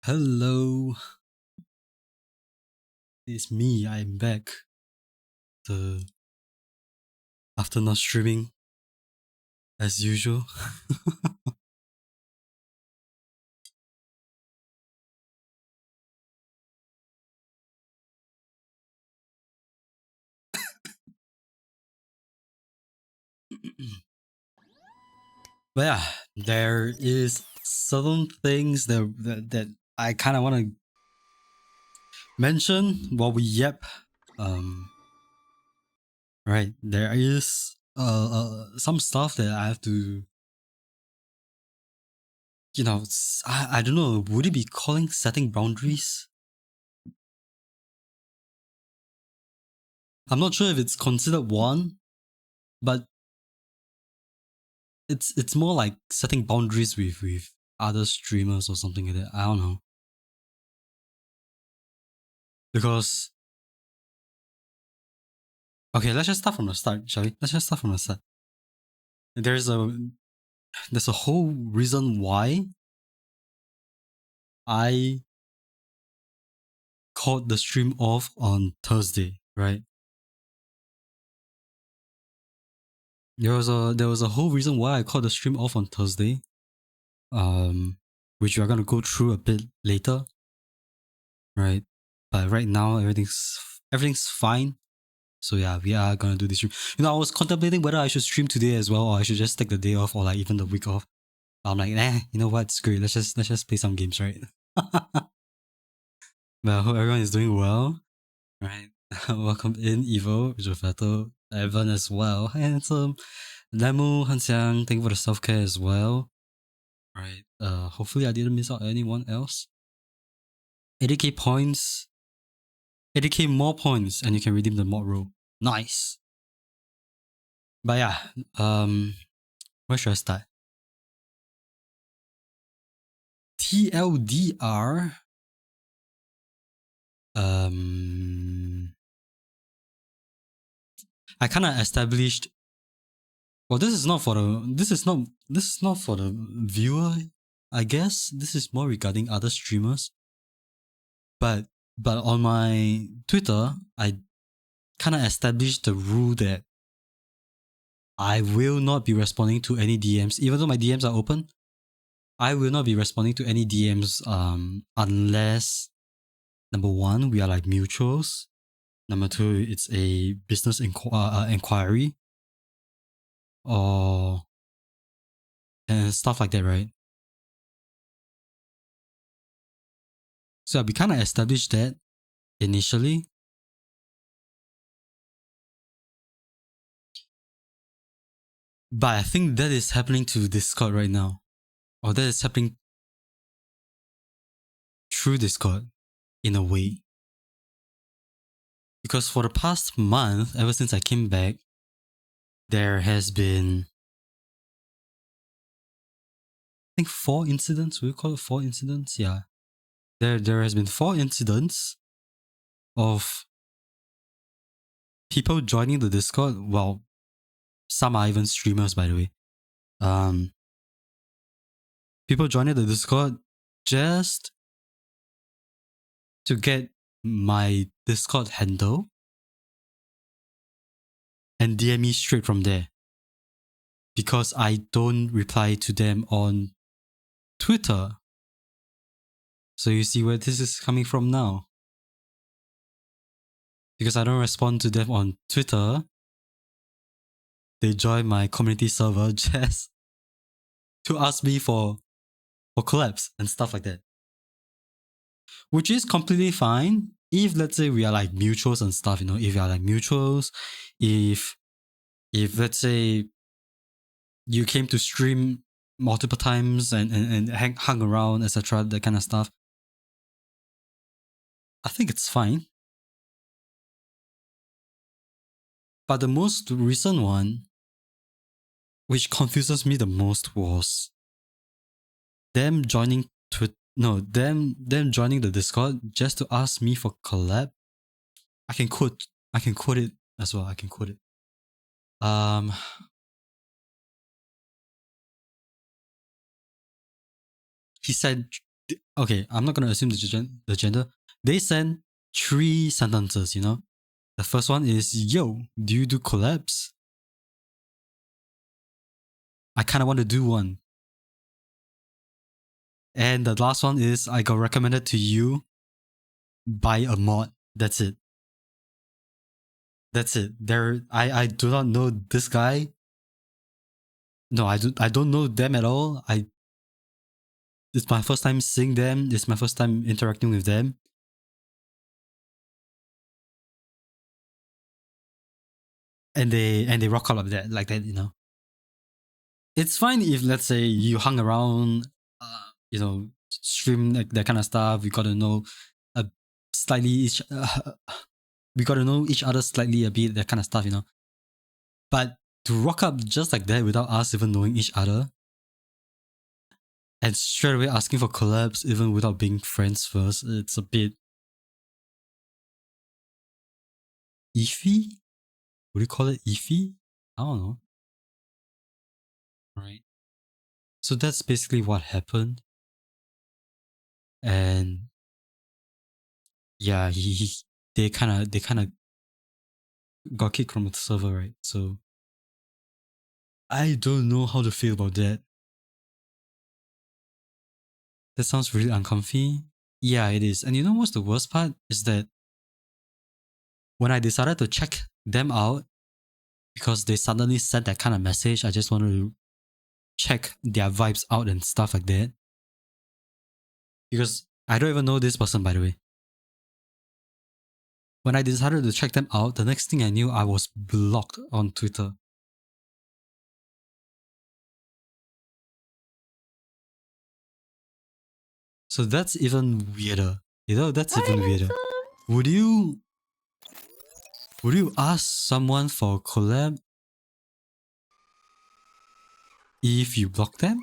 Hello, it's me. I'm back. The after not streaming as usual. But yeah, there is certain things that I kind of want to mention while we yep. Um, right, there is some stuff that I have to, I don't know. Would it be calling setting boundaries? I'm not sure if it's considered one, but it's more like setting boundaries with other streamers or something like that. I don't know. Because okay, let's just start from the start, shall we? Let's just start from the start. There's a there's a whole reason why I called the stream off on Thursday, right? There was a whole reason why I called the stream off on Thursday. Which we are gonna go through a bit later, right? But right now everything's fine. So yeah, we are gonna do this stream. I was contemplating whether I should stream today as well, or I should just take the day off, or like even the week off. I'm like, you know what? Screw it. Let's just play some games, right? But I hope everyone is doing well. Right. Welcome in, Evo, Jofeto, Evan as well. Handsome. Lemu, Hansiang, thank you for the self-care as well. Right. Hopefully I didn't miss out anyone else. 80k points. 80k more points, and you can redeem the mod robe. Nice. But yeah, where should I start? TLDR. I kind of established. Well, this is not for the viewer. I guess this is more regarding other streamers. But on my Twitter, I kind of established the rule that I will not be responding to any DMs, even though my DMs are open. I will not be responding to any DMs unless number one, we are like mutuals. Number two, it's a business inquiry or and stuff like that, right? So we kind of established that initially. But I think that is happening to Discord right now. Or that is happening through Discord in a way. Because for the past month, ever since I came back, there has been, I think, 4 incidents. Will you call it 4 incidents? Yeah. There has been 4 incidents of people joining the Discord. Well, some are even streamers, by the way. People joining the Discord just to get my Discord handle and DM me straight from there. Because I don't reply to them on Twitter. So you see where this is coming from now. Because I don't respond to them on Twitter, they join my community server just to ask me for collabs and stuff like that. Which is completely fine if, let's say, we are like mutuals and stuff, if we are like mutuals, if let's say you came to stream multiple times and hung around, etc., that kind of stuff, I think it's fine. But the most recent one, which confuses me the most, was them joining them joining the Discord just to ask me for collab. I can quote it as well. I can quote it. He said Okay, I'm not gonna assume the gender. They send 3 sentences. The first one is, "Yo, do you do collabs? I kind of want to do one." And the last one is, "I got recommended to you by a mod." That's it. That's it. I do not know this guy. No, I don't know them at all. It's my first time seeing them. It's my first time interacting with them. And they rock out like that. It's fine if, let's say, you hung around, stream, like that kind of stuff. We got to know a slightly we got to know each other slightly a bit, that kind of stuff. But to rock up just like that without us even knowing each other, and straight away asking for collabs even without being friends first, it's a bit iffy. Would you call it iffy? I don't know. Right. So that's basically what happened. And yeah, they kind of got kicked from the server, right? So I don't know how to feel about that. That sounds really uncomfy. Yeah, it is. And you know what's the worst part? Is that when I decided to check them out, because they suddenly sent that kind of message, I just wanted to check their vibes out and stuff like that. Because I don't even know this person, by the way. When I decided to check them out, the next thing I knew, I was blocked on Twitter. So that's even weirder. That's even weirder. Would you ask someone for a collab if you block them?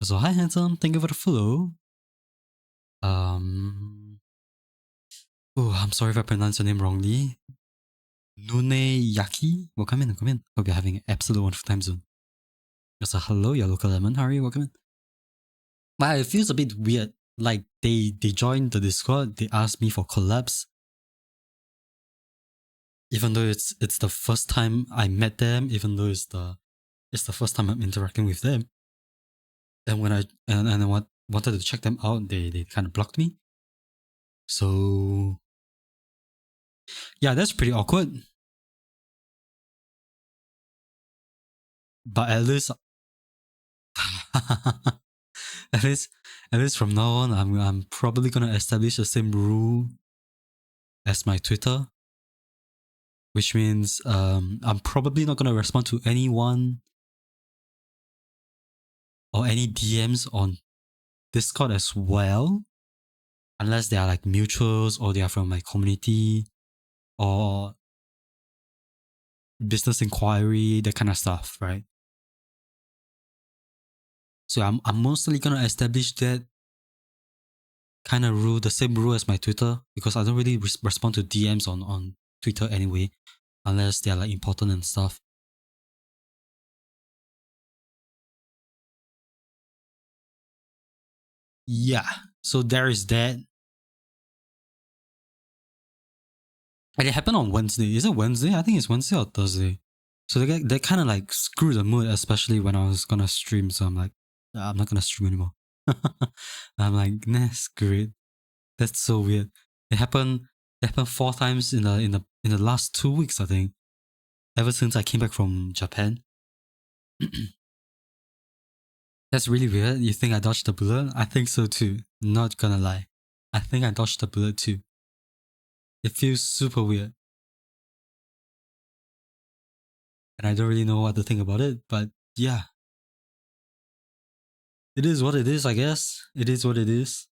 So hi handsome, thank you for the follow. Oh, I'm sorry if I pronounced your name wrongly. Nune Yaki? Welcome in, welcome in. Hope you're having an absolute wonderful time zone. Also, hello, your local lemon. How are you? Welcome in. But it feels a bit weird. Like they joined the Discord, they asked me for collabs. Even though it's the first time I met them, even though it's the first time I'm interacting with them. And when I wanted to check them out, they kind of blocked me. So yeah, that's pretty awkward. But at least at least from now on, I'm probably gonna establish the same rule as my Twitter, which means I'm probably not gonna respond to anyone or any DMs on Discord as well, unless they are like mutuals or they are from my community or business inquiry, that kind of stuff, right? So I'm mostly gonna establish that kind of rule, the same rule as my Twitter, because I don't really respond to DMs on Twitter anyway, unless they're like important and stuff. Yeah, so there is that. And it happened on Wednesday. Is it Wednesday? I think it's Wednesday or Thursday. So they kind of like screwed the mood, especially when I was gonna stream. So I'm like, I'm not gonna stream anymore. I'm like, nah, screw it. That's so weird. It happened. It happened 4 times in the last 2 weeks, I think. Ever since I came back from Japan. That's really weird. You think I dodged the bullet? I think so too. Not gonna lie. I think I dodged the bullet too. It feels super weird. And I don't really know what to think about it, but yeah. It is what it is, I guess. It is what it is.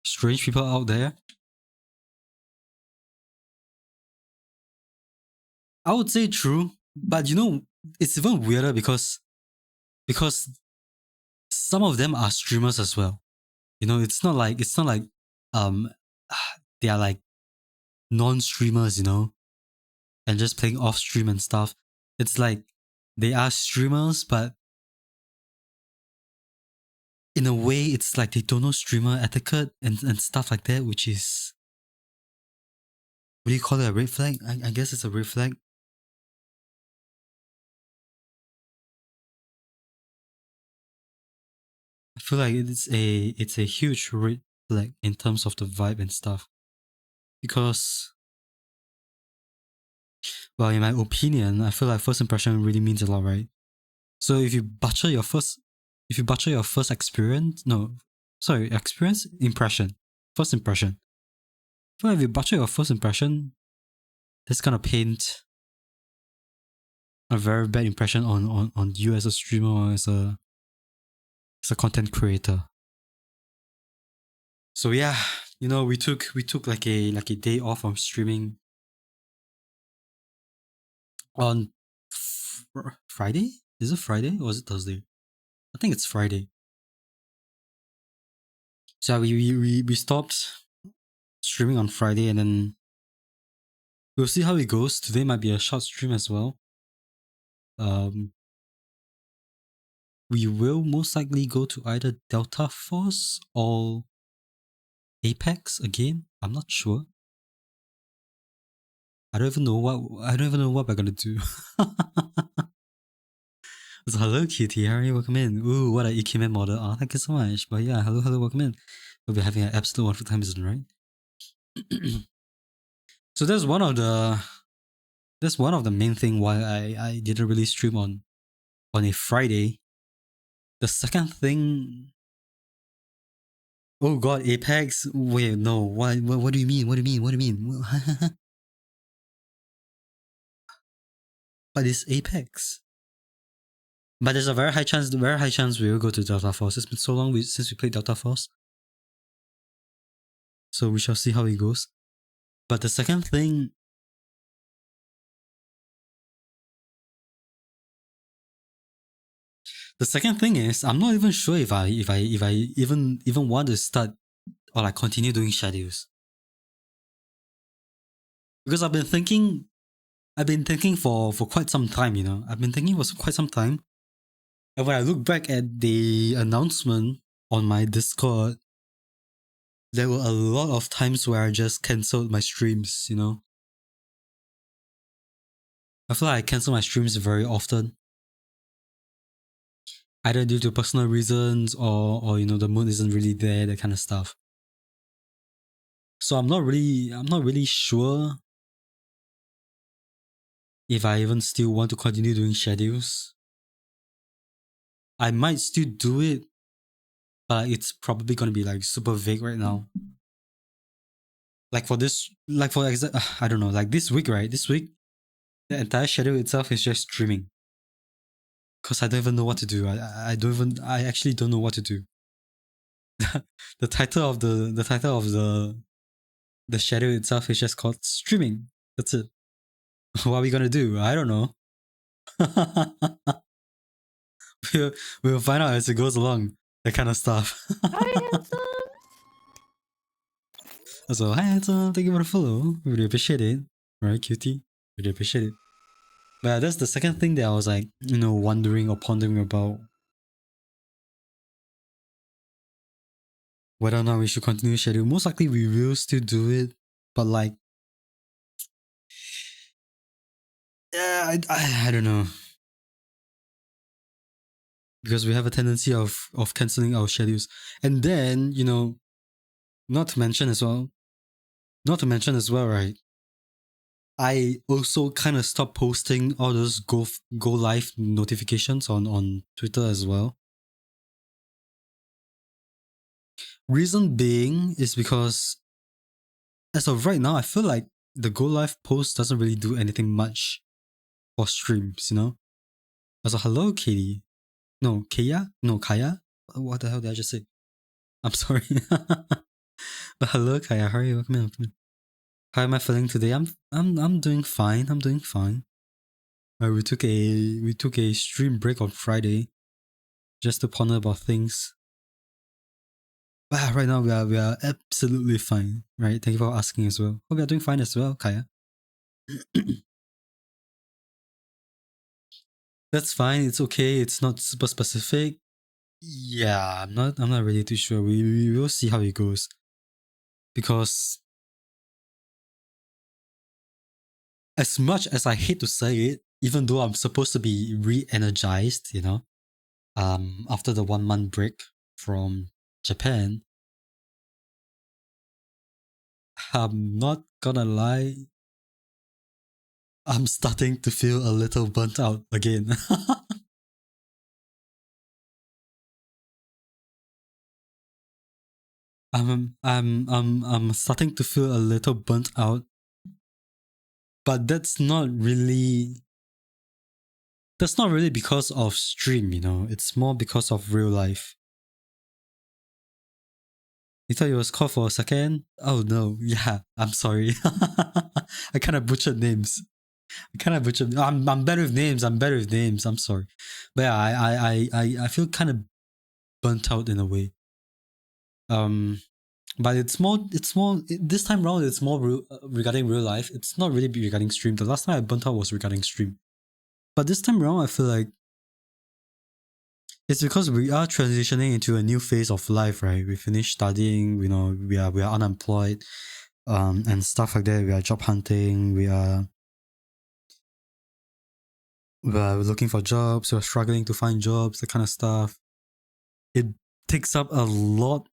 Strange people out there. I would say true, but it's even weirder because some of them are streamers as well. It's not like um they are like non-streamers, and just playing off stream and stuff. It's like they are streamers, but in a way, it's like they don't know streamer etiquette and stuff like that, which is, what do you call it, a red flag? I guess it's a red flag. I feel like it's a huge red flag in terms of the vibe and stuff. Because, well, in my opinion, I feel like first impression really means a lot, right? So if you butcher your first experience, no, sorry, impression, first impression. Well, if you butcher your first impression, that's gonna paint a very bad impression on you as a streamer or as a content creator. So yeah, we took like a day off from streaming on Friday. Is it Friday or is it Thursday? I think it's Friday. So we stopped streaming on Friday, and then we'll see how it goes. Today might be a short stream as well. We will most likely go to either Delta Force or Apex again. I'm not sure. I don't even know what we're gonna do. So hello Kitty, how are you? Welcome in. Ooh, what an Ikimen model. Oh, thank you so much. But yeah, hello, welcome in. We'll be having an absolute wonderful time, isn't it, right? So that's one of the main thing why I didn't really stream on a Friday. The second thing, oh god, Apex. Wait, no. What do you mean? What do you mean? But it's Apex. But there's a very high chance we will go to Delta Force. It's been so long since we played Delta Force. So we shall see how it goes. But the second thing, is I'm not even sure if I even want to start or like continue doing schedules. Because I've been thinking for quite some time, I've been thinking for quite some time. And when I look back at the announcement on my Discord, there were a lot of times where I just cancelled my streams, I feel like I cancel my streams very often. Either due to personal reasons or the mood isn't really there, that kind of stuff. So I'm not really sure if I even still want to continue doing schedules. I might still do it, but it's probably gonna be like super vague right now. Like for I don't know, like this week, right? This week, the entire schedule itself is just streaming. Cause I don't even know what to do. I actually don't know what to do. The title of the schedule itself is just called streaming. That's it. What are we gonna do? I don't know. we'll find out as it goes along. That kind of stuff. Hi, handsome. So, hi, handsome. Thank you for the follow. Really appreciate it. Right, cutie? Really appreciate it. But yeah, that's the second thing that I was like, wondering or pondering about. Whether or not we should continue schedule. Most likely we will still do it. But like, yeah, I don't know. Because we have a tendency of cancelling our schedules. And then, not to mention as well, right? I also kind of stopped posting all those go live notifications on Twitter as well. Reason being is because as of right now, I feel like the go live post doesn't really do anything much for streams, Also, hello, Katie. No, Kaya? No, Kaya? What the hell did I just say? I'm sorry. But hello, Kaya. How are you? Welcome in. How am I feeling today? I'm doing fine. I'm doing fine. We took a stream break on Friday just to ponder about things. But right now we are absolutely fine, right? Thank you for asking as well. Hope you're doing fine as well, Kaya. That's fine. It's okay. It's not super specific. Yeah, I'm not really too sure. We will see how it goes. Because as much as I hate to say it, even though I'm supposed to be re-energized, after the 1 month break from Japan, I'm not gonna lie, I'm starting to feel a little burnt out again. I'm starting to feel a little burnt out, but that's not really because of stream. It's more because of real life. You thought it was called for a second? Oh no, yeah, I'm sorry. I kind of butchered names. I'm better with names. I'm better with names. I'm sorry, but yeah, I feel kind of burnt out in a way. Um, but this time around. It's more regarding real life. It's not really regarding stream. The last time I burnt out was regarding stream, but this time around, I feel like it's because we are transitioning into a new phase of life, right? We finished studying. We are unemployed, and stuff like that. We are job hunting. We are looking for jobs. We're struggling to find jobs. That kind of stuff. It takes up a lot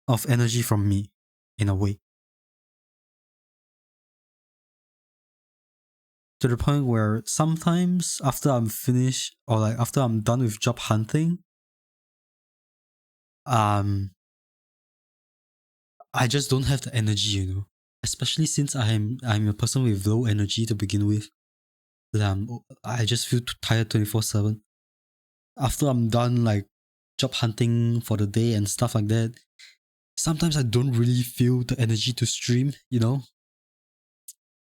of energy from me, in a way, to the point where sometimes after I'm finished or like after I'm done with job hunting, um, I just don't have the energy. Especially since I'm a person with low energy to begin with. I just feel too tired 24/7. After I'm done like job hunting for the day and stuff like that, sometimes I don't really feel the energy to stream,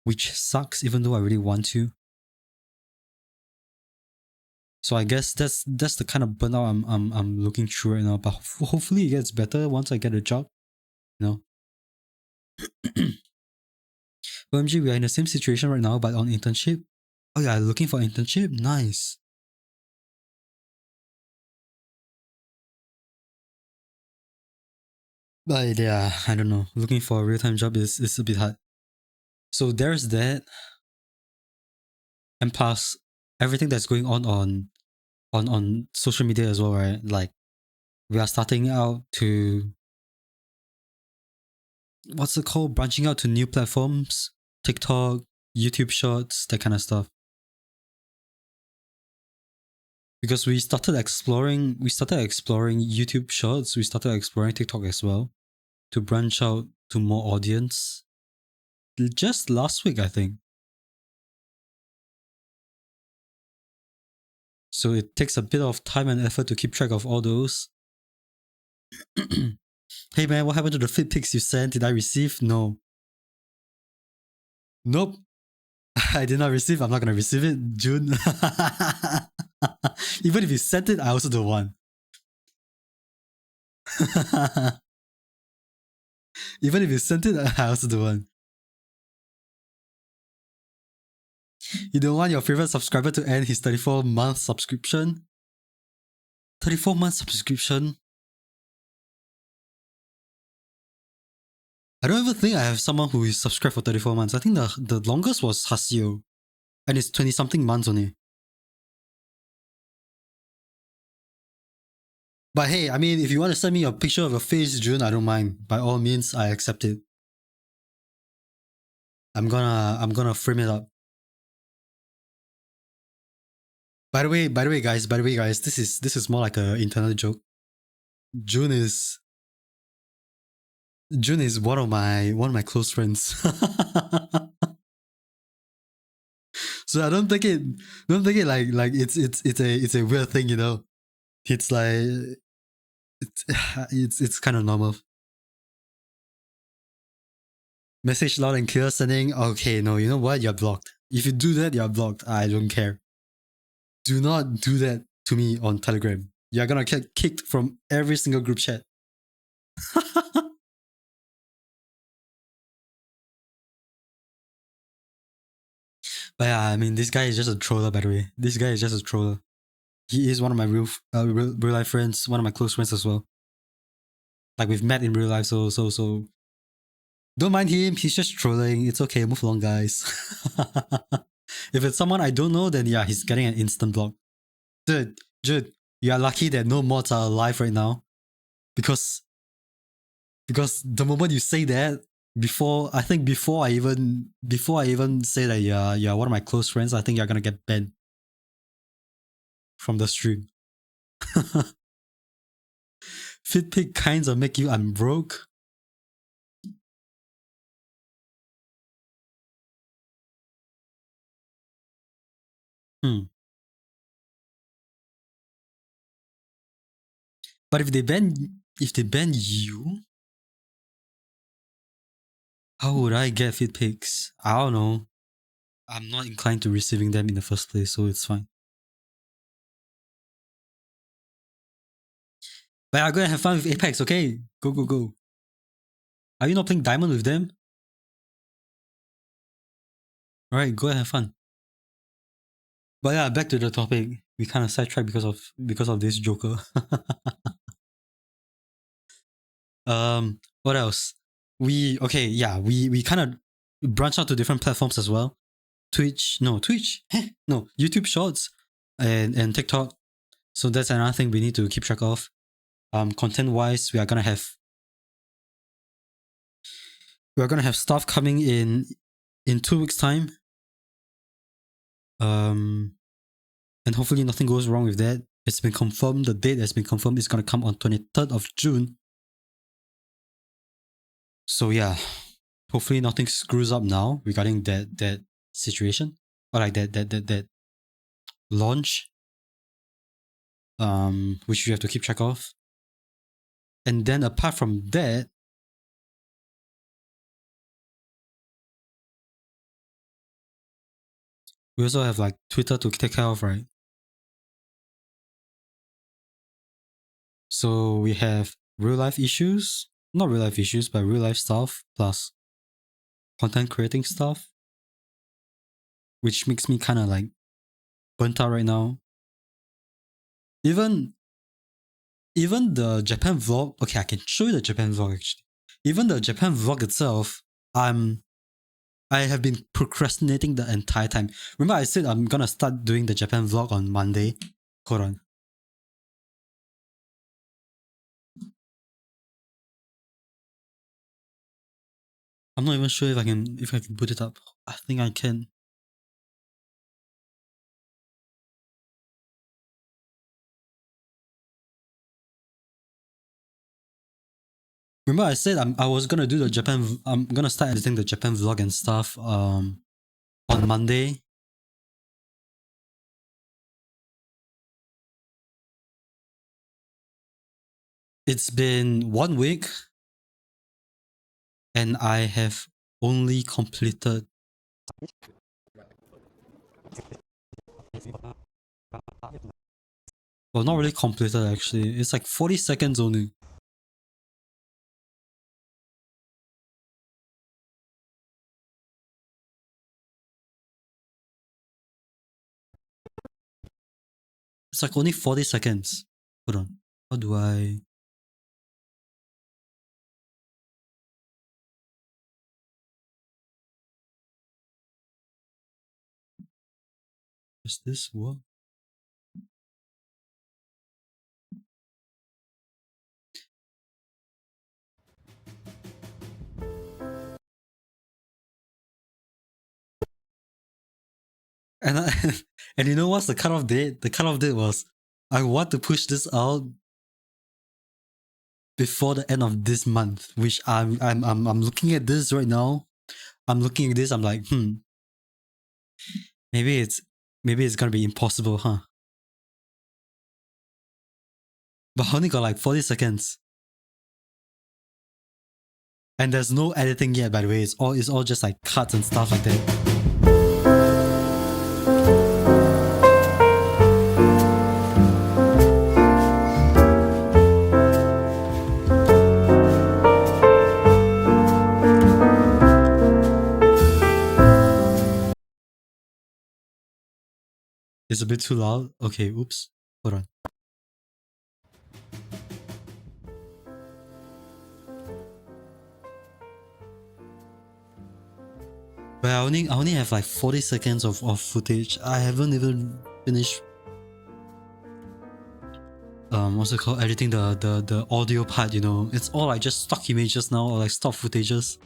which sucks even though I really want to. So I guess that's the kind of burnout I'm looking through right now. But hopefully it gets better once I get a job. You know, OMG, we are in the same situation right now, but on internship. Oh yeah, looking for internship. Nice. But yeah, I don't know. Looking for a real time job is a bit hard. So there's that, and plus everything that's going on social media as well, right? Like we are starting out to what's it called? Branching out to new platforms, TikTok, YouTube Shorts, that kind of stuff. Because we started exploring YouTube Shorts, we started exploring TikTok as well to branch out to more audience. Just last week, I think. So it takes a bit of time and effort to keep track of all those. Hey man, what happened to the fit pics you sent? Did I receive? No. Nope. I did not receive. I'm not gonna receive it. June. Even if you sent it, I also don't want. Even if you sent it, I also don't want. You don't want your favorite subscriber to end his 34-month subscription? 34-month subscription? I don't even think I have someone who is subscribed for 34 months. I think the longest was Hasio. And it's 20 something months only. But hey, I mean, if you want to send me a picture of your face, June, I don't mind. By all means, I accept it. I'm gonna frame it up. By the way, guys, this is more like an internal joke. June is June is one of my close friends. So I don't take it like it's a weird thing. It's like it's it's kind of normal. Message loud and clear sending. Okay, no, you know what? You're blocked. If you do that, you're blocked. I don't care. Do not do that to me on Telegram. You're gonna get kicked from every single group chat. But yeah, I mean, this guy is just a troller, by the way. This guy is just a troller. He is one of my real life friends, one of my close friends as well. Like we've met in real life, so don't mind him. He's just trolling. It's okay. Move along, guys. If it's someone I don't know, then yeah, he's getting an instant block. Dude, you are lucky that no mods are alive right now, because the moment you say that, before I even say that you're one of my close friends, I think you're gonna get banned from the stream. Fitpick kinds of make you unbroke. But if they ban you, how would I get fit pics? I don't know. I'm not inclined to receiving them in the first place, so it's fine. But I'm gonna have fun with Apex, okay? Go, go, go. Are you not playing Diamond with them? Alright, go and have fun. But yeah, back to the topic. We kind of sidetracked because of this Joker. What else? We kind of branch out to different platforms as well. Twitch, no, YouTube Shorts and TikTok. So that's another thing we need to keep track of. Content wise, we are gonna have stuff coming in 2 weeks time. And hopefully nothing goes wrong with that. It's been confirmed. The date has been confirmed. It's gonna come on 23rd of June. So yeah, hopefully nothing screws up now regarding that situation, or like that launch. Which we have to keep track of. And then apart from that, we also have like Twitter to take care of, right? So we have real life issues, not real life issues, but real life stuff plus content creating stuff, which makes me kind of like burnt out right now. Even the Japan vlog, okay, I can show you the Japan vlog actually. Even the Japan vlog itself, I have been procrastinating the entire time. Remember I said I'm gonna start doing the Japan vlog on Monday? Hold on. I'm not even sure if I can put it up. I think I can. Remember I said I was gonna do the Japan. I'm gonna start editing the Japan vlog and stuff. On Monday. It's been 1 week, and I have only completed. Well, not really completed actually. It's like 40 seconds only. It's like only 40 seconds. Hold on. How do I... Does this work? And and you know what's the cutoff date? The cutoff date was I want to push this out before the end of this month, which I'm looking at this right now. I'm looking at this. I'm like, maybe it's gonna be impossible, huh? But I only got like 40 seconds, and there's no editing yet. By the way, it's all just like cuts and stuff like that. It's a bit too loud. Okay, oops. Hold on. But I only have like 40 seconds of footage. I haven't even finished what's it called, editing the audio part, you know. It's all like just stock images now or like stock footages.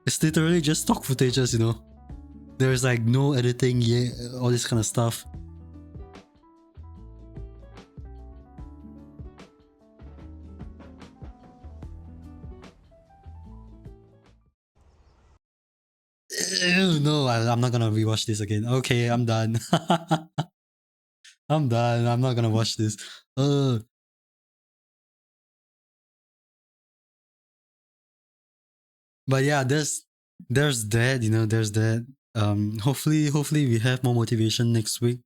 It's literally just stock footages, you know. There's like no editing yet, all this kind of stuff. Ew, no, I'm not gonna rewatch this again. Okay, I'm done. I'm done. I'm not gonna watch this. But yeah, there's that, you know, there's that. Hopefully we have more motivation next week.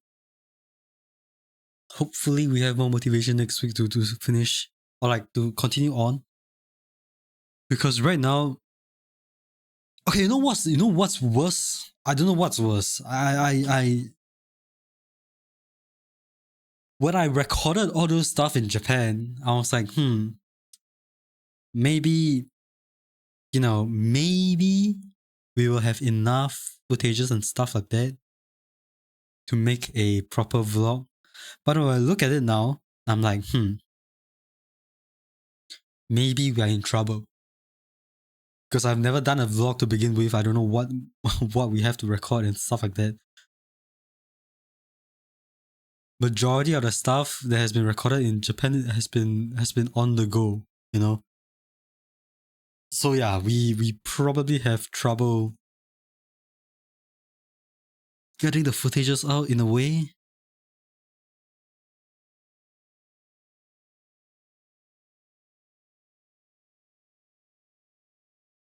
Hopefully we have more motivation next week to finish or like to continue on. Because right now, okay, you know what's worse? I don't know what's worse. I when I recorded all those stuff in Japan, I was like, maybe, you know, maybe we will have enough footages and stuff like that to make a proper vlog. But when I look at it now, I'm like, maybe we are in trouble. Because I've never done a vlog to begin with. I don't know what what we have to record and stuff like that. Majority of the stuff that has been recorded in Japan has been on the go, you know. So yeah, we probably have trouble getting the footages out in a way.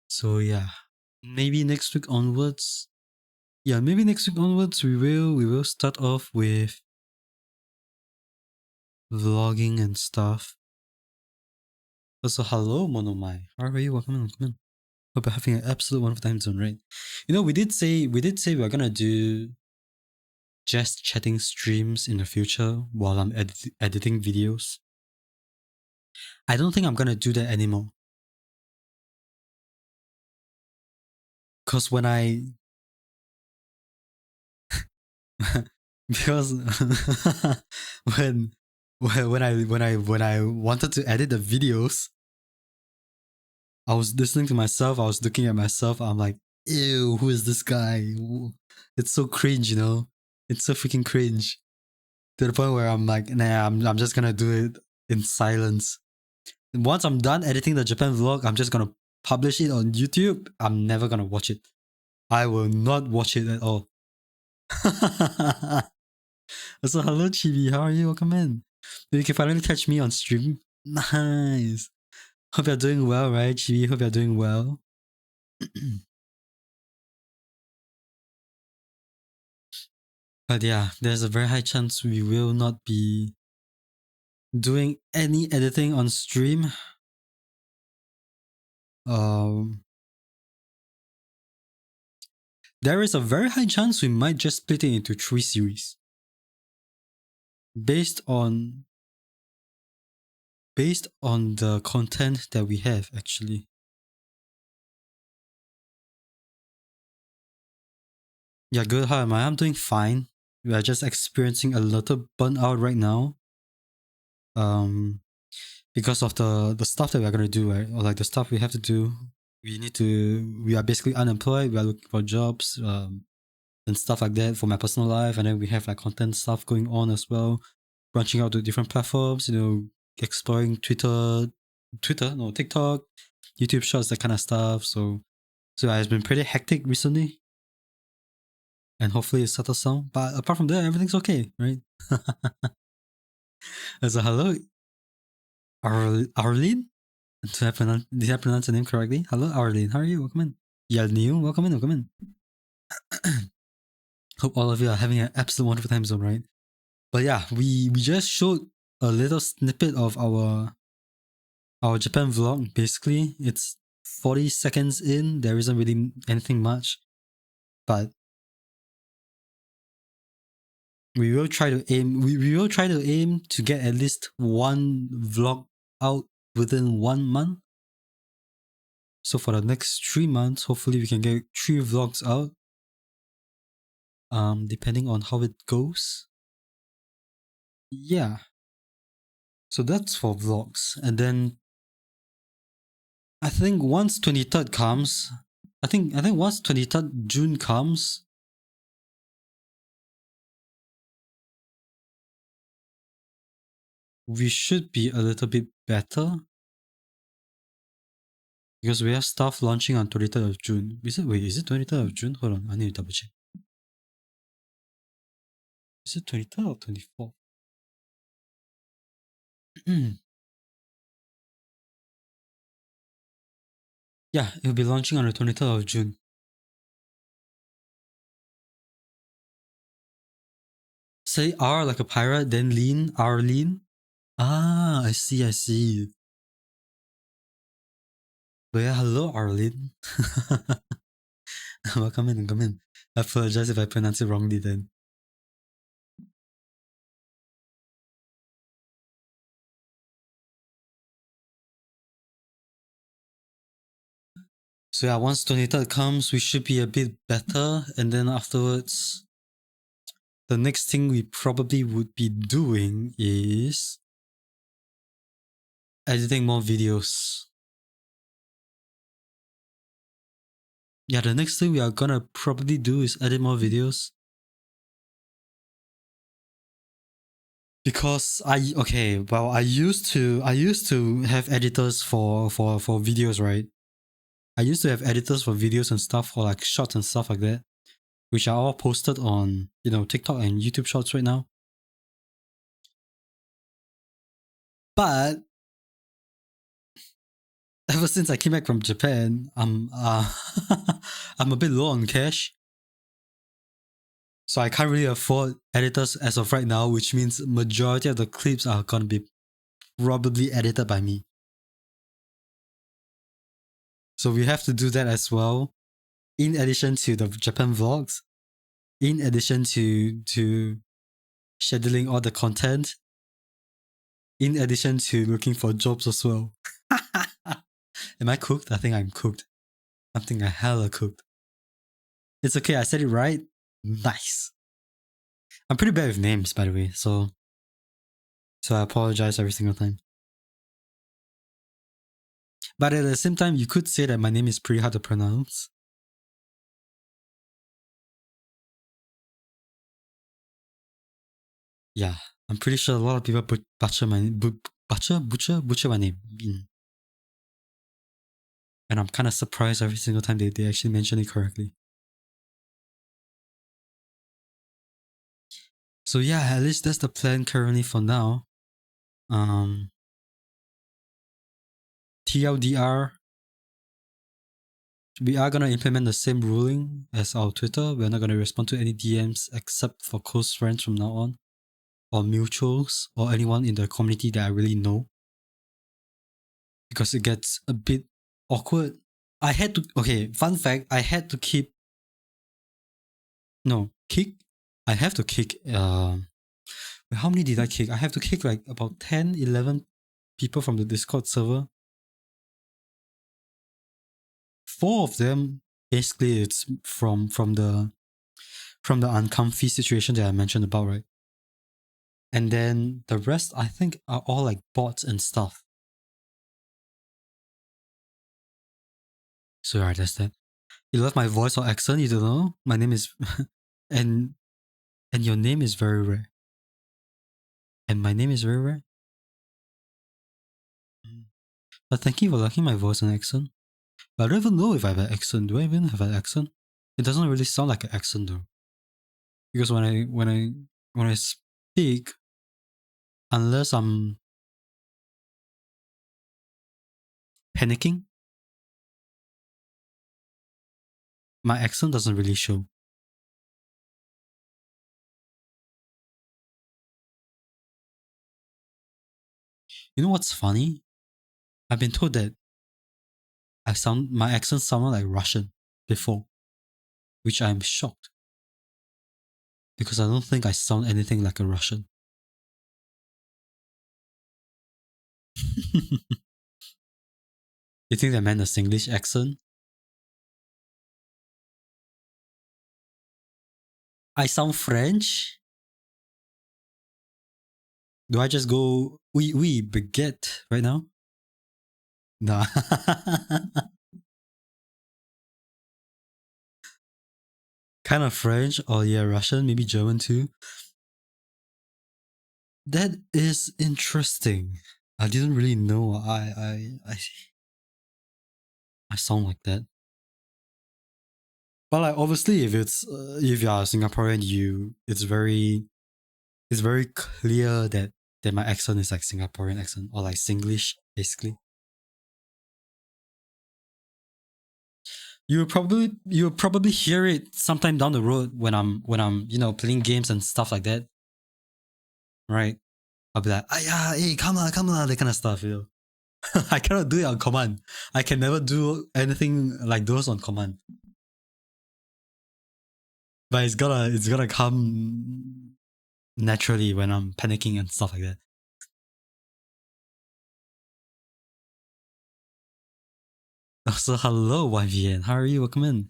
So yeah, maybe next week onwards. Yeah, maybe next week onwards we will start off with vlogging and stuff. Also, hello Monomai. How are you? Welcome in, welcome in. Hope you're having an absolute wonderful time zone, right? You know, we did say we're gonna do just chatting streams in the future while I'm editing videos. I don't think I'm gonna do that anymore. Cause when I because when I wanted to edit the videos, I was listening to myself, I was looking at myself, I'm like, ew, who is this guy? It's so cringe, you know? It's so freaking cringe. To the point where I'm like, nah, I'm just gonna do it in silence. And once I'm done editing the Japan vlog, I'm just gonna publish it on YouTube. I'm never gonna watch it. I will not watch it at all. So hello Chibi, how are you? Welcome in. You can finally catch me on stream. Nice. Hope you're doing well, right, Chibi? Hope you're doing well. But yeah, there's a very high chance we will not be doing any editing on stream. There is a very high chance we might just split it into 3 series. Based on the content that we have, actually. Yeah, good. How am I? I'm doing fine. We are just experiencing a little burnout right now. Because of the stuff that we're gonna do, right? Or like the stuff we have to do. We are basically unemployed. We are looking for jobs, and stuff like that for my personal life. And then we have like content stuff going on as well, branching out to different platforms, you know, exploring TikTok, YouTube Shorts, that kind of stuff. So it's been pretty hectic recently, and hopefully it settles down. But apart from that, everything's okay, right? So hello, Arlene. Did I pronounce the name correctly? Hello, Arlene. How are you? Welcome in. Yalniu, welcome in. Welcome in. Hope all of you are having an absolute wonderful time zone, right? But yeah, we just showed a little snippet of our Japan vlog. Basically, it's 40 seconds in. There isn't really anything much, but we will try to aim. We will try to aim to get at least one vlog out within 1 month. So for the next 3 months, hopefully we can get 3 vlogs out. Depending on how it goes. Yeah. So that's for vlogs. And then I think once 23rd comes, I think once 23rd June comes, we should be a little bit better. Because we have stuff launching on 23rd of June. Is it 23rd of June? Hold on, I need to double check. Is it 23rd or 24th? Yeah, it'll be launching on the 23rd of June. Say R like a pirate, then lean, R lean. Ah, I see. But yeah, hello Arlene. Well, come in. I apologize if I pronounce it wrongly then. So yeah, once 23rd comes, we should be a bit better. And then afterwards, the next thing we probably would be doing is editing more videos. Yeah, the next thing we are gonna probably do is edit more videos. Because I used to have editors for videos, right? I used to have editors for videos and stuff, for like shots and stuff like that, which are all posted on, TikTok and YouTube Shorts right now. But ever since I came back from Japan, I'm I'm a bit low on cash, so I can't really afford editors as of right now, which means majority of the clips are gonna be probably edited by me. So we have to do that as well, in addition to the Japan vlogs, in addition to scheduling all the content, in addition to looking for jobs as well. Am I cooked? I think I'm cooked. I think I hella cooked. It's okay, I said it right. Nice. I'm pretty bad with names, by the way, so I apologize every single time. But at the same time, you could say that my name is pretty hard to pronounce. Yeah, I'm pretty sure a lot of people butcher my name. Butcher my name. And I'm kind of surprised every single time they actually mention it correctly. So yeah, at least that's the plan currently for now. TLDR, we are gonna implement the same ruling as our Twitter. We're not gonna respond to any DMs except for close friends from now on, or mutuals, or anyone in the community that I really know. Because it gets a bit awkward. Fun fact, I had to kick. I have to kick, how many did I kick? I have to kick like about 10, 11 people from the Discord server. 4 of them, basically it's from the uncomfy situation that I mentioned about, right? And then the rest, I think, are all like bots and stuff. So yeah, that's that. You love my voice or accent? You don't know? My name is and your name is very rare. And my name is very rare. But thank you for liking my voice and accent. But I don't even know if I have an accent. Do I even have an accent? It doesn't really sound like an accent though. Because when I speak, unless I'm panicking, my accent doesn't really show. You know what's funny? I've been told that my accent sounded like Russian before, which I'm shocked because I don't think I sound anything like a Russian. You think that meant a Singlish accent? I sound French? Do I just go oui baguette right now? Nah. Kind of French or yeah, Russian, maybe German too. That is interesting. I didn't really know I sound like that. But like obviously if you are Singaporean, it's very clear that my accent is like Singaporean accent or like Singlish basically. You will probably hear it sometime down the road when I'm playing games and stuff like that, right? I'll be like, ah yeah, hey, come on, that kind of stuff, I cannot do it on command. I can never do anything like those on command. But it's gonna come naturally when I'm panicking and stuff like that. So hello, YVN. How are you? Welcome in.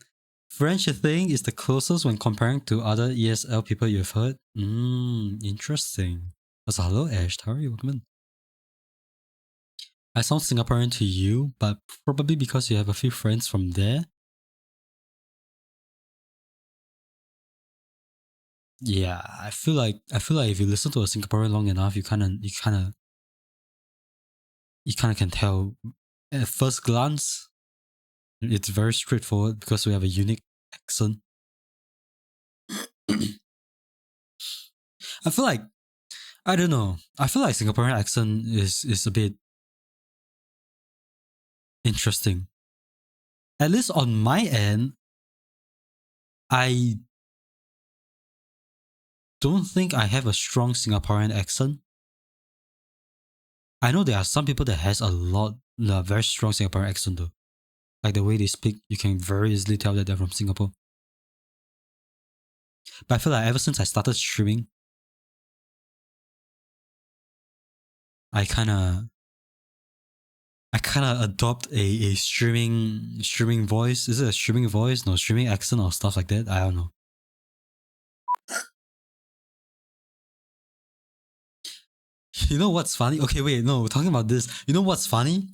French, I think, is the closest when comparing to other ESL people you've heard. Interesting. So hello, Ash. How are you? Welcome in. I sound Singaporean to you, but probably because you have a few friends from there. Yeah, I feel like if you listen to a Singaporean long enough, you kind of can tell at first glance. It's very straightforward because we have a unique accent. I feel like I don't know. I feel like Singaporean accent is a bit interesting. At least on my end, I don't think I have a strong Singaporean accent. I know there are some people that has a very strong Singaporean accent though. Like the way they speak, you can very easily tell that they're from Singapore. But I feel like ever since I started streaming, I kind of adopt a streaming voice. Is it a streaming voice? No, streaming accent or stuff like that. I don't know. You know what's funny? Okay, wait, no, talking about this. You know what's funny?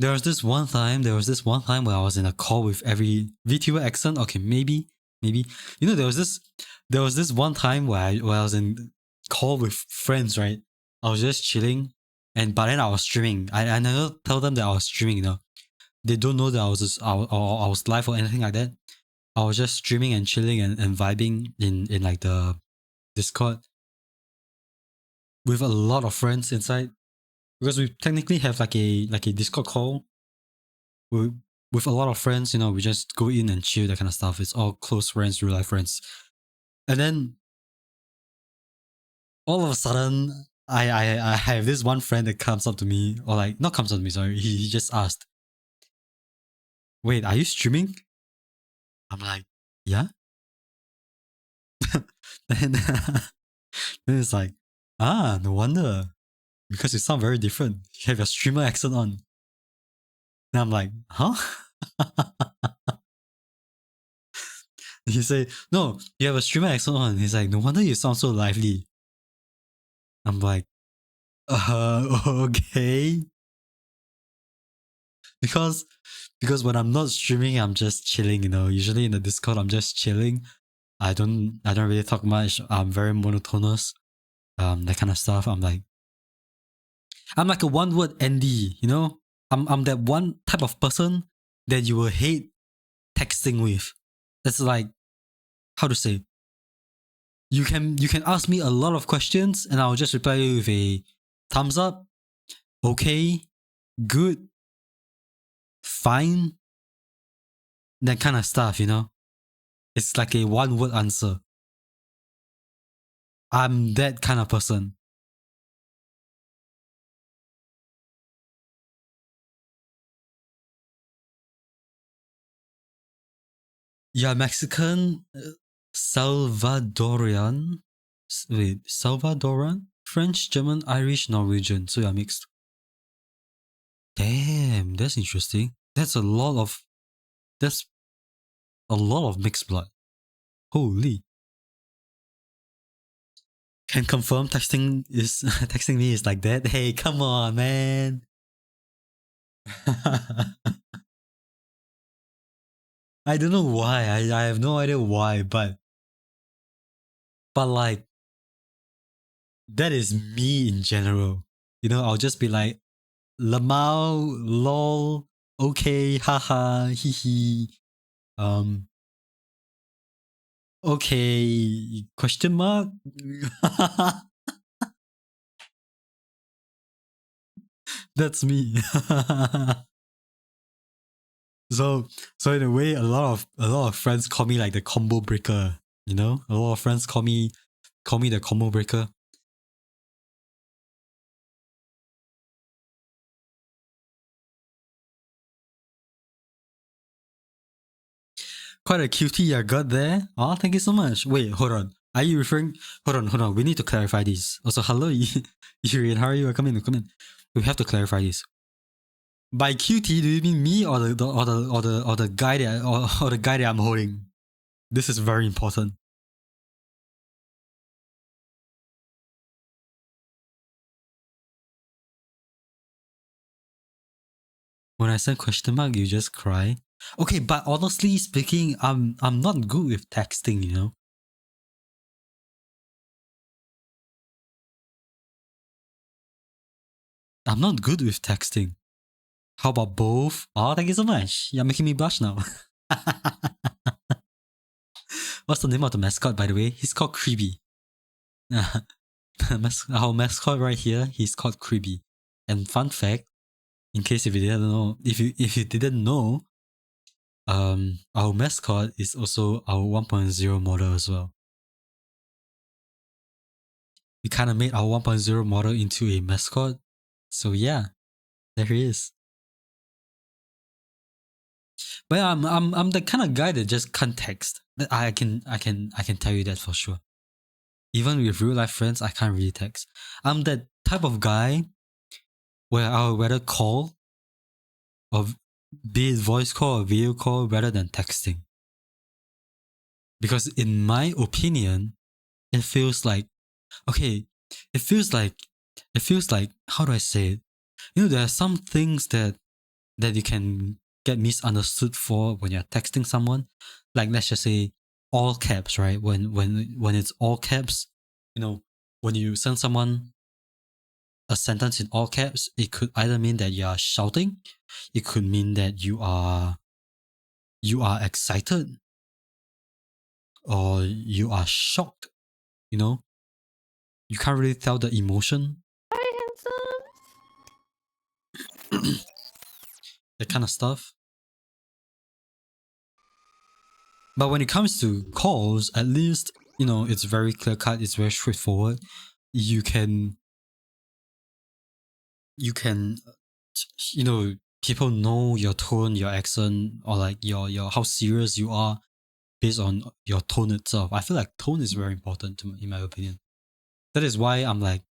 There was this one time where I was in a call with every VTuber accent. Okay, maybe. There was this one time where I was in call with friends, right? I was just chilling, and but then I was streaming. I never tell them that I was streaming. They don't know that I was live or anything like that. I was just streaming and chilling and vibing in like the Discord with a lot of friends inside because we technically have like a Discord call with with a lot of friends. We just go in and chill, that kind of stuff. It's all close friends, real life friends. And then all of a sudden, I have this one friend that comes up to me, or like not comes up to me. Sorry, he just asked, "Wait, are you streaming?" I'm like, "Yeah." then then it's like, no wonder because you sound very different. You have your streamer accent on. And I'm like, huh? He say, no, you have a streamer accent on. He's like, no wonder you sound so lively. I'm like, okay. Because when I'm not streaming, I'm just chilling, Usually in the Discord, I'm just chilling. I don't really talk much. I'm very monotonous. That kind of stuff. I'm like a one word Andy, I'm that one type of person that you will hate texting with. It's like, how to say, you can ask me a lot of questions and I'll just reply you with a thumbs up, okay, good, fine, that kind of stuff. It's like a one word answer. I'm that kind of person. You're Mexican, Salvadorian. Wait, Salvadoran, French, German, Irish, Norwegian. So you're mixed. Damn, that's interesting. That's a lot of. That's a lot of mixed blood. Holy. Can confirm texting is texting me is like that. Hey, come on, man. I don't know why. I have no idea why, but like that is me in general. You know, I'll just be like Lamau, lol, okay, haha, hee hee. Okay, question mark? That's me. so so in a way, a lot of friends call me like the combo breaker. You know, a lot of friends call me the combo breaker. Quite a cutie I got there. Oh, thank you so much. Wait, hold on. Are you referring? Hold on. We need to clarify this. Also, hello, Yurian. How are you? Come in. Come in. We have to clarify this. By cutie, do you mean me or the guy that or the guy that I'm holding? This is very important. When I send question mark, you just cry. Okay, but honestly speaking, I'm not good with texting. You know, I'm not good with texting. How about both? Oh, thank you so much. You're making me blush now. What's the name of the mascot, by the way? He's called Creepy. Our mascot right here, he's called Creepy. And fun fact, in case if you didn't know, if you didn't know, our mascot is also our 1.0 model as well. We kind of made our 1.0 model into a mascot. So yeah, there he is. But yeah, I'm the kind of guy that just can't text. I can tell you that for sure. Even with real life friends, I can't really text. I'm that type of guy where I'll rather call or be it voice call or video call rather than texting. Because in my opinion, it feels like okay, it feels like how do I say it? You know, there are some things that you can get misunderstood for when you're texting someone. Like let's just say all caps, right? When it's all caps, you know, when you send someone a sentence in all caps, it could either mean that you are shouting, it could mean that you are excited, or you are shocked. You know, you can't really tell the emotion. Hi, handsome. That kind of stuff. But when it comes to calls, at least, you know, it's very clear cut, it's very straightforward. You can, you can, you know, people know your tone, your accent, or like your how serious you are based on your tone itself. I feel like tone is very important in my opinion. That is why I'm like,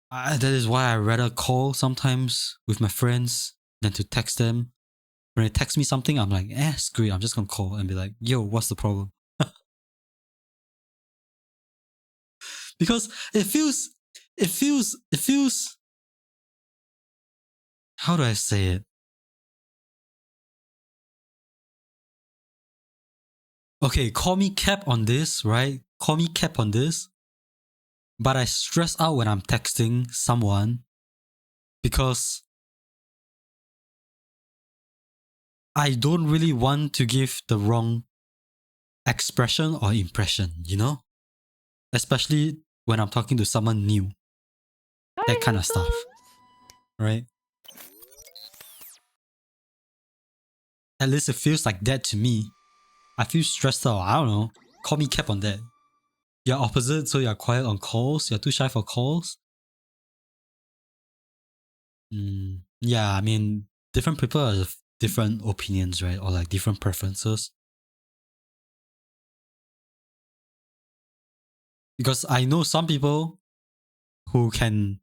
that is why I rather call sometimes with my friends than to text them. When they text me something, I'm like, screw it, I'm just gonna call and be like, yo, what's the problem? Because it feels how do I say it? Okay, call me cap on this, right? Call me cap on this. But I stress out when I'm texting someone because I don't really want to give the wrong expression or impression, you know? Especially when I'm talking to someone new. Hi, That kind of handsome. stuff. Right? At least it feels like that to me. I feel stressed out. I don't know. Call me cap on that. You're opposite, so you're quiet on calls. You're too shy for calls. Yeah, I mean, different people are different opinions, right? Or like different preferences. Because I know some people who can,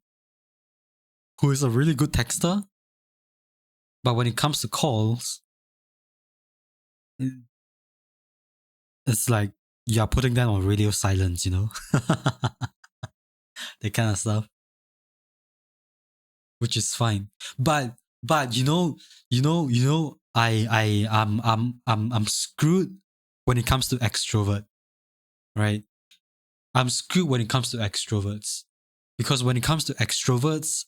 who is a really good texter, but when it comes to calls, it's like you're putting them on radio silence, you know? That kind of stuff, which is fine. But I'm screwed when it comes to extrovert, right? I'm screwed when it comes to extroverts. Because when it comes to extroverts,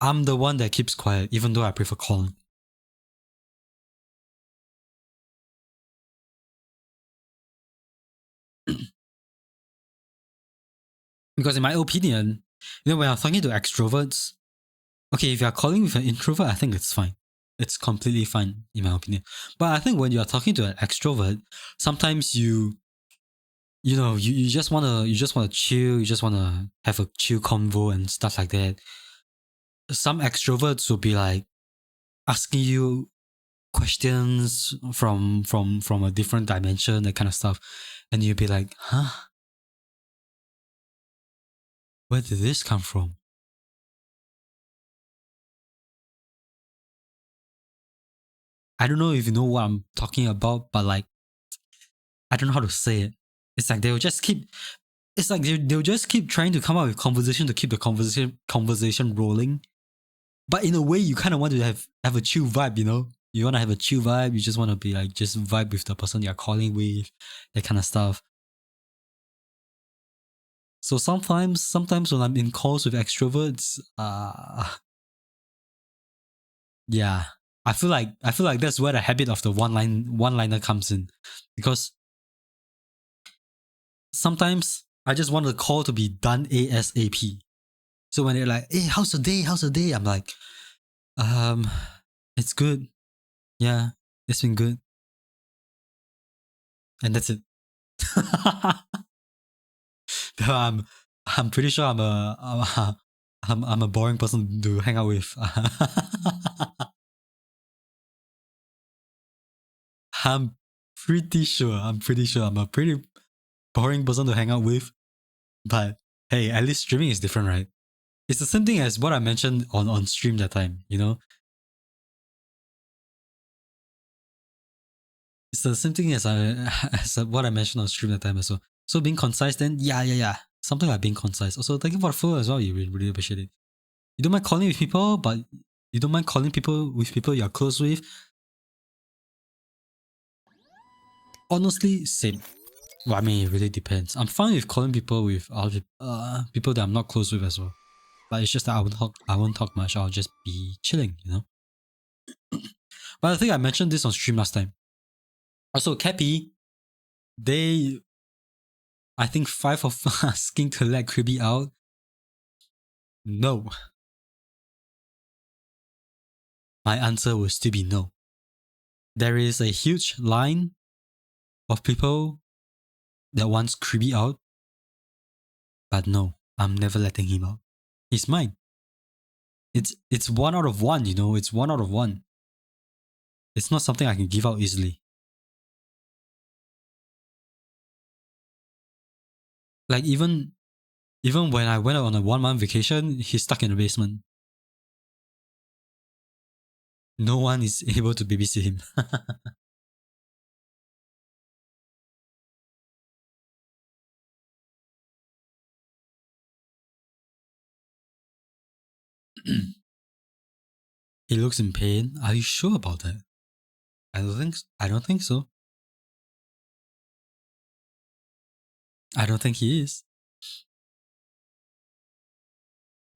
I'm the one that keeps quiet, even though I prefer calling. Because in my opinion, when I'm talking to extroverts, okay, if you're calling with an introvert, I think it's fine. It's completely fine, in my opinion. But I think when you're talking to an extrovert, sometimes you just wanna chill, you just wanna have a chill convo and stuff like that. Some extroverts will be like asking you questions from a different dimension, that kind of stuff. And you'll be like, huh? Where did this come from? I don't know if you know what I'm talking about, but like I don't know how to say it. It's like they'll just keep. It's like they'll just keep trying to come up with conversation to keep the conversation rolling. But in a way, you kind of want to have a chill vibe. You want to have a chill vibe. You just want to be like just vibe with the person you're calling with, that kind of stuff. So sometimes when I'm in calls with extroverts, yeah, I feel like that's where the habit of the one liner comes in, because sometimes I just want the call to be done ASAP. So when they're like, "Hey, how's the day? How's the day?" I'm like, um, it's good. Yeah, it's been good, and that's it. I'm pretty sure I'm a boring person to hang out with. I'm I'm pretty sure I'm a pretty boring person to hang out with. But hey, at least streaming is different, right? It's the same thing as what I mentioned on stream that time. It's the same thing as as what I mentioned on stream that time as well. So being concise, then yeah. Something like being concise. Also, thank you for the follow as well. You really appreciate it. You don't mind calling with people, but you don't mind calling people with people you're close with. Honestly, same. Well, I mean, it really depends. I'm fine with calling people with other people that I'm not close with as well. But it's just that I won't talk much. I'll just be chilling. But I think I mentioned this on stream last time. Also, Cappy, they, I think five of us asking to let Kribby out. No. My answer will still be no. There is a huge line of people that wants Kribby out, but no, I'm never letting him out. He's mine. It's one out of one. It's one out of one. It's not something I can give out easily. Like even when I went on a 1 month vacation, he's stuck in the basement. No one is able to babysit him. He looks in pain. Are you sure about that? I don't think so. I don't think he is.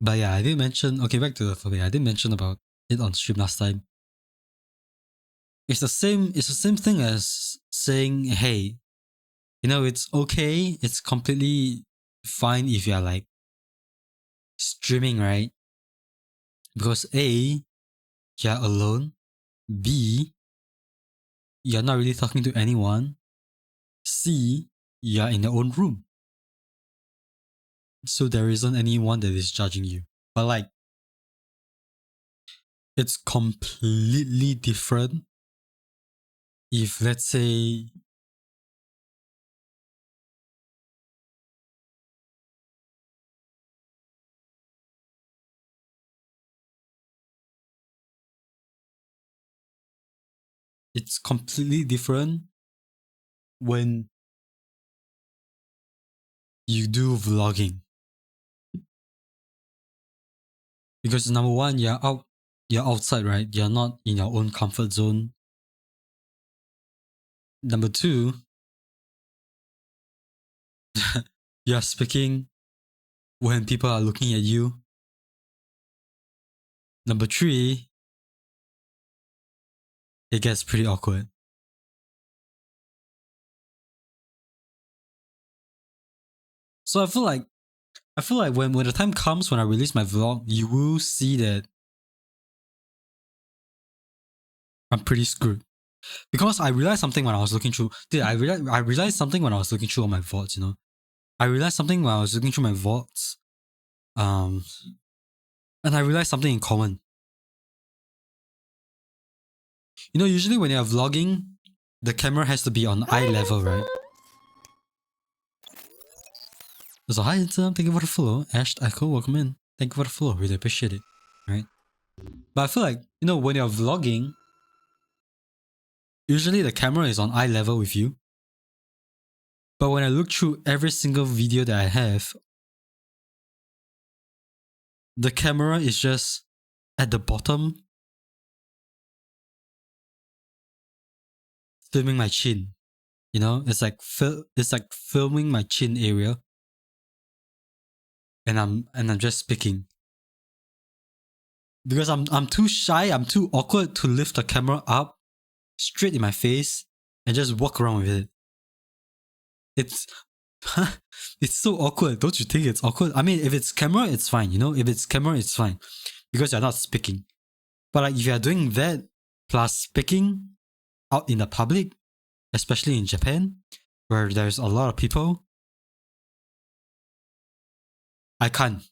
But yeah, I did mention, okay, back to the topic. I did mention about it on stream last time. It's the same thing as saying, hey, it's okay, it's completely fine if you're like streaming, right? Because A, you're alone. B, you're not really talking to anyone. C, you're in your own room. So there isn't anyone that is judging you. But like, it's completely different if, let's say, it's completely different when you do vlogging. Because number one, you're outside, right? You're not in your own comfort zone. Number two, you're speaking when people are looking at you. Number three, it gets pretty awkward. So I feel like when the time comes when I release my vlog, you will see that I'm pretty screwed. Because I realized something when I was looking through. I realized something when I was looking through all my VODs, you know. I realized something when I was looking through my VODs. And I realized something in common. You know, usually when you're vlogging, the camera has to be on eye level, right? So hi, Intam, thank you for the follow. Ash, Echo, welcome in. Thank you for the follow, really appreciate it. Right? But I feel like, you know, when you're vlogging, usually the camera is on eye level with you. But when I look through every single video that I have, the camera is just at the bottom, filming my chin. You know, it's like filming my chin area, and I'm just speaking because I'm too shy, I'm too awkward to lift the camera up straight in my face and just walk around with it. It's it's so awkward, don't you think it's awkward? I mean, if it's camera, it's fine, you know. If it's camera, it's fine because you're not speaking. But like if you're doing that plus speaking out in the public, especially in Japan, where there's a lot of people, I can't.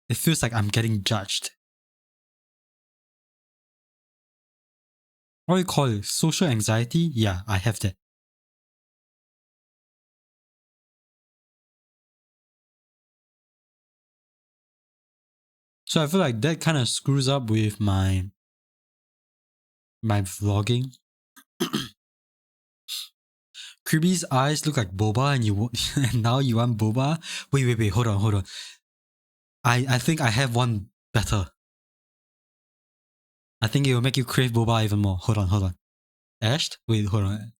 It feels like I'm getting judged. What do you call it? Social anxiety? Yeah, I have that. So I feel like that kind of screws up with my vlogging. Kirby's eyes look like boba, and now you want boba. Wait, hold on. I think I have one better. I think it will make you crave boba even more. Hold on. Ash? Wait, hold on.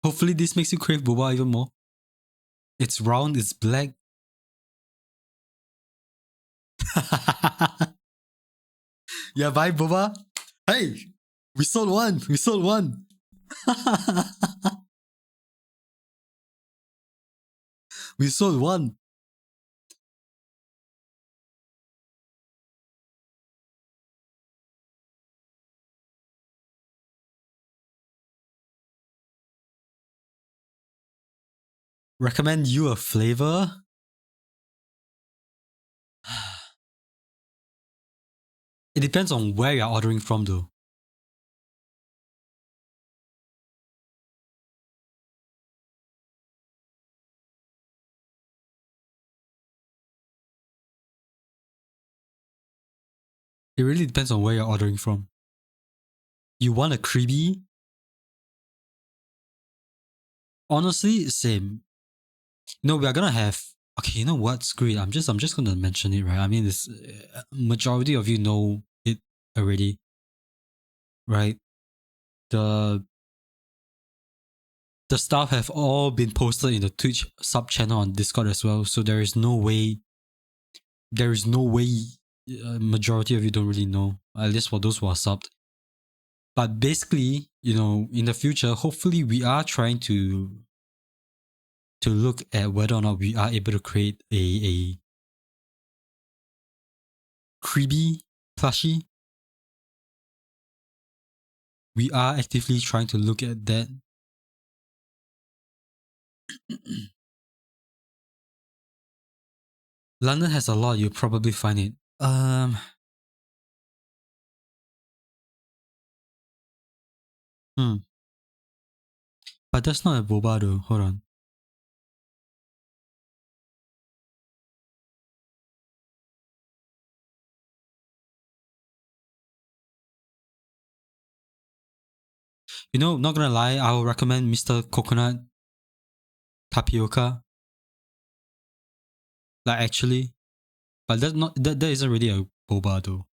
Hopefully this makes you crave boba even more. It's round, it's black. Yeah, buy boba. Hey, we sold one. We sold one. Recommend you a flavor? It depends on where you're ordering from though. It really depends on where you're ordering from. You want a creamy? Honestly, same. No, we are gonna have. Okay, you know what? Screw it. I'm just gonna mention it, right? I mean, this majority of you know it already, right? The the stuff have all been posted in the Twitch sub channel on Discord as well. So there is no way. Majority of you don't really know. At least for those who are subbed. But basically, in the future, hopefully we are trying to look at whether or not we are able to create a creepy plushie. We are actively trying to look at that. London has a lot, you'll probably find it. Hmm. But that's not a boba though. Hold on. Not gonna lie, I will recommend Mr. Coconut Tapioca. Like actually. But that isn't really a boba though.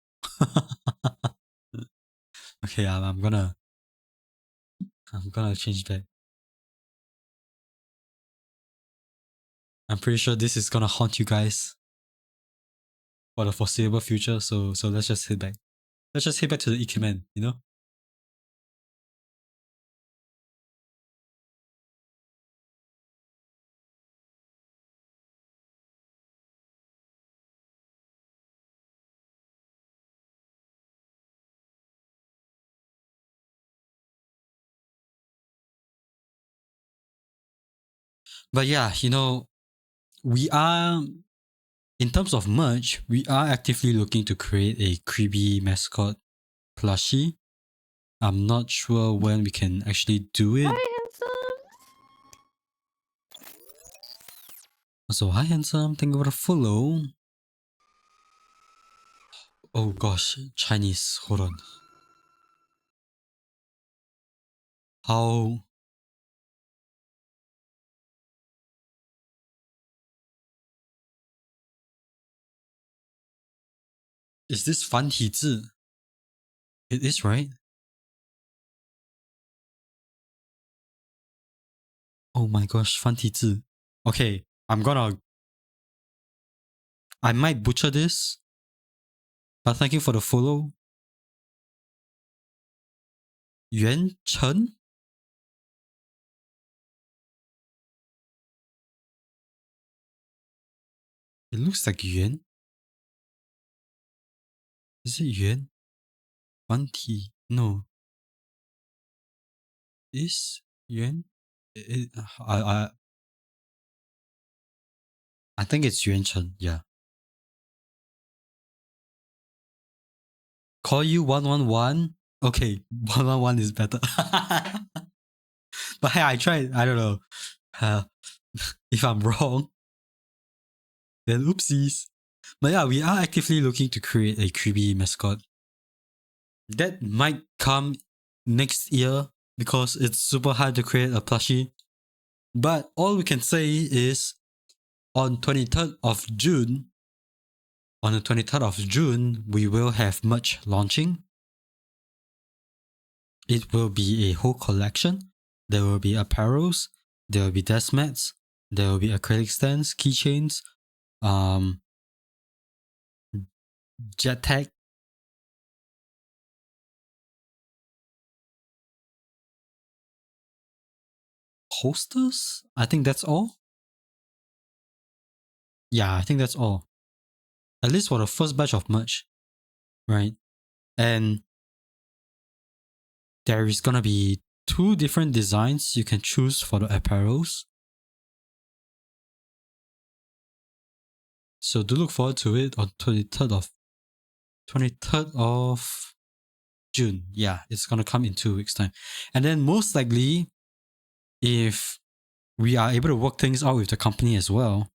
Okay, I'm gonna change that. I'm pretty sure this is gonna haunt you guys for the foreseeable future. So let's just head back. Let's just head back to the Ikemen. But yeah, we are, in terms of merch, we are actively looking to create a creepy mascot plushie. I'm not sure when we can actually do it. Hi, handsome. So hi handsome, thank you for the follow. Oh gosh, Chinese. Hold on. How is this 繁体字? It is, right? Oh my gosh, 繁体字. Okay, I might butcher this, but thank you for the follow. Yuan Chen? It looks like Yuan. Is it Yuan? 繁体? No. Is Yuan? I think it's Yuan Chen, yeah. Call you 111? Okay, 111 is better. But hey, I tried. I don't know. Uh, if I'm wrong, then oopsies. But yeah, we are actively looking to create a creepy mascot. That might come next year because it's super hard to create a plushie. But all we can say is on 23rd of June, on the 23rd of June, we will have merch launching. It will be a whole collection. There will be apparels, there will be desk mats, there will be acrylic stands, keychains, jet tag, posters. I think that's all. Yeah, I think that's all. At least for the first batch of merch, right? And there is gonna be 2 different designs you can choose for the apparels. So do look forward to it on 23rd of June. Yeah, it's gonna come in 2 weeks' time. And then most likely, if we are able to work things out with the company as well,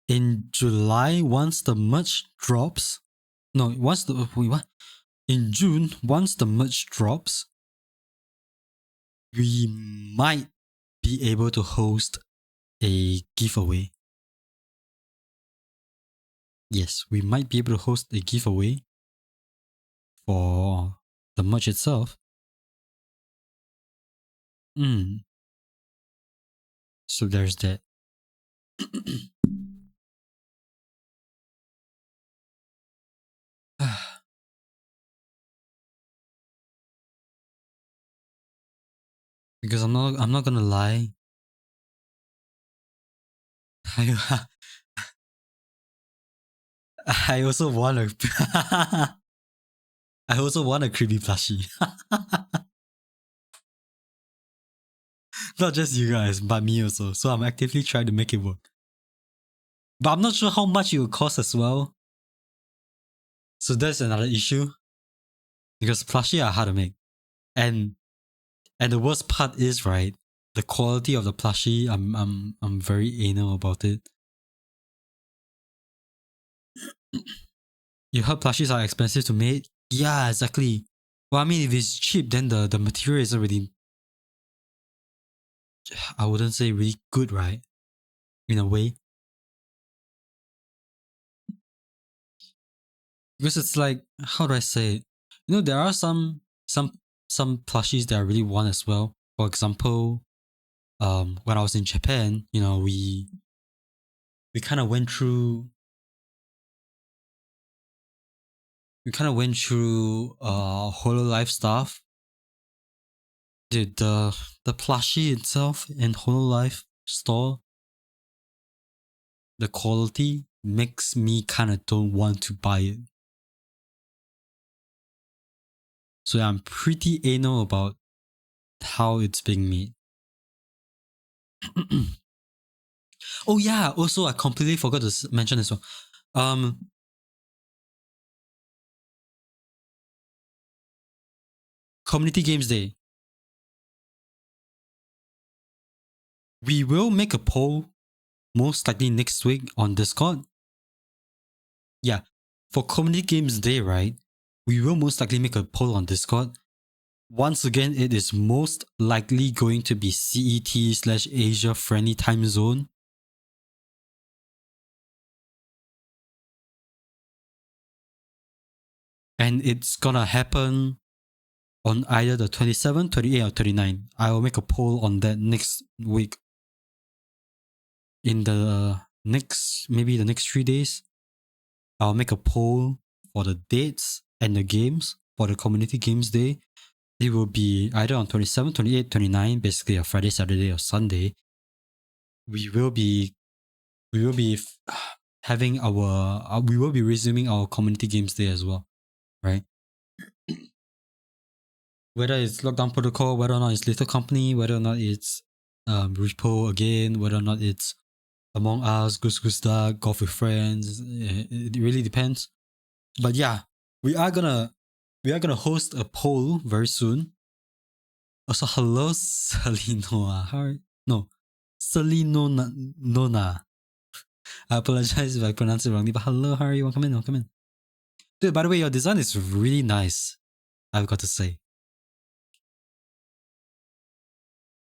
in July, once the merch drops, no, once the wait, what? In June, once the merch drops, we might be able to host a giveaway. Yes, we might be able to host a giveaway for the merch itself. So there's that. Because I'm not gonna lie. I, I also want a I also want a creepy plushie. Not just you guys, but me also. So I'm actively trying to make it work. But I'm not sure how much it will cost as well. So that's another issue. Because plushie are hard to make. And the worst part is, right, the quality of the plushie, I'm very anal about it. You heard plushies are expensive to make? Yeah, exactly. Well, I mean, if it's cheap, then the material isn't really, I wouldn't say really good, right? In a way. Because it's like, how do I say it? You know, there are some plushies that I really want as well. For example, when I was in Japan, you know, we kind of went through Hololive stuff. Dude, the plushie itself in Hololive store, the quality makes me kind of don't want to buy it. So I'm pretty anal about how it's being made. Oh yeah, also I completely forgot to mention this one. Community Games Day. We will make a poll most likely next week on Discord. Yeah, for Community Games Day, right? We will most likely make a poll on Discord. Once again, it is most likely going to be CET/Asia friendly time zone. And it's gonna happen on either the 27th, 28th, or 29th. I will make a poll on that next week. In the maybe the next 3 days, I'll make a poll for the dates and the games for the Community Games Day. It will be either on 27, 28, 29, basically a Friday, Saturday, or Sunday. We will be having we will be resuming our Community Games Day as well, right? Whether it's Lockdown Protocol, whether or not it's Little Company, whether or not it's Repo again, whether or not it's Among Us, Goose Goose Duck, Golf with Friends, it really depends. But yeah, we are gonna host a poll very soon. Also, hello, Salinoa. No, Salino Nona. I apologize if I pronounce it wrongly, but hello, how are you? Welcome in, welcome in. Dude, by the way, your design is really nice. I've got to say.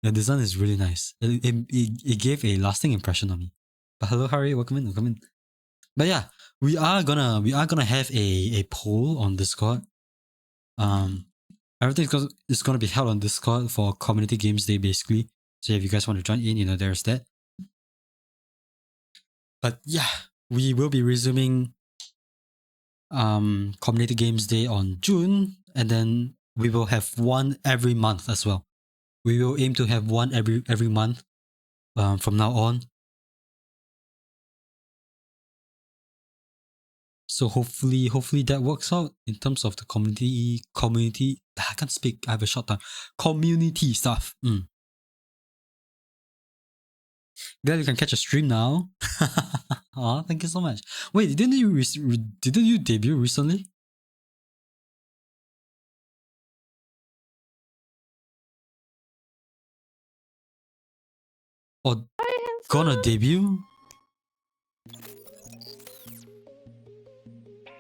Your design is really nice. It gave a lasting impression on me. But hello, how are you? Welcome in, welcome in. But yeah, we are gonna have a poll on Discord. Everything is gonna be held on Discord for Community Games Day, basically. So if you guys want to join in, you know, there's that. But yeah, we will be resuming Community Games Day on June, and then we will have one every month as well. We will aim to have one every month from now on. So hopefully that works out in terms of the community. I can't speak. I have a short time. Community stuff. Glad you can catch a stream now. Aw, thank you so much. Wait, didn't you debut recently? Or gonna debut?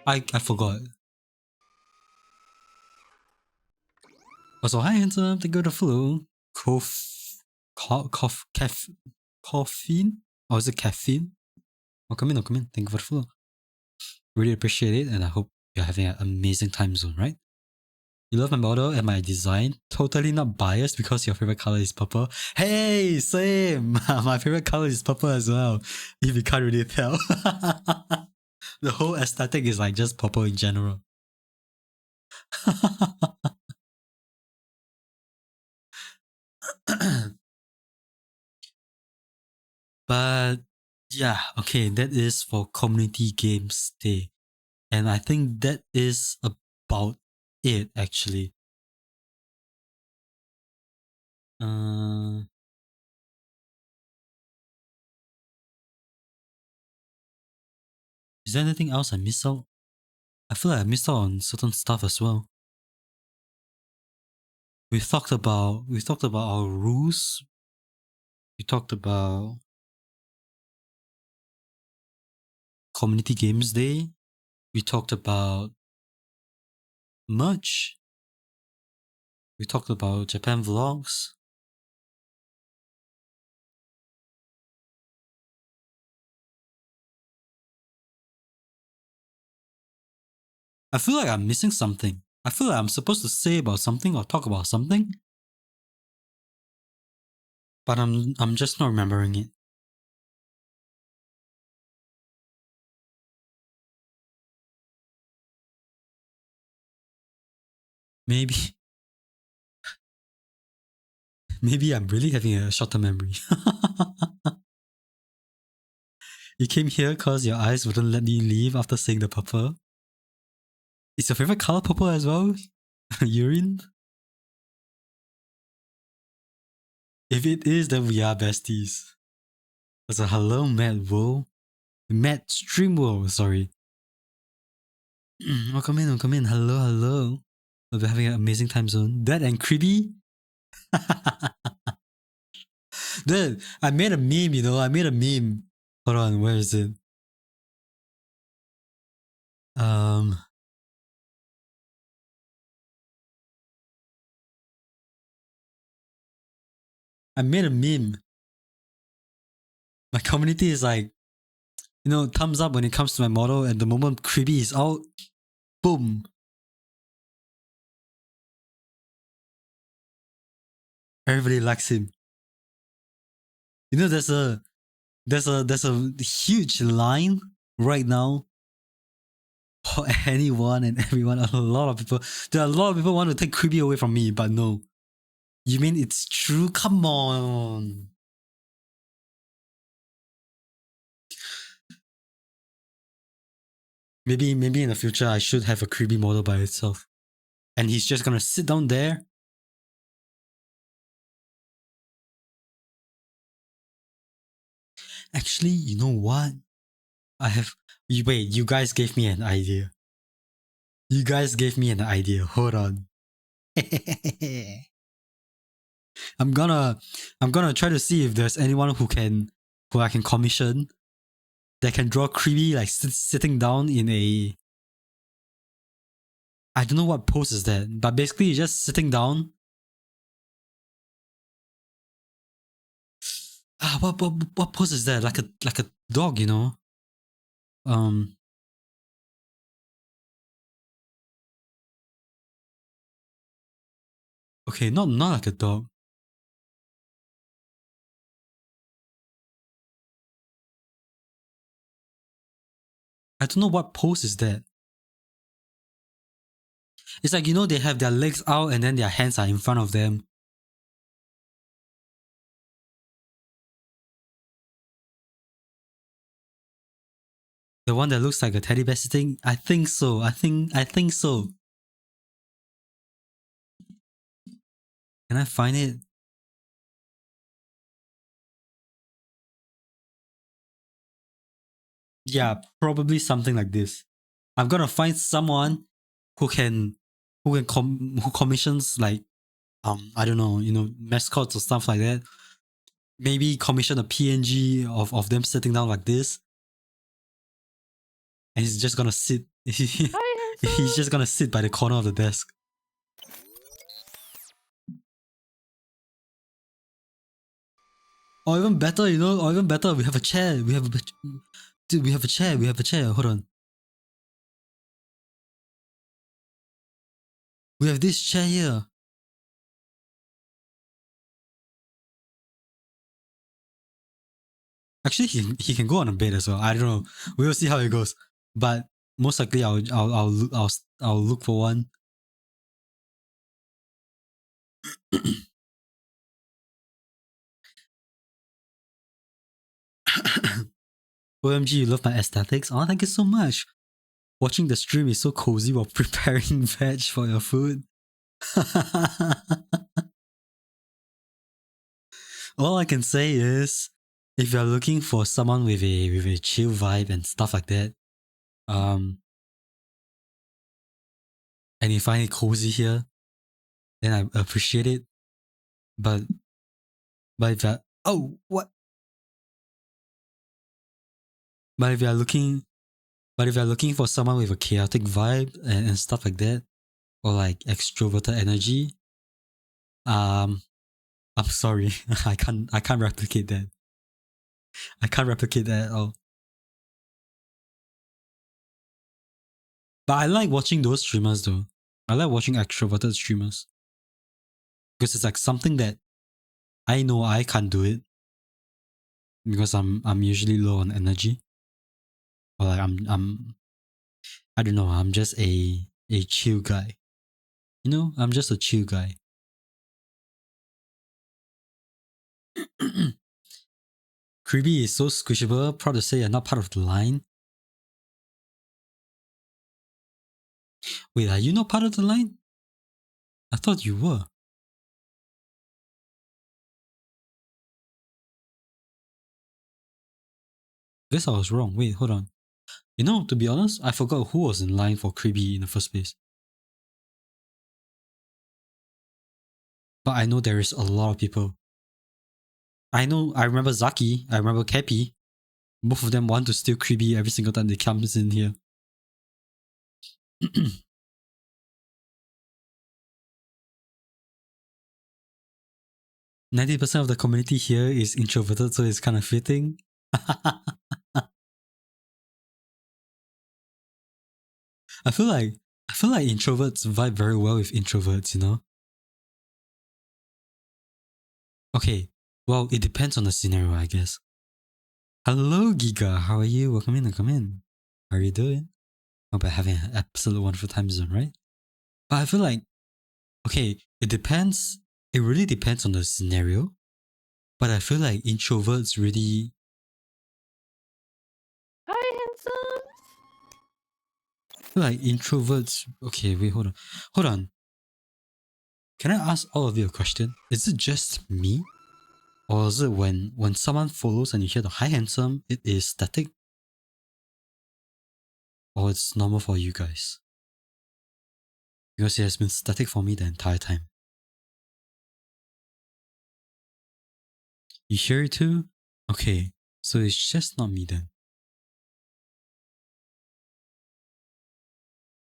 I forgot. Also, hi handsome, thank you for the follow. Caffeine? Or is it caffeine? Come in. Thank you for the follow. Really appreciate it, and I hope you're having an amazing time zone, right? You love my model and my design. Totally not biased because your favorite color is purple. Hey, same. My favorite color is purple as well. If you can't really tell. The whole aesthetic is like just purple in general. But yeah, okay, that is for community games day. And I think that is about it actually. Uh, is there anything else I missed out? I feel like I missed out on certain stuff as well. We talked about our rules. We talked about community games day. We talked about merch. We talked about Japan vlogs. I feel like I'm missing something. I feel like I'm supposed to say about something or talk about something, but I'm just not remembering it. Maybe maybe I'm really having a short-term memory. You came here because your eyes wouldn't let me leave after seeing the purple. Is your favorite color purple as well? Urine? If it is, then we are besties. That's a hello, Matt Wool. Matt Streamwool, sorry. Welcome in, welcome in. Hello, hello. We'll be having an amazing time zone. That and creepy. Dude, I made a meme, you know. I made a meme. Hold on, where is it? Um, I made a meme. My community is like, you know, thumbs up when it comes to my model, and the moment creepy is out, boom. Everybody likes him. You know, there's a huge line right now for anyone and everyone. A lot of people. There are a lot of people want to take creepy away from me, but no. You mean it's true? Come on. Maybe in the future I should have a creepy model by itself. And he's just gonna sit down there. Actually, you know what? I have wait, you guys gave me an idea. You guys gave me an idea. Hold on. I'm gonna try to see if there's anyone who I can commission that can draw creepy like sitting down in a I don't know what pose is that, but basically you're just sitting down. What pose is that? Like a dog, you know? Um okay, not like a dog. I don't know what pose is that. It's like, you know, they have their legs out and then their hands are in front of them. The one that looks like a teddy bear sitting? I think so. I think so. Can I find it? Yeah, probably something like this. I'm gonna find someone who can who commissions like I don't know, you know, mascots or stuff like that. Maybe commission a PNG of them sitting down like this, and he's just gonna sit. He's just gonna sit by the corner of the desk. Or even better, you know, or even better, we have a chair. Dude, we have a chair. We have a chair. Hold on. We have this chair here. Actually, he can go on a bed as well. I don't know. We will see how it goes. But most likely, I'll look for one. OMG, you love my aesthetics? Oh, thank you so much. Watching the stream is so cozy while preparing veg for your food. All I can say is, if you're looking for someone with a chill vibe and stuff like that, and you find it cozy here, then I appreciate it. But if you're, oh what? But if you're looking for someone with a chaotic vibe and stuff like that, or like extroverted energy, I'm sorry, I can't replicate that. I can't replicate that at all. But I like watching those streamers though. I like watching extroverted streamers because it's like something that I know I can't do it because I'm usually low on energy, or like I don't know, I'm just a chill guy. You know, I'm just a chill guy. Creepy is so squishable. Proud to say you're not part of the line. Wait, are you not part of the line? I thought you were. Guess I was wrong. Wait, hold on. You know, to be honest, I forgot who was in line for Creepy in the first place. But I know there is a lot of people. I remember Zaki, I remember Kepi. Both of them want to steal Creepy every single time they comes in here. 90% of the community here is introverted, so it's kind of fitting. I feel like introverts vibe very well with introverts, you know? Okay, well, it depends on the scenario, I guess. Hello, Giga. How are you? Welcome in. Welcome in. How are you doing? Hope you're having an absolute wonderful time zone, right? But I feel like, okay, it depends. It really depends on the scenario. But I feel like introverts really. Hi, handsome. I feel like introverts. Okay, wait, hold on. Hold on. Can I ask all of you a question? Is it just me? Or is it when someone follows and you hear the hi handsome, it is static? Or it's normal for you guys? Because it has been static for me the entire time. You hear it too? Okay, so it's just not me then.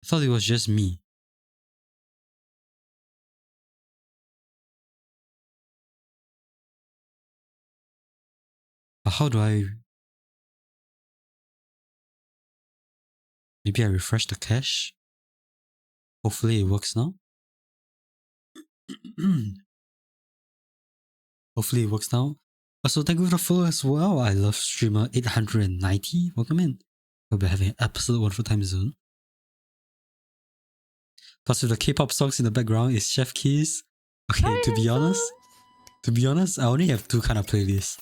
I thought it was just me. But how do I... Maybe I refresh the cache? Hopefully it works now. Hopefully it works now. Also, thank you for the follow as well. I love streamer 890. Welcome in. Hope you're having an absolute wonderful time soon. Plus, with the K-pop songs in the background, is Chef Keys. Okay, Hi, to be honest, I only have two kind of playlists.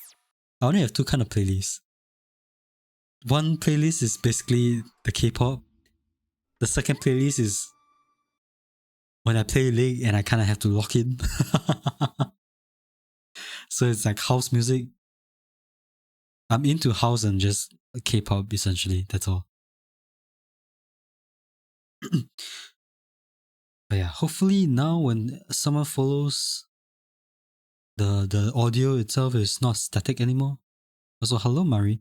One playlist is basically the K-pop. The second playlist is when I play League and I kind of have to lock in. So it's like house music. I'm into house and just K-pop essentially. That's all. But yeah, hopefully now when someone follows, the audio itself is not static anymore. Also, hello Mari.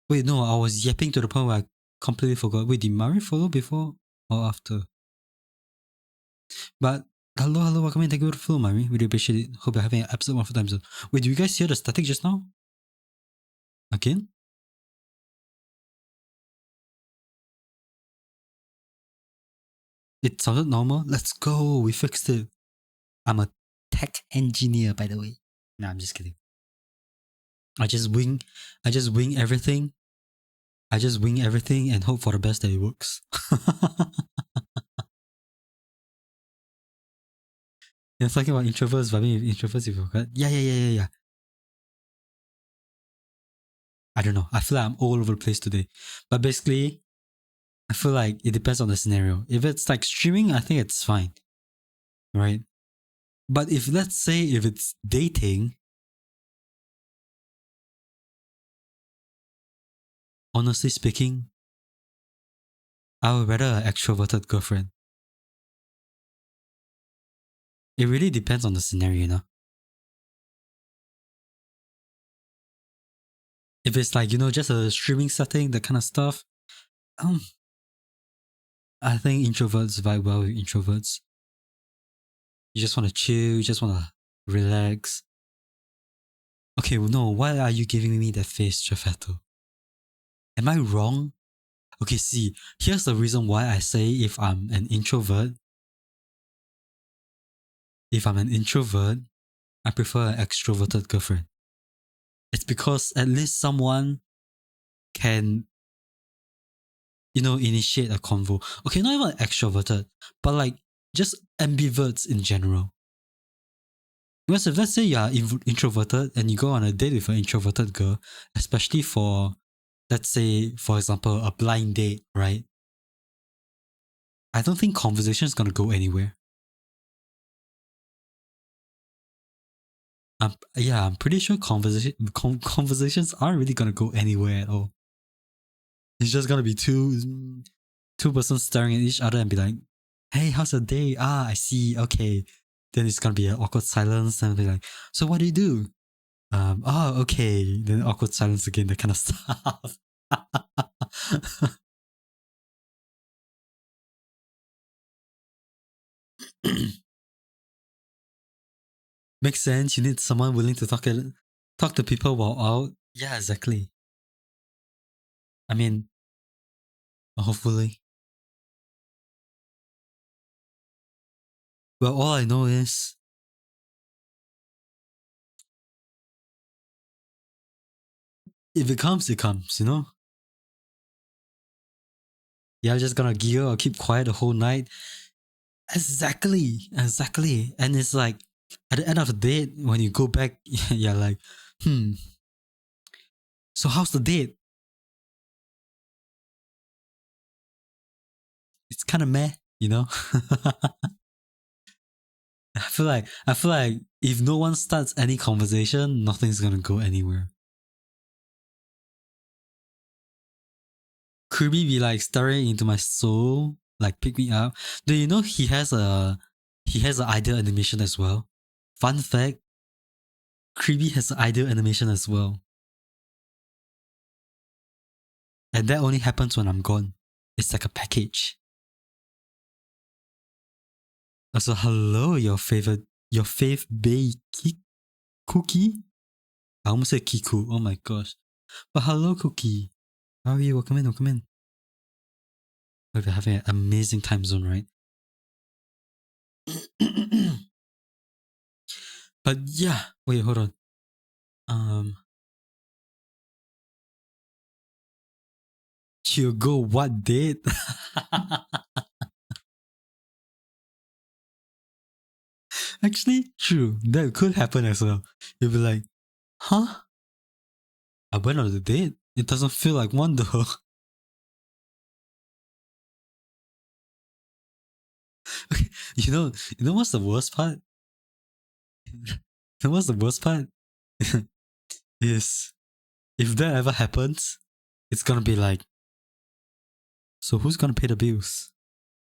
Wait, no, I was yapping to the point where I completely forgot. Wait, did Mari follow before or after? But hello, welcome in. Thank you for the follow, Mari. Really appreciate it. Hope you're having an absolute wonderful time zone. Wait, do you guys hear the static just now? Again? It sounded normal. Let's go. We fixed it. I'm a tech engineer, by the way. Nah, I'm just kidding. I just wing everything. I just wing everything and hope for the best that it works. You're talking about introverts vibing with introverts, you forgot? Yeah. I don't know. I feel like I'm all over the place today. But basically, I feel like it depends on the scenario. If it's like streaming, I think it's fine. Right? But if let's say if it's dating, honestly speaking, I would rather an extroverted girlfriend. It really depends on the scenario, you know? If it's like, just a streaming setting, that kind of stuff, um, I think introverts vibe well with introverts. You just want to chill, you just want to relax. Okay, well, no, why are you giving me that face, Jafeto? Am I wrong? Okay, see, here's the reason why I say if I'm an introvert, I prefer an extroverted girlfriend. It's because at least someone can, initiate a convo. Okay, not even extroverted, but like just ambiverts in general. Because if let's say you are introverted and you go on a date with an introverted girl, especially for, let's say, for example, a blind date, right? I don't think conversation is going to go anywhere. I'm pretty sure conversations aren't really going to go anywhere at all. It's just going to be two persons staring at each other and be like, hey, how's your day? Ah, I see. Okay. Then it's going to be an awkward silence and be like, so what do you do? Oh, okay. Then awkward silence again, that kind of stuff. Makes sense. You need someone willing to talk to people while out. Yeah, exactly. I mean, hopefully. Well, all I know is if it comes, it comes, You're just gonna giggle or keep quiet the whole night. Exactly. And it's like at the end of the day, when you go back, you're like, so how's the date? It's kind of meh, I feel like if no one starts any conversation, nothing's gonna go anywhere. Kirby be like staring into my soul, like pick me up. Do you know he has an ideal animation as well? Fun fact, Kirby has an ideal animation as well. And that only happens when I'm gone. It's like a package. Also, hello, your fave cookie? I almost said Kiku. Oh my gosh. But hello, Cookie. How are you? Welcome in. Hope you're having an amazing time zone, right? But yeah, wait, hold on. You go what date? Actually, true. That could happen as well. You'll be like, huh? I went on a date. It doesn't feel like one though. You know what's the worst part? You know what's the worst part? Is if that ever happens, it's gonna be like, so who's gonna pay the bills?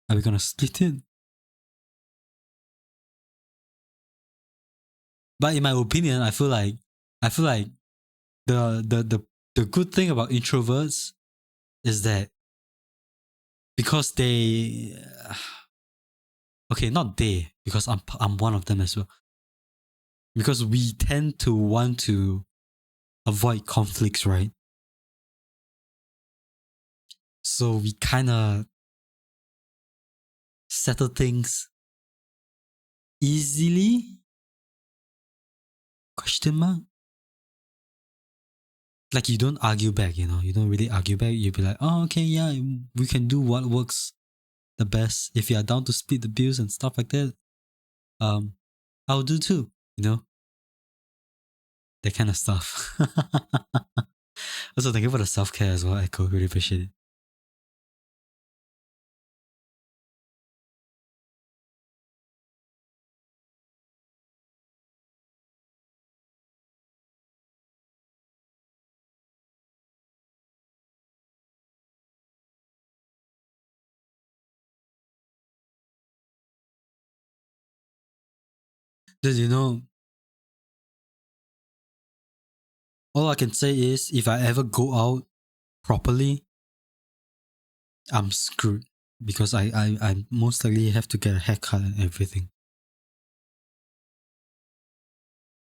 Are we gonna split it? But in my opinion, I feel like the good thing about introverts is that because they okay, not they, because I'm one of them as well. Because we tend to want to avoid conflicts, right? So we kind of settle things easily? Question mark? Like you don't argue back, You don't really argue back. You'll be like, oh, okay, yeah, we can do what works the best. If you are down to split the bills and stuff like that, um, I'll do too, That kind of stuff. Also, thank you for the self care as well, Echo. Really appreciate it. Dude, all I can say is if I ever go out properly, I'm screwed because I most likely have to get a haircut and everything.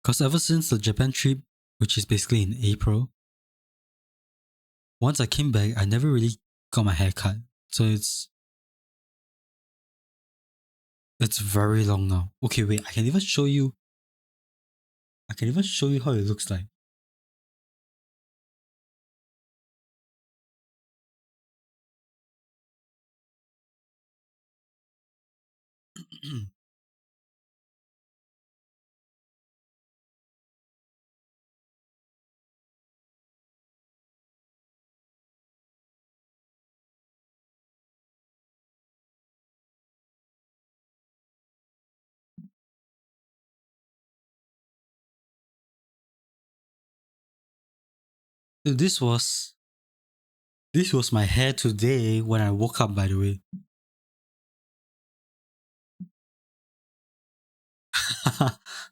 Because ever since the Japan trip, which is basically in April, once I came back, I never really got my hair cut. So it's very long now. Okay, wait, I can even show you. I can even show you how it looks like. Dude, this was my hair today when I woke up, by the way.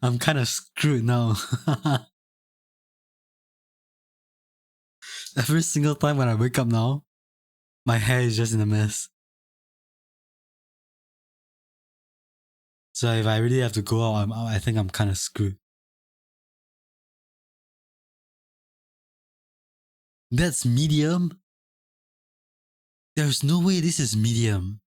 I'm kind of screwed now. Every single time when I wake up now, my hair is just in a mess. So if I really have to go out, I think I'm kind of screwed. That's medium? There's no way this is medium.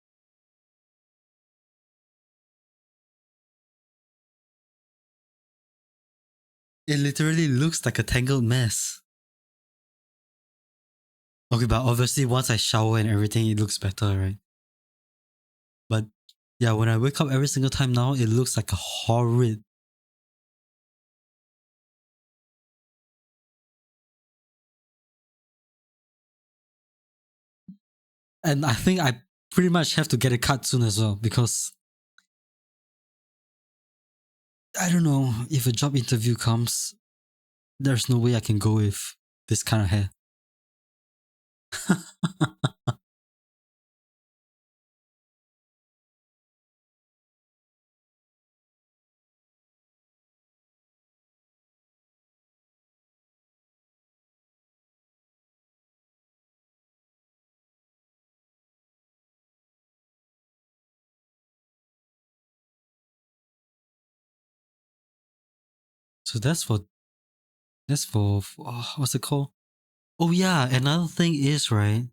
It literally looks like a tangled mess. Okay, but obviously once I shower and everything, it looks better, right? But yeah, when I wake up every single time now, it looks like a horrid. And I think I pretty much have to get a cut soon as well because I don't know if a job interview comes, there's no way I can go with this kind of hair. So that's for what's it called? Oh yeah, another thing is right.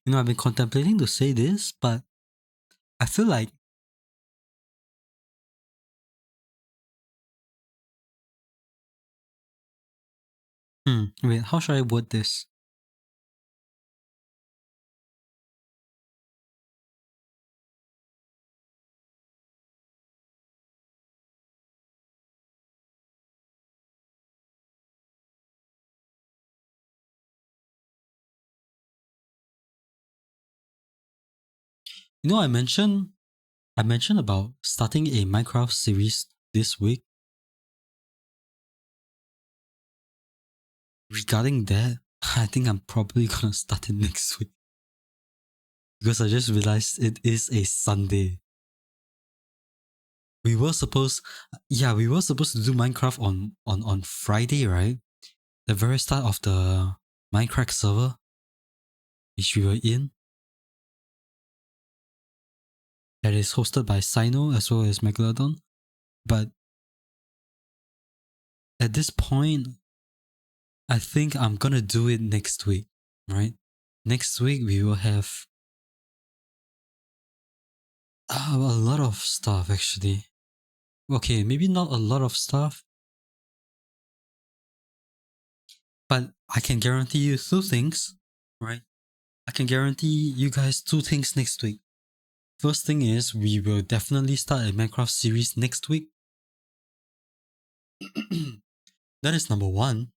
I've been contemplating to say this, but I feel like wait, how should I word this? I mentioned about starting a Minecraft series this week. Regarding that, I think I'm probably gonna start it next week because I just realized it is a Sunday. We were supposed, yeah, we were supposed to do Minecraft on Friday, right? The very start of the Minecraft server, which we were in, that is hosted by Sino as well as Megalodon. But at this point, I think I'm gonna do it next week, right? Next week we will have a lot of stuff actually. Okay, maybe not a lot of stuff, but I can guarantee you two things, right? I can guarantee you guys two things next week. First thing is we will definitely start a Minecraft series next week. That is number one.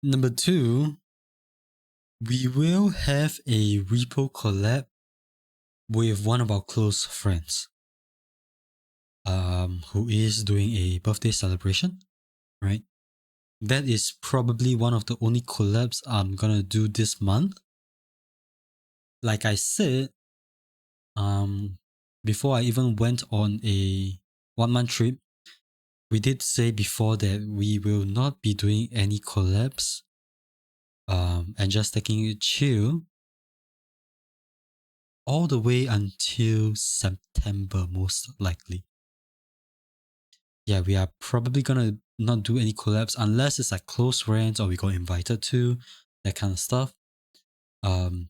Number two, we will have a repo collab with one of our close friends, who is doing a birthday celebration, right? That is probably one of the only collabs I'm gonna do this month. Like I said, before I even went on a 1 month trip, we did say before that we will not be doing any collabs, and just taking it chill all the way until September, most likely. Yeah, we are probably gonna not do any collabs unless it's like close friends or we got invited to, that kind of stuff. Apart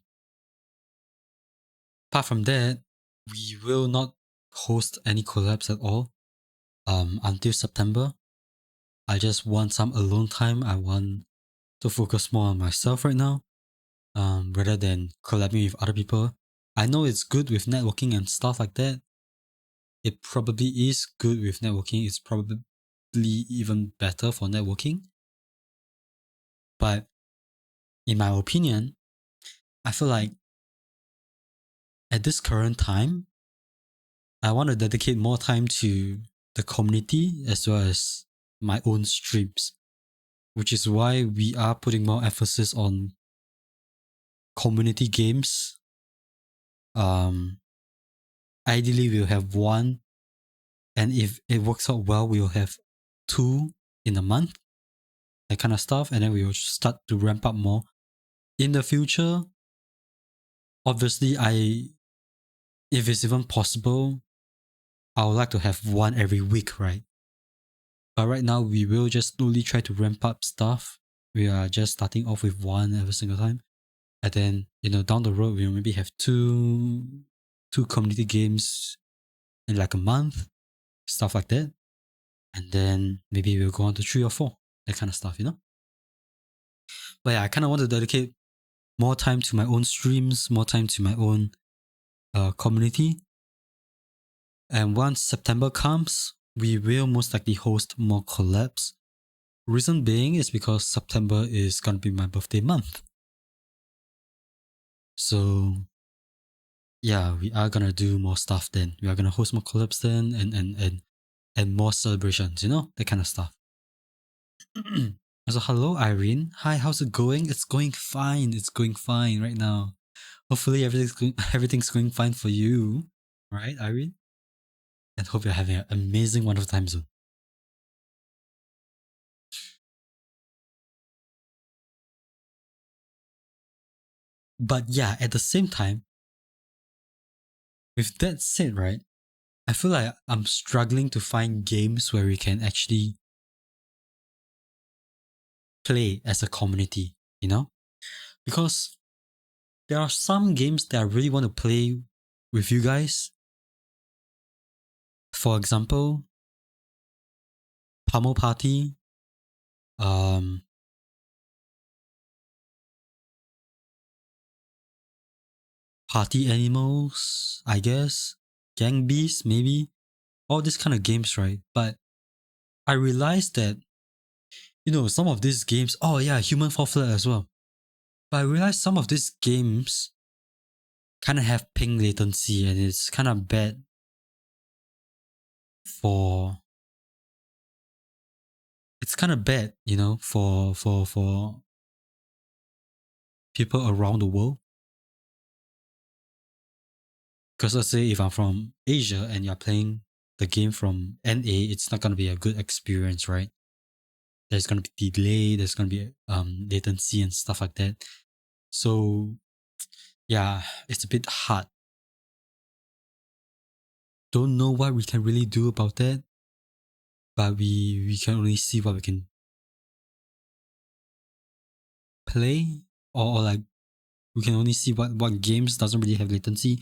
from that, we will not host any collabs at all until September. I just want some alone time. I want to focus more on myself right now, rather than collabing with other people. I know it's good with networking and stuff like that. It probably is good with networking. It's probably even better for networking. But in my opinion, I feel like at this current time, I want to dedicate more time to the community as well as my own streams, which is why we are putting more emphasis on community games. Ideally, we'll have one, and if it works out well, we'll have two in a month, that kind of stuff, and then we will start to ramp up more in the future. Obviously, if it's even possible, I would like to have one every week, right? But right now, we will just slowly try to ramp up stuff. We are just starting off with one every single time. And then, down the road, we'll maybe have two community games in like a month, stuff like that. And then maybe we'll go on to 3 or 4, that kind of stuff, But yeah, I kind of want to dedicate more time to my own streams, more time to my own community. And once September comes, we will most likely host more collabs. Reason being is because September is gonna be my birthday month. So yeah, we are gonna do more stuff then. We are gonna host more collabs then, and more celebrations, that kind of stuff. So hello Irene. Hi, how's it going? It's going fine. It's going fine right now. Hopefully everything's going fine for you. Right, Irene? And hope you're having an amazing wonderful time zone. But yeah, at the same time, with that said, right, I feel like I'm struggling to find games where we can actually play as a community, Because there are some games that I really want to play with you guys. For example, Pummel Party, um, Party Animals, I guess, Gang Beasts, maybe. All these kind of games, right? But I realized that, some of these games, oh yeah, Human Fall Flat as well. But I realized some of these games kind of have ping latency and it's kind of bad for it's kind of bad, for people around the world. Because let's say if I'm from Asia and you're playing the game from NA, it's not gonna be a good experience, right? There's gonna be delay, there's gonna be latency and stuff like that. So yeah, it's a bit hard. Don't know what we can really do about that, but we can only see what we can play, or like we can only see what games doesn't really have latency,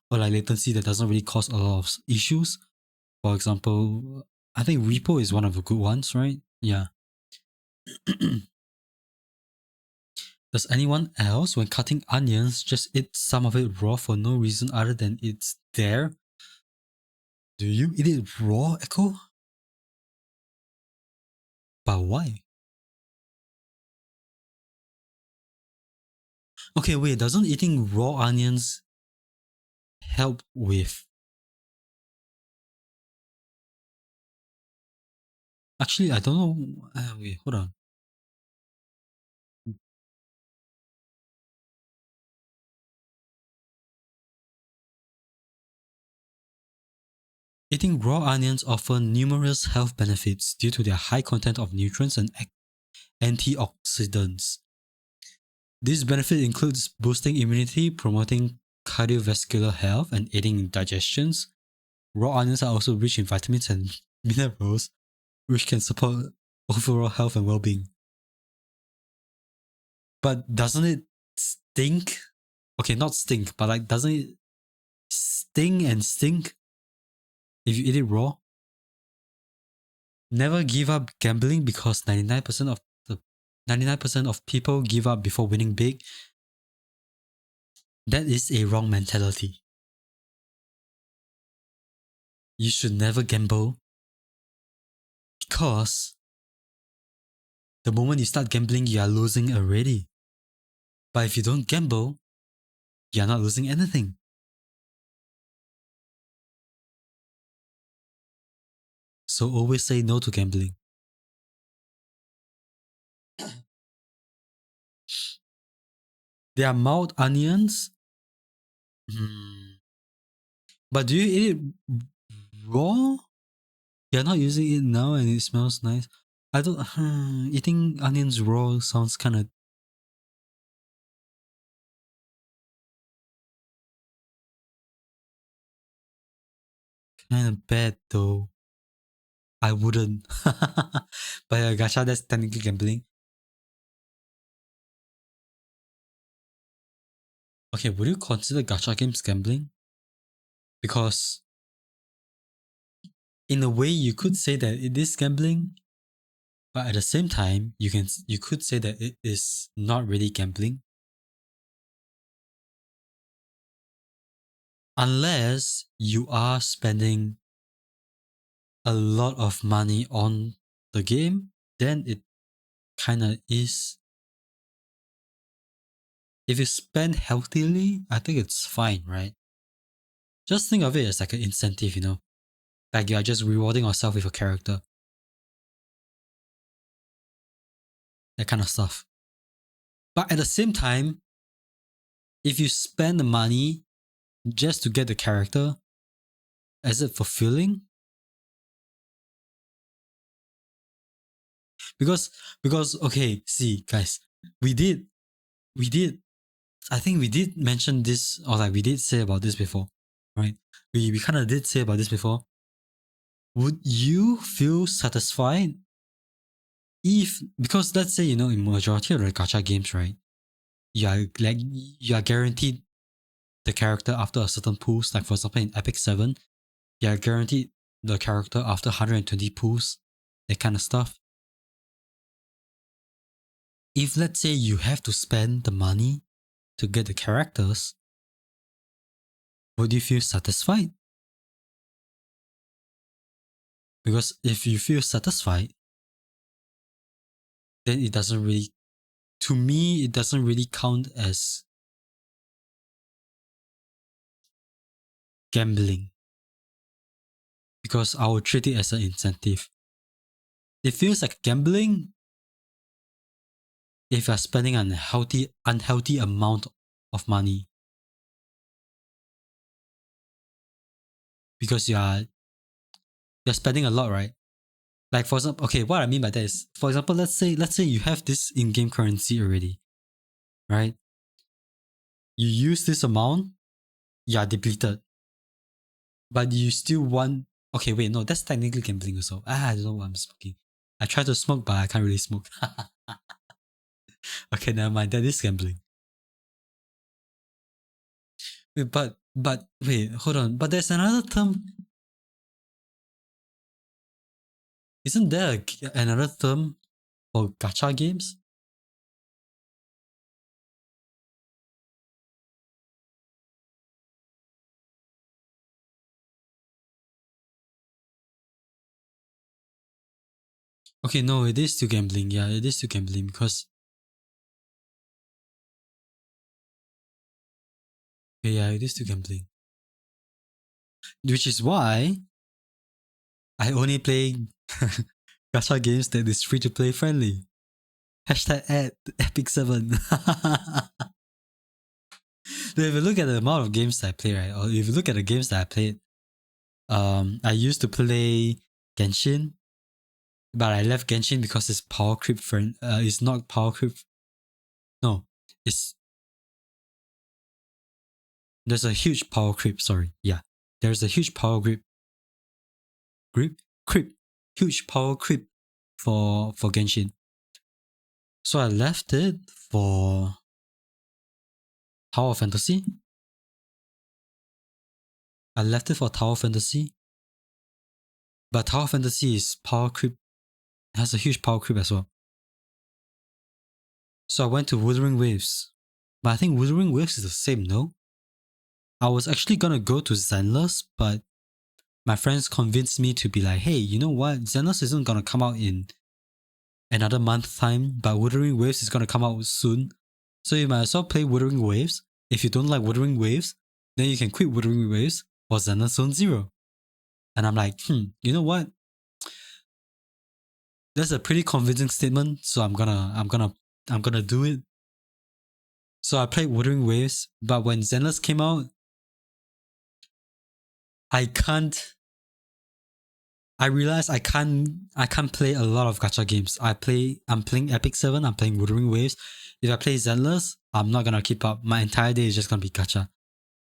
or like latency that doesn't really cause a lot of issues. For example, I think Repo is one of the good ones, right? Yeah. Does anyone else, when cutting onions, just eat some of it raw for no reason other than it's there? Do you eat it raw, Echo? Why? Okay, wait, doesn't eating raw onions help with... Actually, I don't know. Wait, hold on. Eating raw onions offer numerous health benefits due to their high content of nutrients and antioxidants. This benefit includes boosting immunity, promoting cardiovascular health, and aiding in digestions. Raw onions are also rich in vitamins and minerals, which can support overall health and well-being. But doesn't it stink? Okay, not stink, but like, doesn't it sting and stink if you eat it raw? Never give up gambling because 99% of people give up before winning big. That is a wrong mentality. You should never gamble because the moment you start gambling, you are losing already. But if you don't gamble, you're not losing anything. So always say no to gambling. There are mild onions. But do you eat it raw? You're not using it now and it smells nice. I don't... eating onions raw sounds kind of bad though. I wouldn't. But gacha, that's technically gambling. Okay, would you consider gacha games gambling? Because in a way, you could say that it is gambling, but at the same time, you could say that it is not really gambling, unless you are spending a lot of money on the game. Then it kind of is. If you spend healthily, I think it's fine, right? Just think of it as like an incentive, like you are just rewarding yourself with a character, that kind of stuff. But at the same time, if you spend the money just to get the character, is it fulfilling? Because okay, see guys, we did I think we did mention this, or like we did say about this before, right? We kind of did say about this before. Would you feel satisfied if, because let's say, in majority of the gacha games, right, you are guaranteed the character after a certain pulls. Like for example, in Epic 7, you are guaranteed the character after 120 pulls, that kind of stuff. If let's say you have to spend the money to get the characters, would you feel satisfied? Because if you feel satisfied, then it doesn't really, to me, it doesn't really count as gambling. Because I will treat it as an incentive. It feels like gambling if you're spending an unhealthy amount of money. Because you're spending a lot, right? Like for example, okay, what I mean by that is, for example, let's say you have this in-game currency already, right? You use this amount, you're depleted. But you still want... Okay, wait, no, that's technically gambling also. I don't know what I'm smoking. I try to smoke, but I can't really smoke. Okay, never mind. That is gambling. Wait, but wait, hold on. But there's another term. Isn't there another term for gacha games? Okay, no, it is still gambling. Yeah, it is still gambling because yeah, it is still gambling. Which is why I only play gacha games that is free to play friendly. Hashtag ad Epic7. If you look at the amount of games that I play, right, or if you look at the games that I played, I used to play Genshin, but I left Genshin because it's power creep friend. It's not power creep. No, it's there's a huge power creep. Sorry, yeah, there's a huge power creep, huge power creep for Genshin. So I left it for Tower Fantasy. I left it for Tower Fantasy, but Tower Fantasy is power creep, has a huge power creep as well. So I went to Wuthering Waves, but I think Wuthering Waves is the same. No, I was actually gonna go to Zenless, but my friends convinced me to be like, hey, you know what? Zenless isn't gonna come out in another month time, but Wuthering Waves is gonna come out soon. So you might as well play Wuthering Waves. If you don't like Wuthering Waves, then you can quit Wuthering Waves for Zenless Zone Zero. And I'm like, you know what? That's a pretty convincing statement, so I'm gonna do it. So I played Wuthering Waves, but when Zenless came out, I can't. I realized I can't play a lot of gacha games. I'm playing Epic7, I'm playing Wuthering Waves. If I play Zenless, I'm not gonna keep up. My entire day is just gonna be gacha.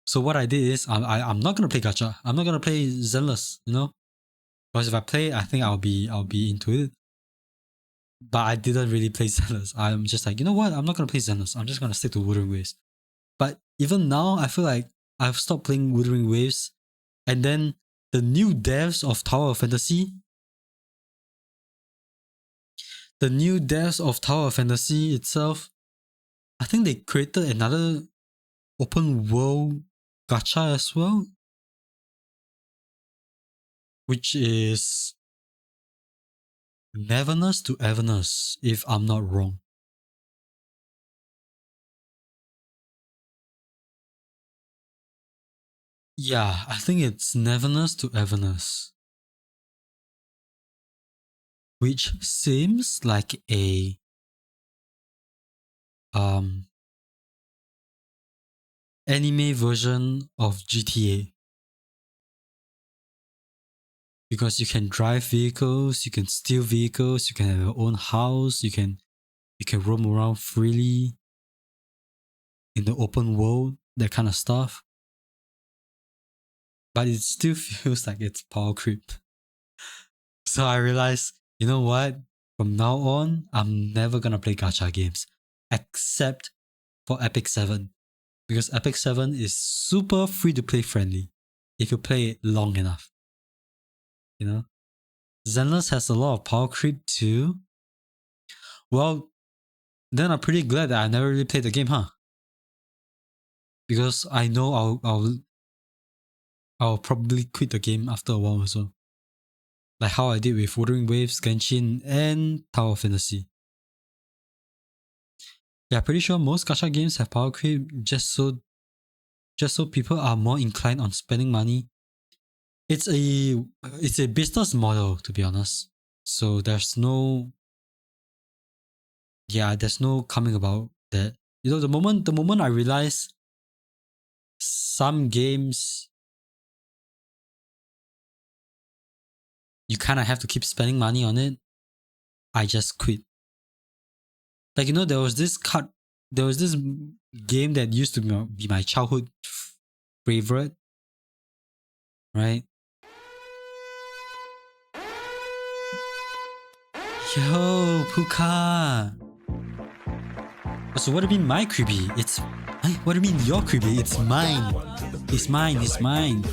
So what I did is I'm not gonna play gacha. I'm not gonna play Zenless, you know? Because if I play, I think I'll be into it. But I didn't really play Zenless. I'm just like, you know what? I'm not gonna play Zenless. I'm just gonna stick to Wuthering Waves. But even now, I feel like I've stopped playing Wuthering Waves. And then the new devs of Tower of Fantasy, itself, I think they created another open world gacha as well, which is Neverness to Everness, if I'm not wrong. Yeah, I think it's Neverness to Everness, which seems like a anime version of GTA. Because you can drive vehicles, you can steal vehicles, you can have your own house, you can roam around freely in the open world, that kind of stuff. But it still feels like it's power creep. So I realized, you know what? From now on, I'm never gonna play gacha games. Except for Epic7. Because Epic7 is super free to play friendly if you play it long enough. You know? Zenless has a lot of power creep too. Well, then I'm pretty glad that I never really played the game, huh? Because I know I'll probably quit the game after a while as well. Like how I did with Wuthering Waves, Genshin, and Tower of Fantasy. Yeah, pretty sure most gacha games have power creep just so people are more inclined on spending money. It's a business model, to be honest. So there's no coming about that. You know, the moment I realize some games you kind of have to keep spending money on it, I just quit. Like, you know, there was this game that used to be my childhood favorite, right? Yo, Puka. So what do you mean my creepy? What do you mean your creepy? It's mine. It's mine. It's mine.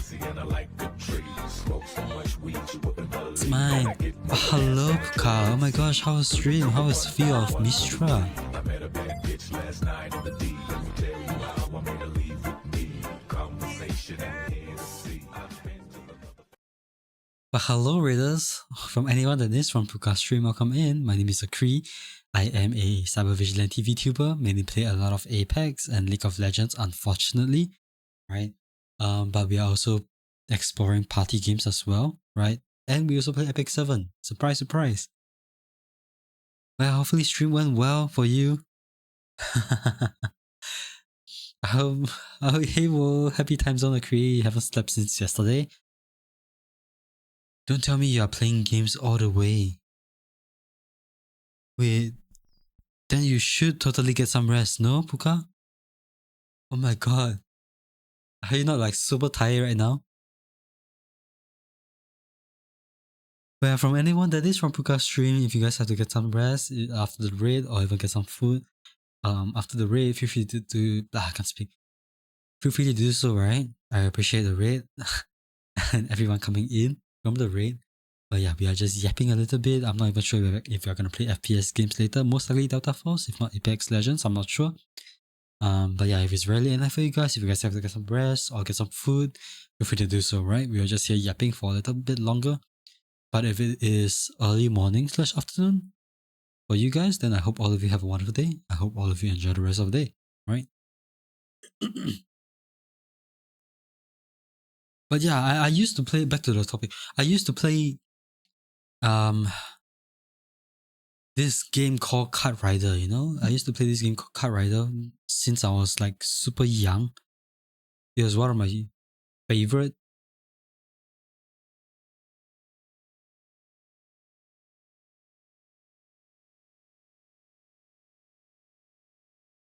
It's mine. Oh, hello, Puka. Oh my gosh, how was stream? How was feel of Mistra? But hello, readers. From anyone that is from Puka Stream, welcome in. My name is Akri. I am a cyber vigilante VTuber, mainly play a lot of Apex and League of Legends, unfortunately, right? But we are also exploring party games as well, right? And we also play Epic 7. Surprise, surprise. Well, hopefully stream went well for you. Hey, well, happy time zone, Akri. You haven't slept since yesterday. Don't tell me you are playing games all the way. Wait, then you should totally get some rest, no, Puka? Oh my god. Are you not like super tired right now? But from anyone that is from Puka stream, if you guys have to get some rest after the raid or even get some food, after the raid, feel free to I can't speak. Feel free to do so, right? I appreciate the raid and everyone coming in from the raid. But yeah, we are just yapping a little bit. I'm not even sure if we're gonna play FPS games later. Most likely Delta Force, if not Apex Legends. I'm not sure. But yeah, if it's really enough for you guys, if you guys have to get some rest or get some food, feel free to do so, right? We are just here yapping for a little bit longer. But if it is early morning / afternoon for you guys, then I hope all of you have a wonderful day. I hope all of you enjoy the rest of the day, right? But yeah, I used to play, back to the topic. I used to play this game called Kart Rider, you know? I used to play this game called Kart Rider since I was like super young. It was one of my favorite.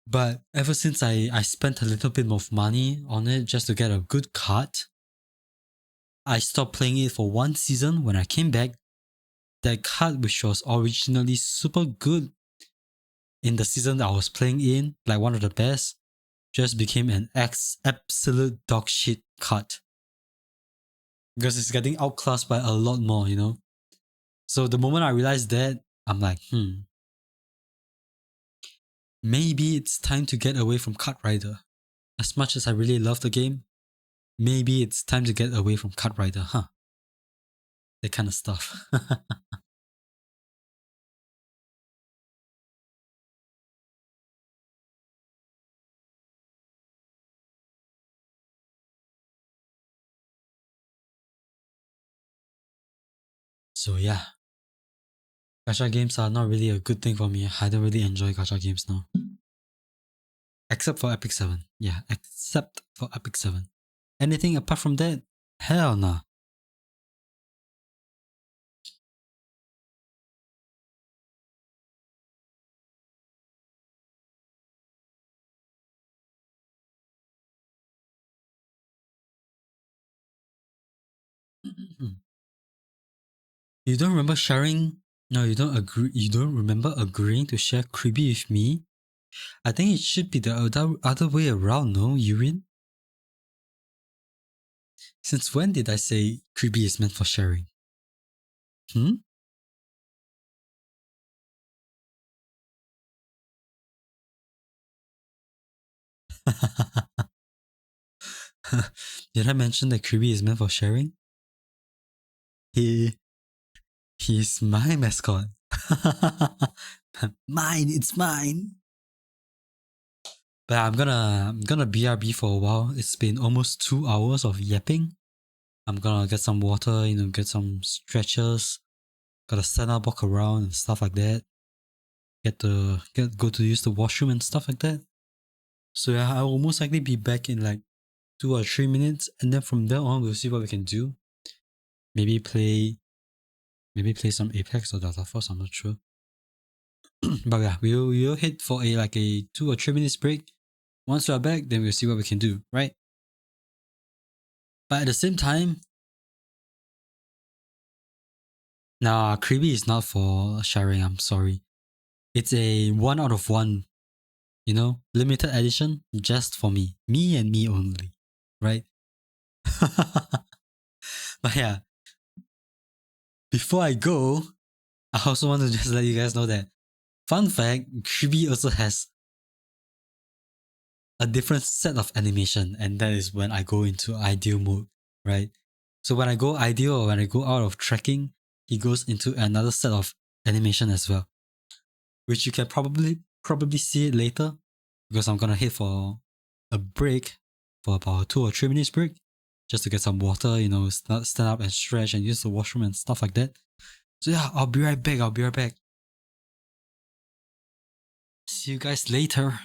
But ever since I spent a little bit of money on it just to get a good cart, I stopped playing it for one season. When I came back, that card which was originally super good in the season that I was playing in, like one of the best, just became an absolute dog shit card. Because it's getting outclassed by a lot more, you know? So the moment I realized that, I'm like, maybe it's time to get away from Kart Rider. As much as I really love the game, maybe it's time to get away from Kart Rider, huh? That kind of stuff. So yeah, gacha games are not really a good thing for me. I don't really enjoy gacha games now. Except for Epic 7. Yeah, except for Epic 7. Anything apart from that? Hell nah. You don't remember sharing? No, you don't agree. You don't remember agreeing to share Creepy with me? I think it should be the other way around, no, Yurin? Since when did I say Creepy is meant for sharing? Hmm? Did I mention that Creepy is meant for sharing? He he's my mascot. Mine, it's mine. But I'm gonna BRB for a while. It's been almost 2 hours of yapping. I'm gonna get some water, get some stretches. Gotta stand up, walk around and stuff like that. Go to use the washroom and stuff like that. So yeah, I will most likely be back in like 2 or 3 minutes, and then from there on we'll see what we can do. Maybe play some Apex or Delta Force, I'm not sure. But yeah, we'll hit for a 2 or 3 minutes break. Once we are back, then we'll see what we can do, right? But at the same time, nah, Creepy is not for sharing, I'm sorry. It's a 1 out of 1, limited edition just for me. Me and me only, right? But yeah, before I go, I also want to just let you guys know that, fun fact, Creepy also has a different set of animation, and that is when I go into ideal mode, right? So when I go ideal or when I go out of tracking, he goes into another set of animation as well, which you can probably see it later because I'm gonna head for a break for about 2 or 3 minutes break just to get some water, stand up and stretch and use the washroom and stuff like that. So yeah, I'll be right back. I'll be right back. See you guys later.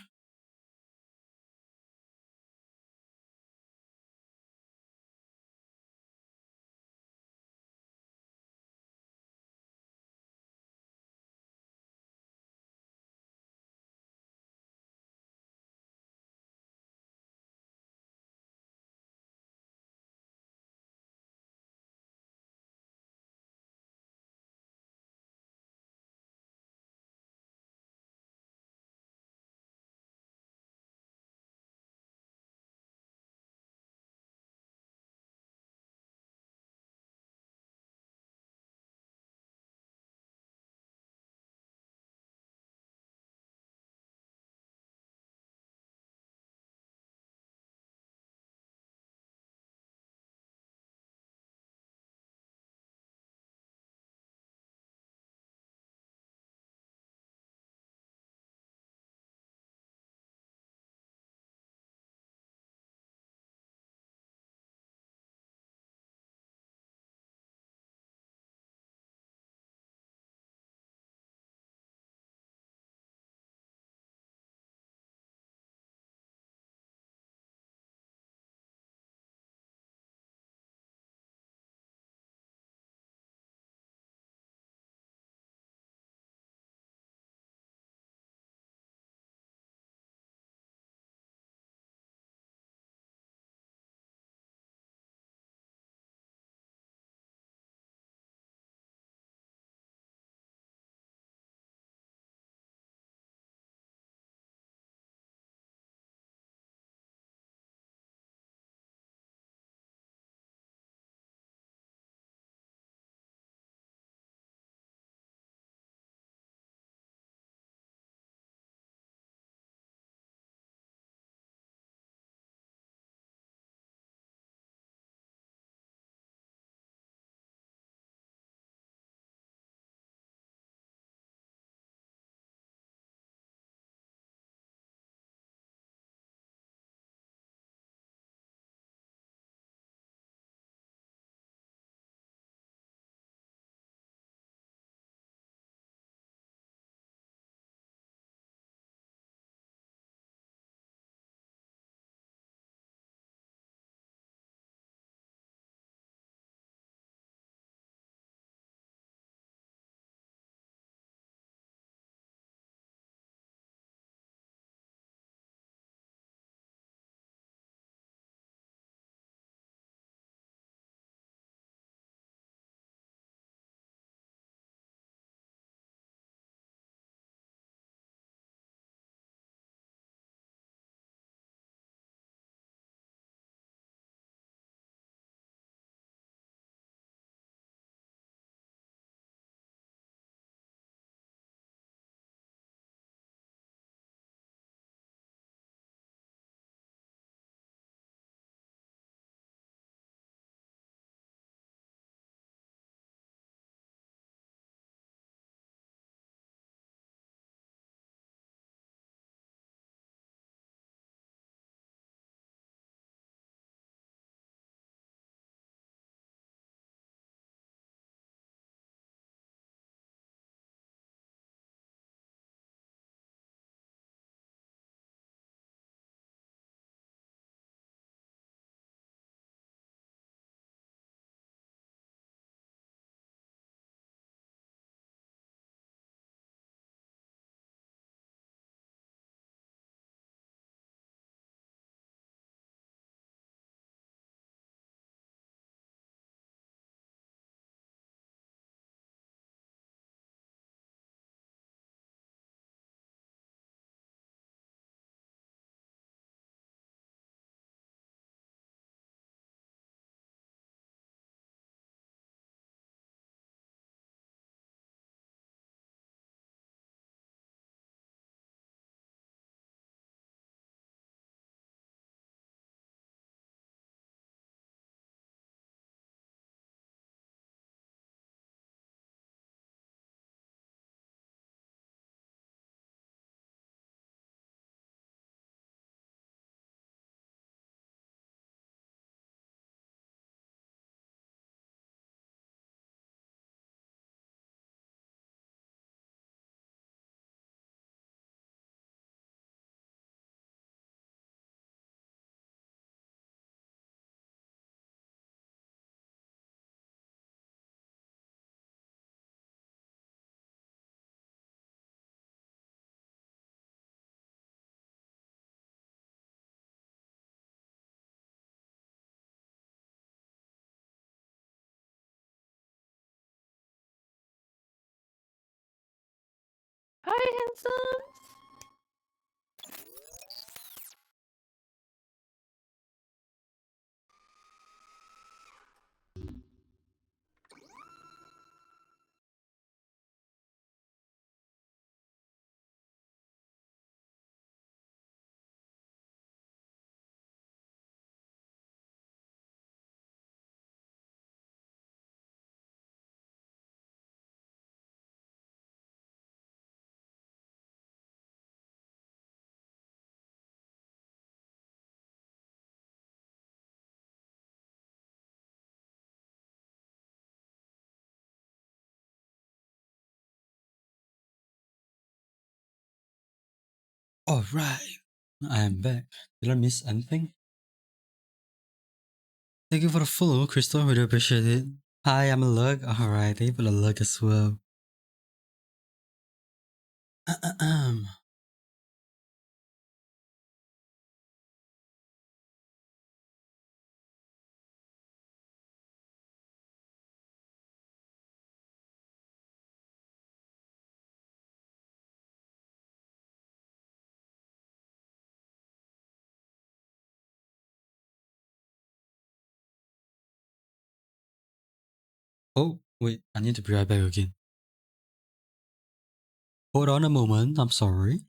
Hi, handsome. Alright, I am back. Did I miss anything? Thank you for the follow, Crystal. Really appreciate it. Hi, I'm a lug. Alright, thank you for the lug as well. Oh, wait, I need to be right back again. Hold on a moment, I'm sorry.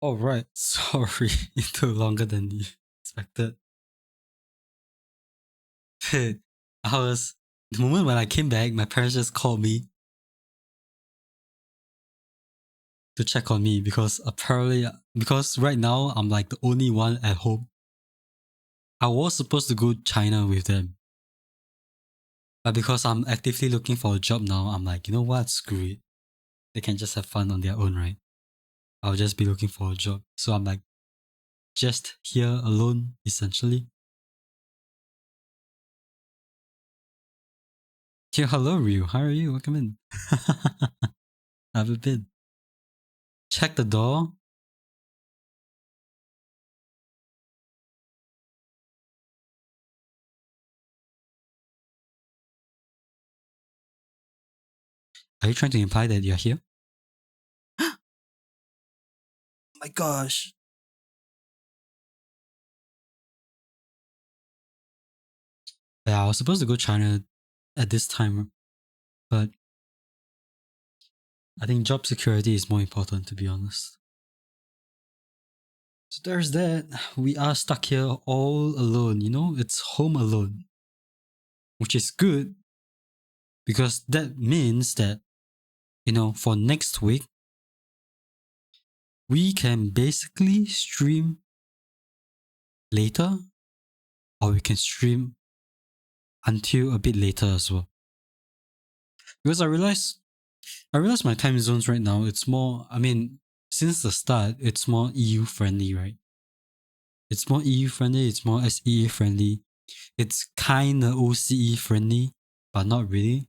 All right. Sorry, it took longer than you expected. I was the moment when I came back, my parents just called me to check on me because apparently, because right now I'm like the only one at home. I was supposed to go China with them, but because I'm actively looking for a job now, I'm like, you know what? Screw it. They can just have fun on their own, right? I'll just be looking for a job. So I'm like, just here alone, essentially. Yeah, hello, Ryu. How are you? Welcome in. Have you been? Check the door. Are you trying to imply that you're here? Oh my gosh. Yeah, I was supposed to go China at this time, but I think job security is more important, to be honest. So there's that. We are stuck here all alone, you know? It's home alone, which is good because that means that, you know, for next week, we can basically stream later or we can stream until a bit later as well. Because I realize my time zones right now, it's more, I mean, since the start, it's more EU friendly, right? It's more EU friendly, it's more SEA friendly. It's kind of OCE friendly, but not really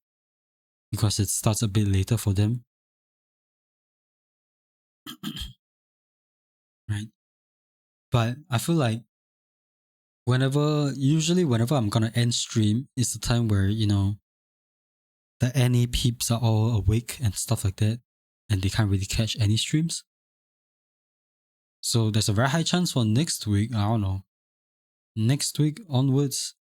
because it starts a bit later for them, right? But I feel like usually whenever I'm gonna end stream, is the time where, you know, the NA peeps are all awake and stuff like that, and they can't really catch any streams. So there's a very high chance for next week, I don't know, next week onwards,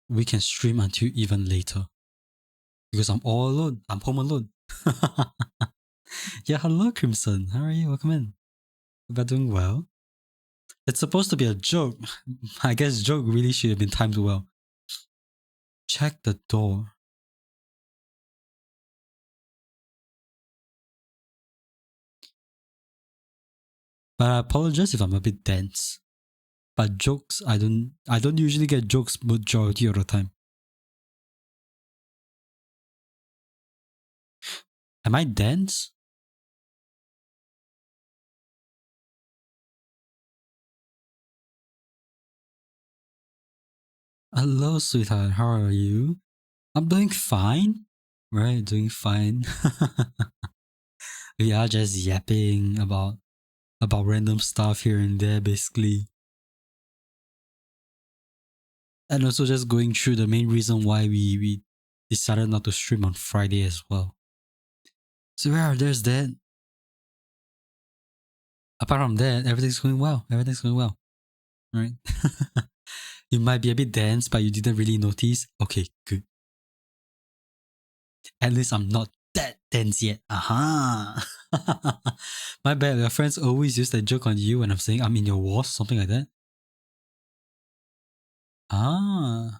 we can stream until even later. Because I'm all alone. I'm home alone. Yeah, hello, Crimson. How are you? Welcome in. Hope you're doing well. It's supposed to be a joke. I guess joke really should have been timed well. Check the door. But I apologize if I'm a bit dense. But jokes, I don't usually get jokes majority of the time. Am I dense? Hello, sweetheart. How are you? I'm doing fine. Right, doing fine. We are just yapping about random stuff here and there, basically. And also just going through the main reason why we decided not to stream on Friday as well. So yeah, there's that. Apart from that, everything's going well. Everything's going well. Right? You might be a bit dense, but you didn't really notice. Okay, good. At least I'm not that dense yet. Aha. My bad. Your friends always use that joke on you when I'm saying I'm in your walls, something like that. Ah,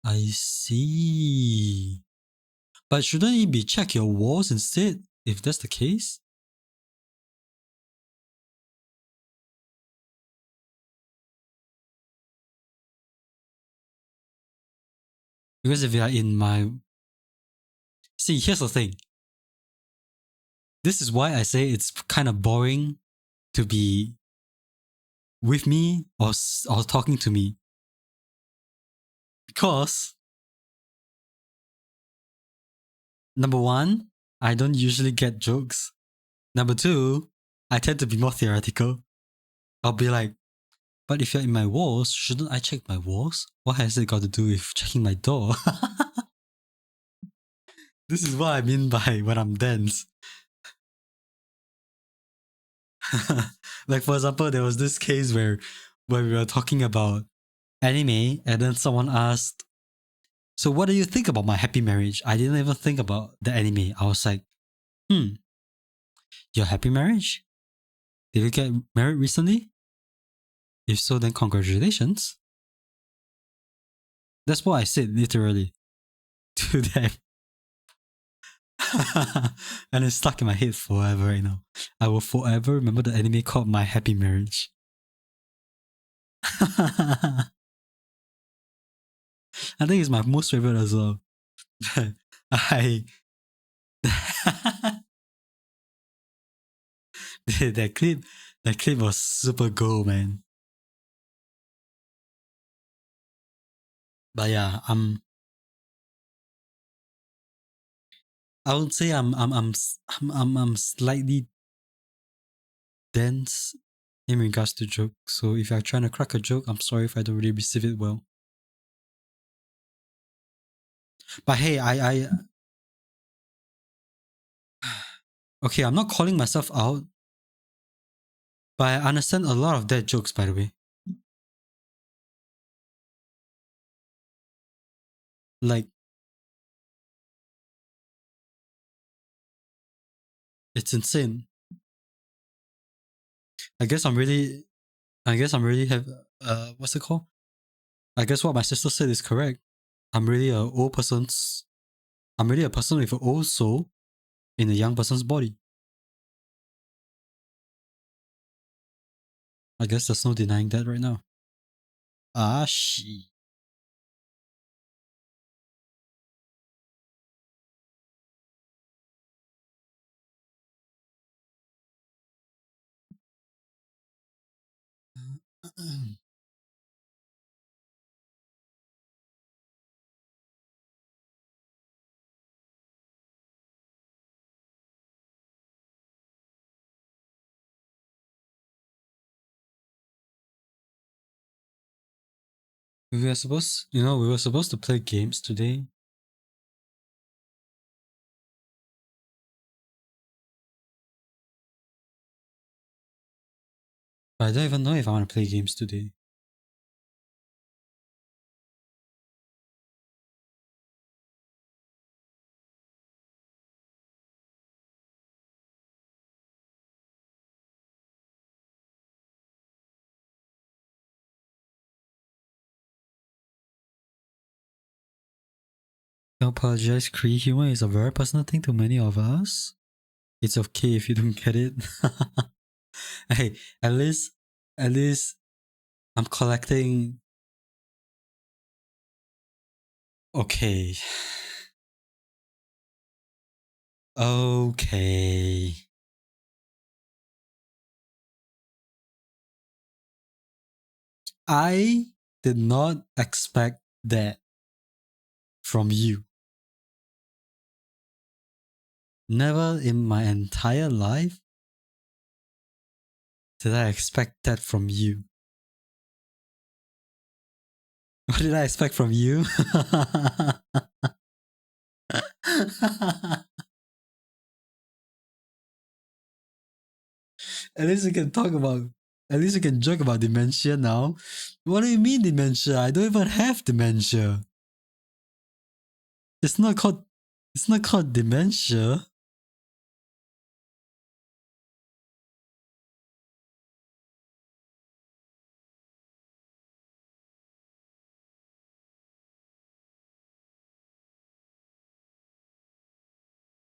I see. But shouldn't it be check your walls instead, if that's the case? Because if you are in my... See, here's the thing. This is why I say it's kind of boring to be with me or talking to me. Because, number one, I don't usually get jokes. Number two, I tend to be more theoretical. I'll be like, but if you're in my walls, shouldn't I check my walls? What has it got to do with checking my door? This is what I mean by when I'm dense. Like, for example, there was this case where we were talking about anime, and then someone asked, So what do you think about my happy marriage? I didn't even think about the anime. I was like, your happy marriage? Did you get married recently? If so, then congratulations. That's what I said literally to them. And it's stuck in my head forever right now. I will forever remember the anime called My Happy Marriage. I think it's my most favorite as well. I that clip was super gold, man. But yeah, I would say I'm slightly dense in regards to jokes. So if you're trying to crack a joke, I'm sorry if I don't really receive it well. But hey, I okay, I'm not calling myself out, but I understand a lot of their jokes, by the way. Like, it's insane. I guess I'm really have what's it called? I guess what my sister said is correct. I'm really a person with an old soul in a young person's body. I guess there's no denying that right now. Ah, she. We were supposed to play games today. But I don't even know if I want to play games today. I apologize, Cree. Humor is a very personal thing to many of us. It's okay if you don't get it. Hey, at least I'm collecting. Okay. Okay. I did not expect that from you. Never in my entire life did I expect that from you. What did I expect from you? At least we can talk about. At least we can joke about dementia now. What do you mean dementia? I don't even have dementia. It's not called. It's not called dementia.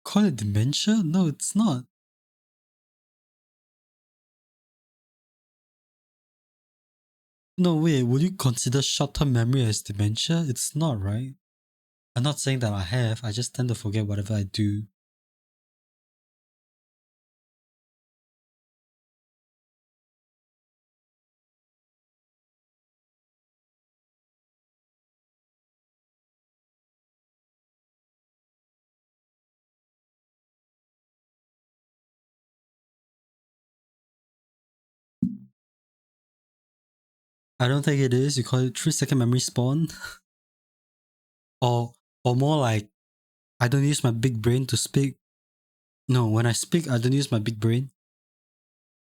Call it dementia? No, it's not. No, wait. Would you consider short-term memory as dementia? It's not, right? I'm not saying that I have. I just tend to forget whatever I do. I don't think it is. You call it 3-second memory spawn, or more like I don't use my big brain to speak. No, when I speak, I don't use my big brain,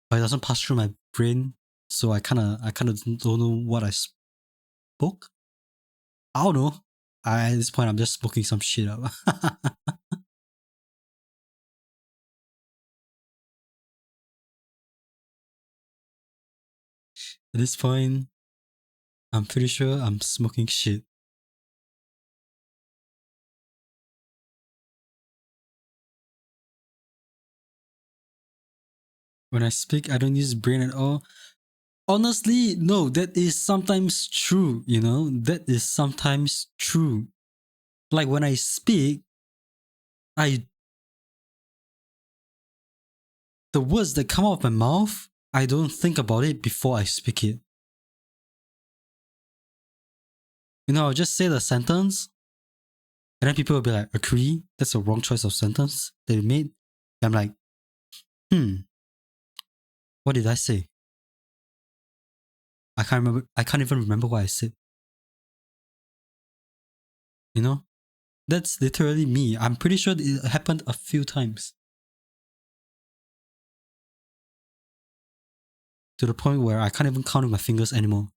but it doesn't pass through my brain, so I kind of don't know what I spoke. I don't know. At this point, I'm just smoking some shit up. At this point, I'm pretty sure I'm smoking shit. When I speak, I don't use brain at all. Honestly, no, that is sometimes true, you know? That is sometimes true. Like when I speak, I the words that come out of my mouth, I don't think about it before I speak it. You know, I'll just say the sentence, and then people will be like, agree, that's a wrong choice of sentence that you made. And I'm like, what did I say? I can't remember. I can't even remember what I said. You know? That's literally me. I'm pretty sure it happened a few times. To the point where I can't even count with my fingers anymore.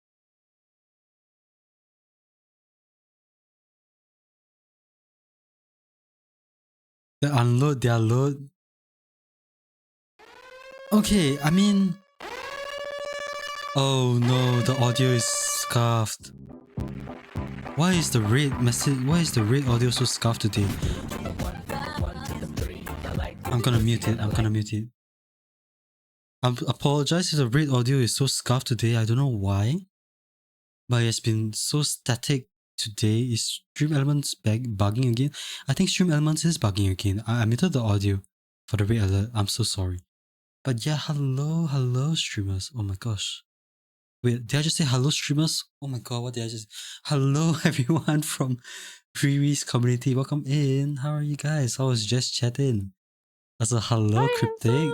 They unload, they load. Okay, I mean... Oh no, the audio is scuffed. Why is the red message? Why is the red audio so scuffed today? I'm gonna mute it. I'm gonna mute it. I apologize if the red audio is so scuffed today. I don't know why, but it's been so static today. Is Stream Elements bugging again? I think Stream Elements is bugging again. I muted the audio for the red alert. I'm so sorry. But yeah, hello streamers. Oh my gosh. Wait, did I just say hello streamers? Oh my god, what did I just... Hello everyone from Riri's community. Welcome in. How are you guys? I was just chatting. That's a hello cryptic.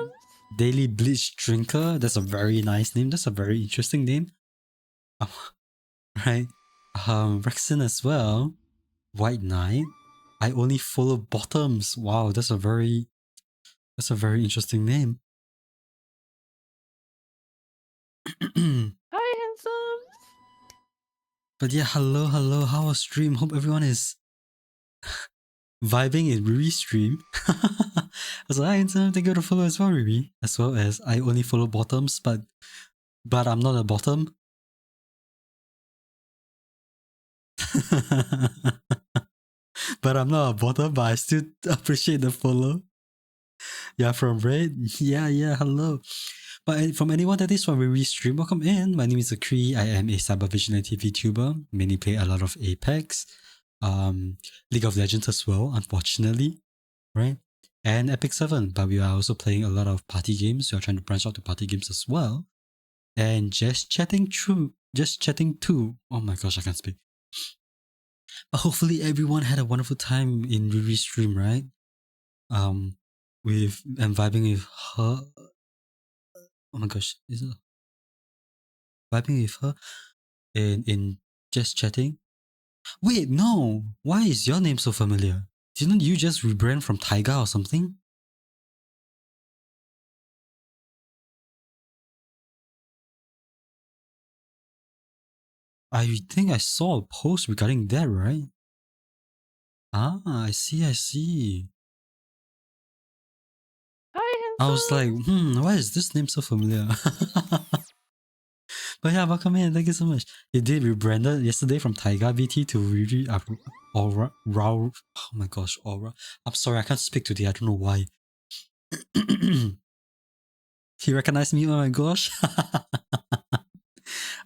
Daily Bleach Drinker. That's a very nice name. That's a very interesting name. Right. Rexon as well. White Knight. I only follow bottoms. Wow, that's a very interesting name. Hi, handsome. But yeah, hello. How was stream? Hope everyone is vibing in Riri's stream. I was like, hi, handsome. Thank you for the follow as well, Riri. As well as I only follow bottoms, but I'm not a bottom. But I'm not a bottom, but I still appreciate the follow. Yeah, from Red. Yeah, hello. But from anyone that is from Riri's stream, welcome in. My name is Akri. I am a cyber vigilante VTuber. Mainly play a lot of Apex, League of Legends as well, unfortunately, right? And Epic 7. But we are also playing a lot of party games. We are trying to branch out to party games as well. And just chatting too. Oh my gosh, I can't speak. But hopefully everyone had a wonderful time in Riri's stream, right? With and vibing with her. Oh my gosh, is it vibing with her in just chatting? Wait, no. Why is your name so familiar? Didn't you just rebrand from Taiga or something? I think I saw a post regarding that, right? Ah, I see. Hi, I was like, why is this name so familiar? But yeah, welcome in. Thank you so much. You did rebranded yesterday from Taiga VT to Riri Aura. Oh my gosh, Aura. I'm sorry, I can't speak today. I don't know why. He recognized me. Oh my gosh.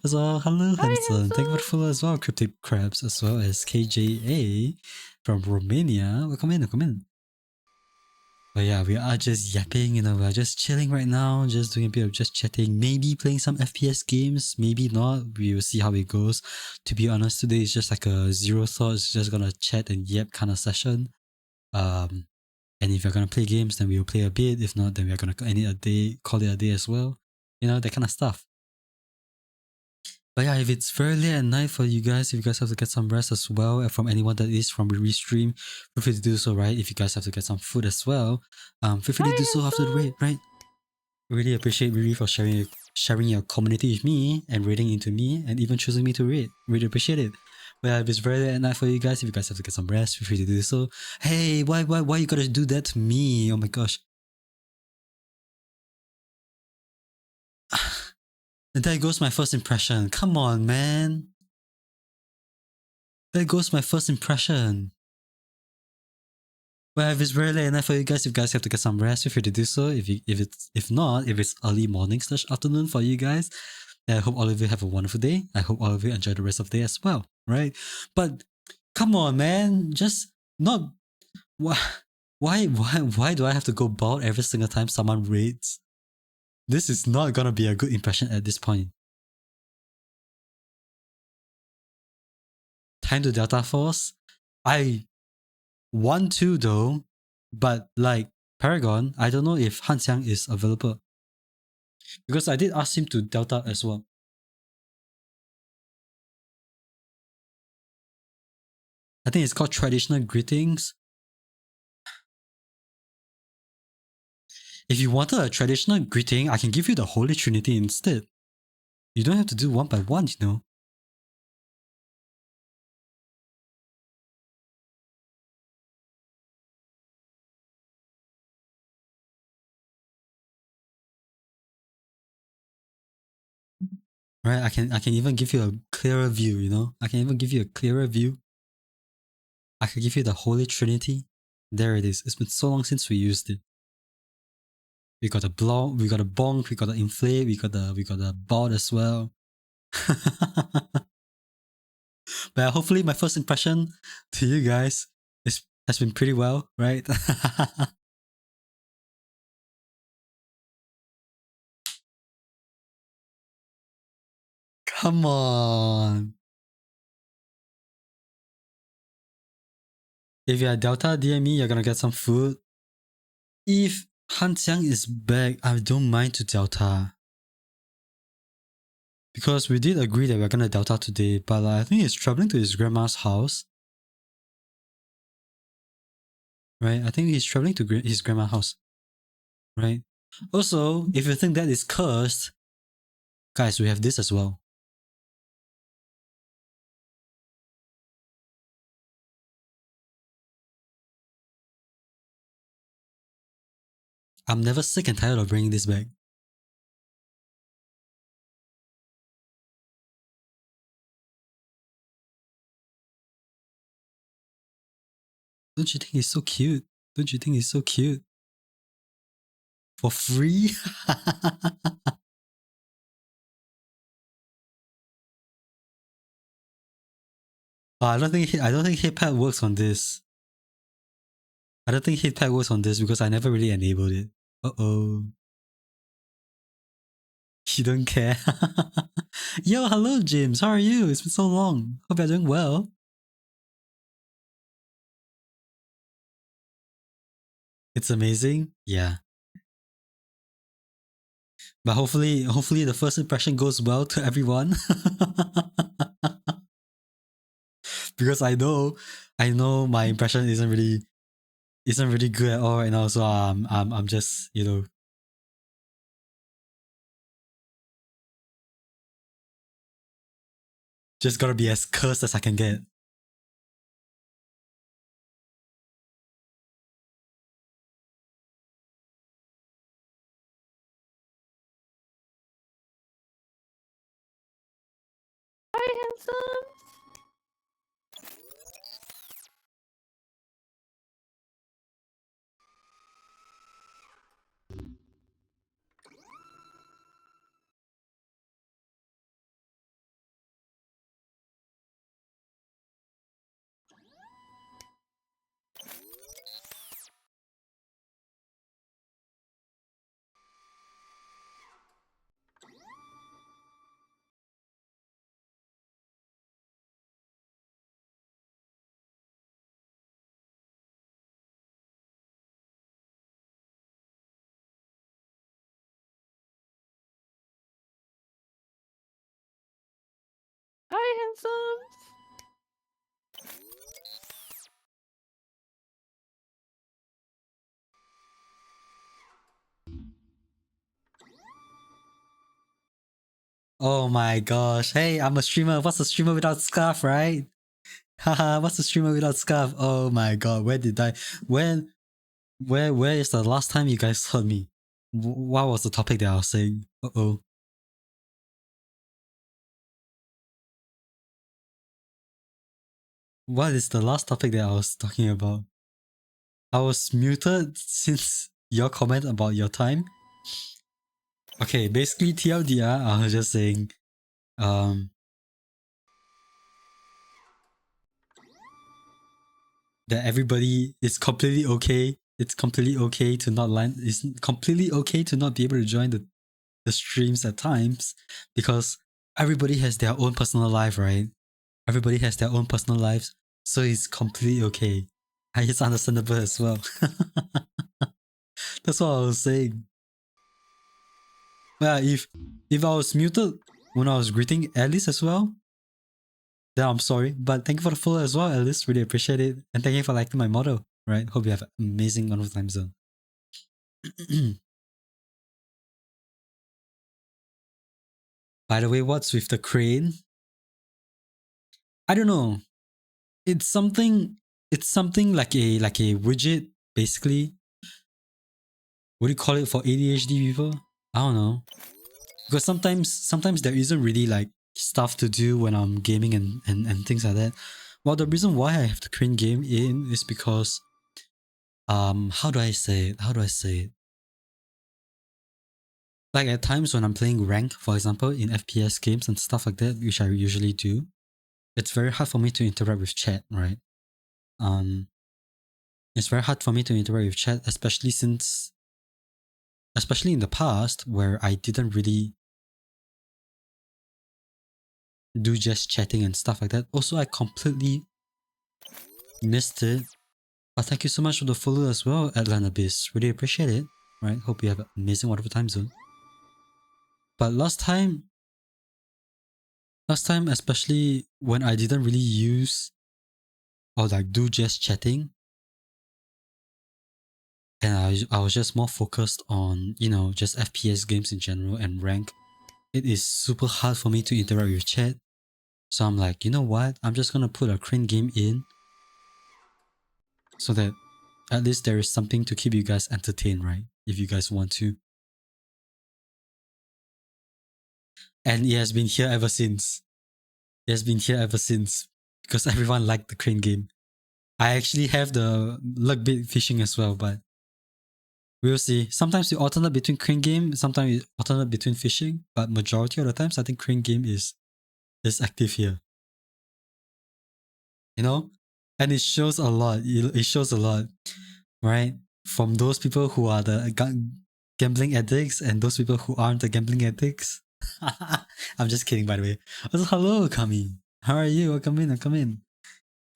As well, hello, handsome. Thank you for the follow as well, Cryptic Crabs, as well as KJA from Romania. Welcome in. But yeah, we are just yapping, you know, we're just chilling right now, just doing a bit of just chatting, maybe playing some FPS games, maybe not. We will see how it goes. To be honest, today is just like a zero thoughts, just gonna chat and yap kind of session. And if you're gonna play games, then we'll play a bit. If not, then we're gonna end it a day, call it a day as well. You know, that kind of stuff. But yeah, if it's very late at night for you guys, if you guys have to get some rest as well, and from anyone that is from Restream, feel free to do so, right? If you guys have to get some food as well, feel free to do so after the raid, right? Really appreciate Riri for sharing your community with me and raiding into me and even choosing me to raid. Really appreciate it. Well, if it's very late at night for you guys, if you guys have to get some rest, feel free to do so. Hey, why you gotta do that to me? Oh my gosh. And there goes my first impression. Come on, man. There goes my first impression. Well, if it's very late at night for you guys have to get some rest, feel free to do so. If it's early morning / afternoon for you guys, I hope all of you have a wonderful day. I hope all of you enjoy the rest of the day as well, right? But come on, man, just not why why do I have to go bald every single time someone raids? This is not gonna be a good impression at this point. Time to Delta Force. I want to though, but like Paragon, I don't know if Han Xiang is available. Because I did ask him to Delta as well. I think it's called Traditional Greetings. If you wanted a traditional greeting, I can give you the Holy Trinity instead. You don't have to do one by one, you know. Right? I can even give you a clearer view, you know. I can even give you a clearer view. I can give you the Holy Trinity. There it is. It's been so long since we used it. We got a blow, we got a bonk, we got an inflate, we got a board as well. But hopefully my first impression to you guys has been pretty well, right? Come on. If you're Delta DME, you're gonna get some food. If Han Xiang is back, I don't mind to Delta. Because we did agree that we're gonna Delta today, but I think he's traveling to his grandma's house. Right? I think he's traveling to his grandma's house. Right? Also, if you think that is cursed, guys, we have this as well. I'm never sick and tired of bringing this back. Don't you think he's so cute? Don't you think he's so cute? For free? I don't think Hitpad works on this. I don't think Hitpad works on this because I never really enabled it. Uh-oh. You don't care. Yo, hello, James. How are you? It's been so long. Hope you're doing well. It's amazing. Yeah. But hopefully the first impression goes well to everyone. Because I know my impression isn't really good at all right now. So I'm just, you know, just gotta be as cursed as I can get. Hi, handsome. Hi, handsome. Oh my gosh. Hey, I'm a streamer. What's a streamer without scarf, right? Haha, what's a streamer without scarf? Oh my god, where did I when where is the last time you guys heard me? What was the topic that I was saying? Uh-oh. What is the last topic that I was talking about? I was muted since your comment about your time. Okay, basically TLDR, I was just saying, um, that everybody is completely okay. It's completely okay to not line. It's completely okay to not be able to join the streams at times because everybody has their own personal life, right? Everybody has their own personal lives, so it's completely okay. And it's understandable as well. That's what I was saying. Yeah, if I was muted when I was greeting Alice as well, then I'm sorry. But thank you for the follow as well, Alice. Really appreciate it. And thank you for liking my model. Right? Hope you have an amazing wonderful time zone. By the way, what's with the crane? I don't know. It's something. It's something like a widget, basically. What do you call it for ADHD people? I don't know. Because sometimes there isn't really like stuff to do when I'm gaming and things like that. Well, the reason why I have the crane game in is because how do I say it? How do I say it? Like at times when I'm playing rank, for example, in FPS games and stuff like that, which I usually do, it's very hard for me to interact with chat, right? Um, it's very hard for me to interact with chat, especially in the past where I didn't really do just chatting and stuff like that. Also, I completely missed it. But thank you so much for the follow as well, Atlanta Abyss. Really appreciate it. Right? Hope you have an amazing wonderful time zone. But last time, especially when I didn't really use or like do just chatting, and I was just more focused on, you know, just FPS games in general and rank, it is super hard for me to interact with chat. So I'm like, you know what? I'm just gonna put a crane game in so that at least there is something to keep you guys entertained, right? If you guys want to. And it has been here ever since. It has been here ever since because everyone liked the crane game. I actually have the luck bait fishing as well, but we'll see. Sometimes you alternate between crane game, sometimes you alternate between fishing, but majority of the times I think crane game is active here. You know? And it shows a lot. It shows a lot, right? From those people who are the gambling addicts and those people who aren't the gambling addicts. I'm just kidding, by the way. Also, hello, Kami. How are you? Welcome in, welcome in.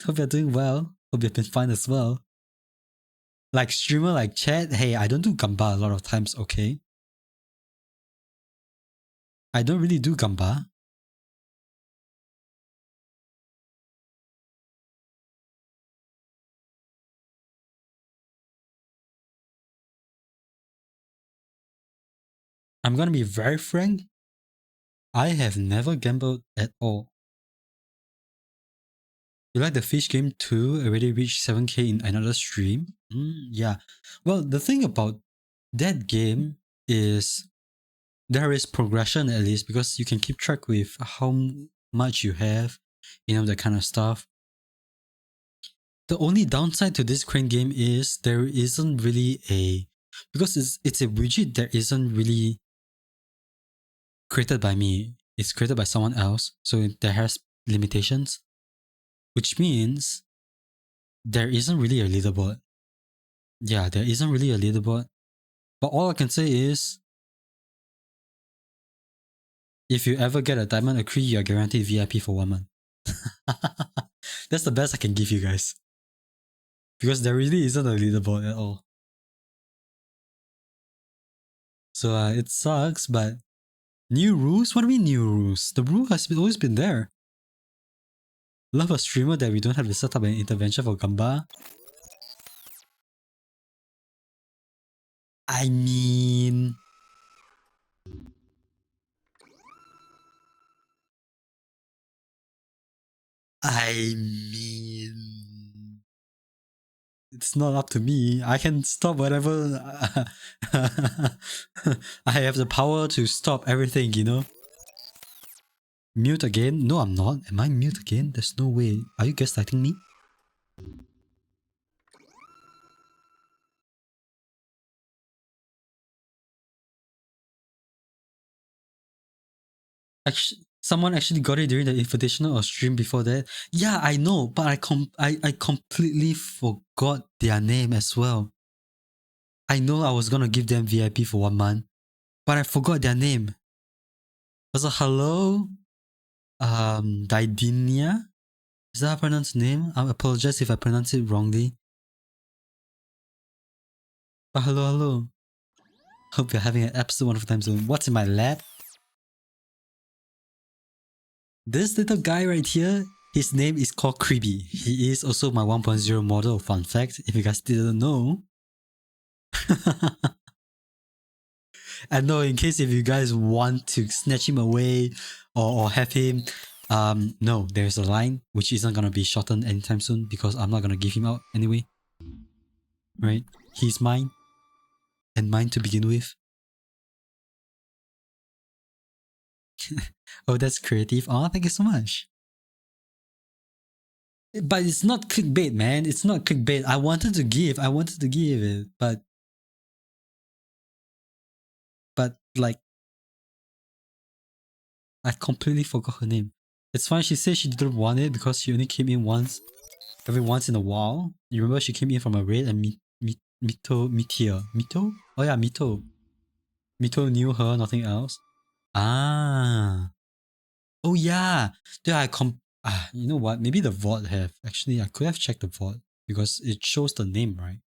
Hope you're doing well. Hope you've been fine as well. Like streamer, like chat, hey, I don't do gamba a lot of times, okay? I don't really do gamba. I'm gonna be very frank. I have never gambled at all. You like the fish game too? Already reached 7K in another stream? Yeah. Well, the thing about that game is there is progression at least because you can keep track with how much you have, you know, that kind of stuff. The only downside to this crane game is there isn't really a because it's a widget that isn't really created by me. It's created by someone else, so there has limitations, which means there isn't really a leaderboard. Yeah, there isn't really a leaderboard. But all I can say is if you ever get a diamond accree, you're guaranteed VIP for 1 month. That's the best I can give you guys. Because there really isn't a leaderboard at all. So it sucks, but new rules? What do you mean new rules? The rule has always been there. Love a streamer that we don't have to set up an intervention for Gamba. I mean, I it's not up to me. I can stop whatever. I have the power to stop everything, you know? Mute again? No, I'm not. Am I mute again? There's no way. Are you gaslighting me? Actually, someone actually got it during the invitational or stream before that. Yeah, I know, but I completely forgot their name as well. I know I was gonna give them VIP for 1 month, but I forgot their name. Was it hello? Didinia? Is that how I pronounce the name? I apologize if I pronounce it wrongly. But hello. Hope you're having an absolute wonderful time soon. What's in my lap? This little guy right here, his name is called Creepy. He is also my 1.0 model, fun fact, if you guys didn't know. And no, in case if you guys want to snatch him away or have him, no, there's a line which isn't gonna be shortened anytime soon because I'm not gonna give him out anyway. Right? He's mine. And mine to begin with. Oh, that's creative. Oh, thank you so much. But it's not clickbait, man. It's not clickbait. I wanted to give it, but like I completely forgot her name. It's fine. She said she didn't want it because she only came in once, every once in a while. You remember she came in from a raid and Mito? Oh yeah, Mito. Mito knew her, nothing else. Ah. Oh yeah. Yeah, you know what? Maybe the VOD have. Actually, I could have checked the VOD because it shows the name, right?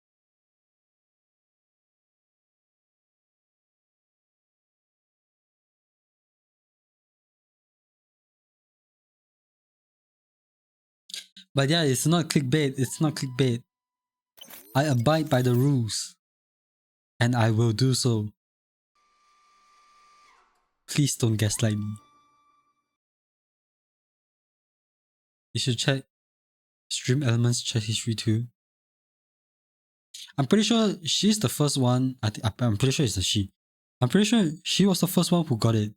But yeah, it's not clickbait. It's not clickbait. I abide by the rules. And I will do so. Please don't gaslight me. You should check Stream Elements chat history too. I'm pretty sure she's the first one. I'm pretty sure it's a she. I'm pretty sure she was the first one who got it.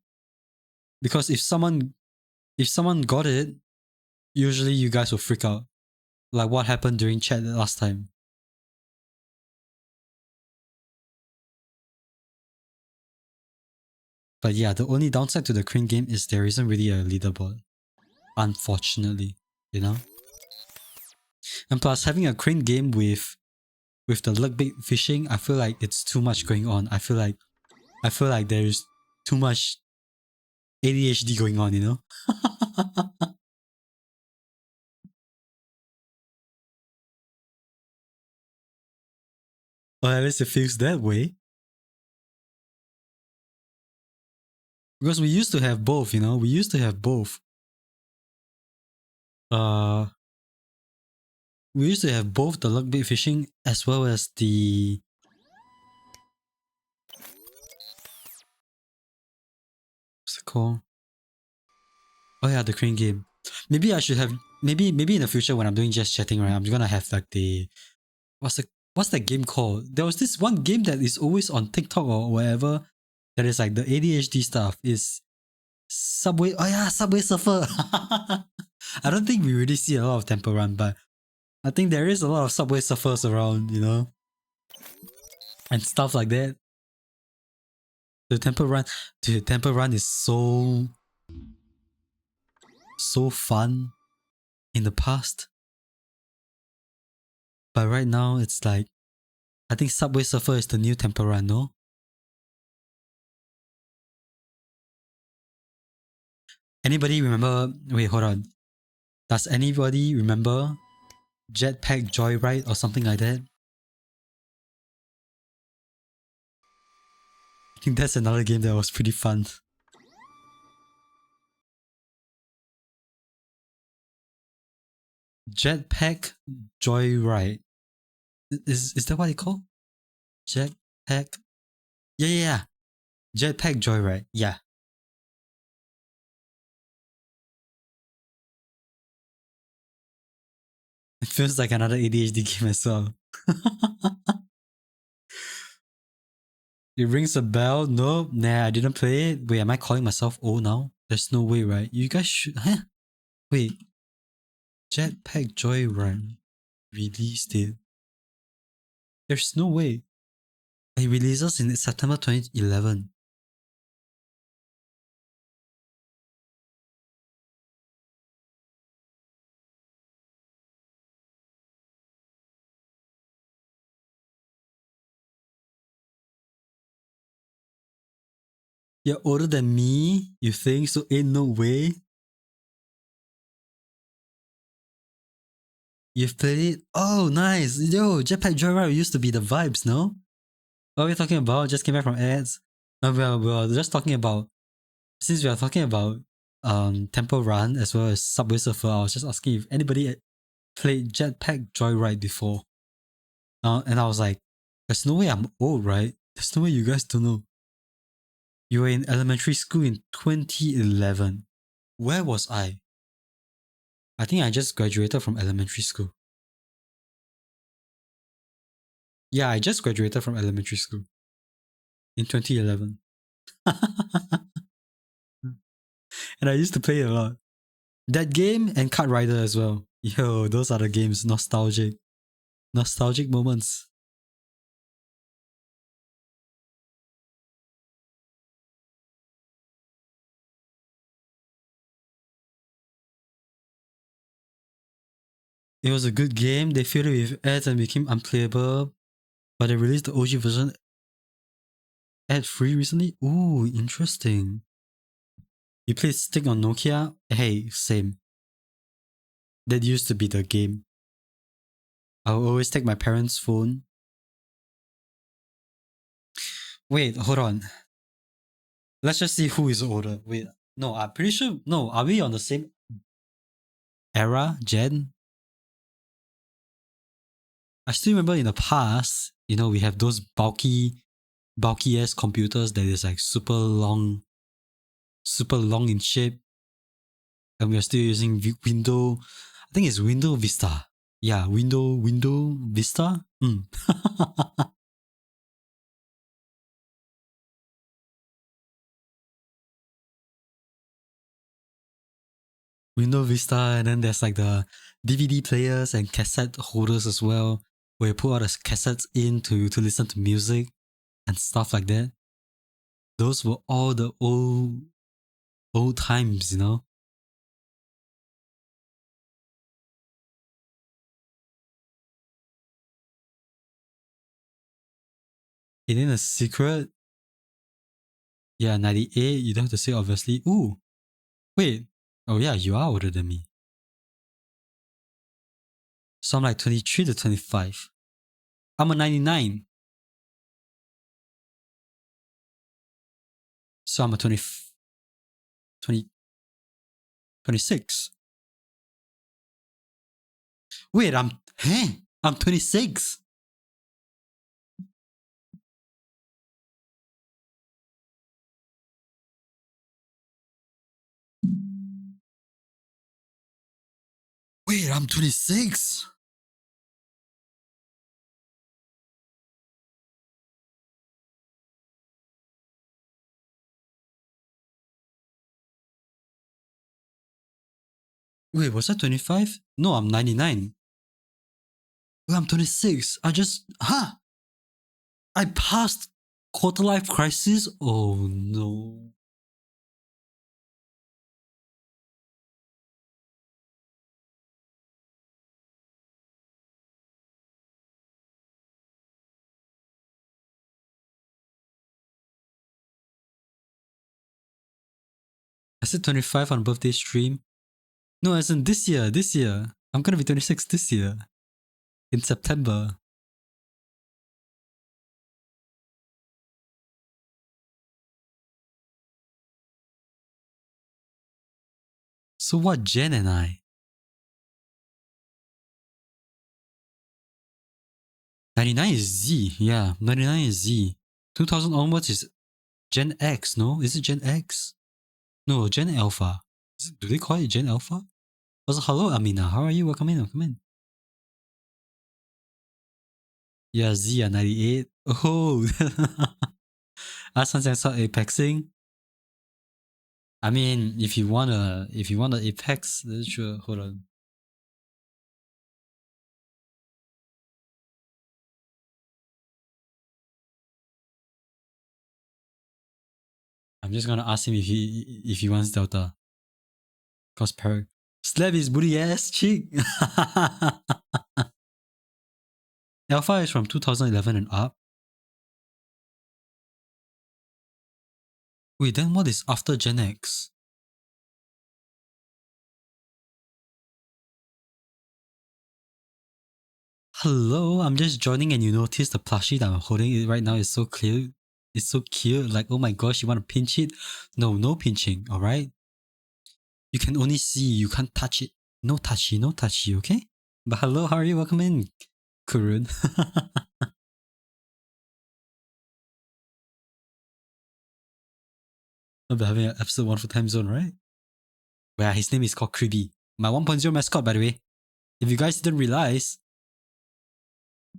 Because if someone got it, usually you guys will freak out. Like what happened during chat last time. But yeah, the only downside to the crane game is there isn't really a leaderboard. Unfortunately, you know? And plus having a crane game with the luck bait fishing, I feel like it's too much going on. I feel like there's too much ADHD going on, you know? Or at least it feels that way. Because we used to have both, you know? We used to have both. We used to have both the luck bait fishing as well as the what's it called? Oh yeah, the crane game. Maybe I should have maybe in the future when I'm doing just chatting, right? I'm gonna have like the what's that game called? There was this one game that is always on TikTok or wherever that is like the ADHD stuff. Is Subway. Oh yeah, Subway Surfer. I don't think we really see a lot of Temple Run, but I think there is a lot of Subway Surfers around, you know? And stuff like that. The Temple Run is so fun in the past. But right now it's like I think Subway Surfer is the new Temple Run, no? Anybody remember wait, hold on. Does anybody remember Jetpack Joyride or something like that? I think that's another game that was pretty fun. Jetpack Joyride. Is that what it called? Jetpack? Yeah. Jetpack Joyride. Yeah. It feels like another ADHD game as well. It rings a bell. No, nah, I didn't play it. Wait, am I calling myself old now? There's no way, right? You guys should. Huh? Wait, Jetpack Joyride released it. There's no way. It releases in September 2011. You're older than me? You think? So ain't no way. You've played it? Oh, nice. Yo, Jetpack Joyride used to be the vibes, no? What are we talking about? Just came back from ads. Well, just talking about, since we are talking about Temple Run as well as Subway Surfer, I was just asking if anybody played Jetpack Joyride before. And I was like, there's no way I'm old, right? There's no way you guys don't know. You were in elementary school in 2011. Where was I? I think I just graduated from elementary school. Yeah, I just graduated from elementary school in 2011. And I used to play it a lot. That game and Kart Rider as well. Yo, those are the games. Nostalgic. Nostalgic moments. It was a good game. They filled it with ads and became unplayable. But they released the OG version ad free recently. Ooh, interesting. You played Stick on Nokia? Hey, same. That used to be the game. I would always take my parents' phone. Wait, hold on. Let's just see who is older. Wait, no, I'm pretty sure. No, are we on the same era, Gen? I still remember in the past, we have those bulky ass computers that is like super long in shape, and we are still using Window. I think it's Window Vista. Yeah, Window Vista. Window Vista, and then there's like the DVD players and cassette holders as well, where you put all the cassettes in to listen to music and stuff like that. Those were all the old times, It ain't a secret. Yeah, 98, you don't have to say obviously. Ooh, wait. Oh yeah, you are older than me. So I'm like 23 to 25. I'm a 99. So I'm a 20 26. Wait, I'm 26. Wait, I'm 26. Wait, was I 25? No, I'm 99. Wait, I'm 26. I passed quarter life crisis? Oh no. I said 25 on birthday stream. No, as in this year. I'm gonna be 26 this year. In September. So what, Jen and I? 99 is Z. Yeah, 99 is Z. 2000 onwards is Gen X, no? Is it Gen X? No, Gen Alpha. Do they call it Gen Alpha? Also, hello, Amina. How are you? Welcome in. Yeah, Z at 98. Oh, Asan Apexing. I mean, if you wanna Apex, sure. Hold on. I'm just gonna ask him if he wants Delta. Cause per slap his booty ass cheek. Alpha is from 2011 and up. Wait, then what is after Gen X? Hello, I'm just joining and you notice the plushie that I'm holding right now is so clear. It's so cute. Like, oh my gosh, you want to pinch it? No, no pinching, alright? You can only see, you can't touch it. No touchy, no touchy, okay? But hello, how are you? Welcome in, Kurun. I'll be having an episode 1 for time zone, right? Yeah, his name is called Creepy. My 1.0 mascot, by the way. If you guys didn't realize,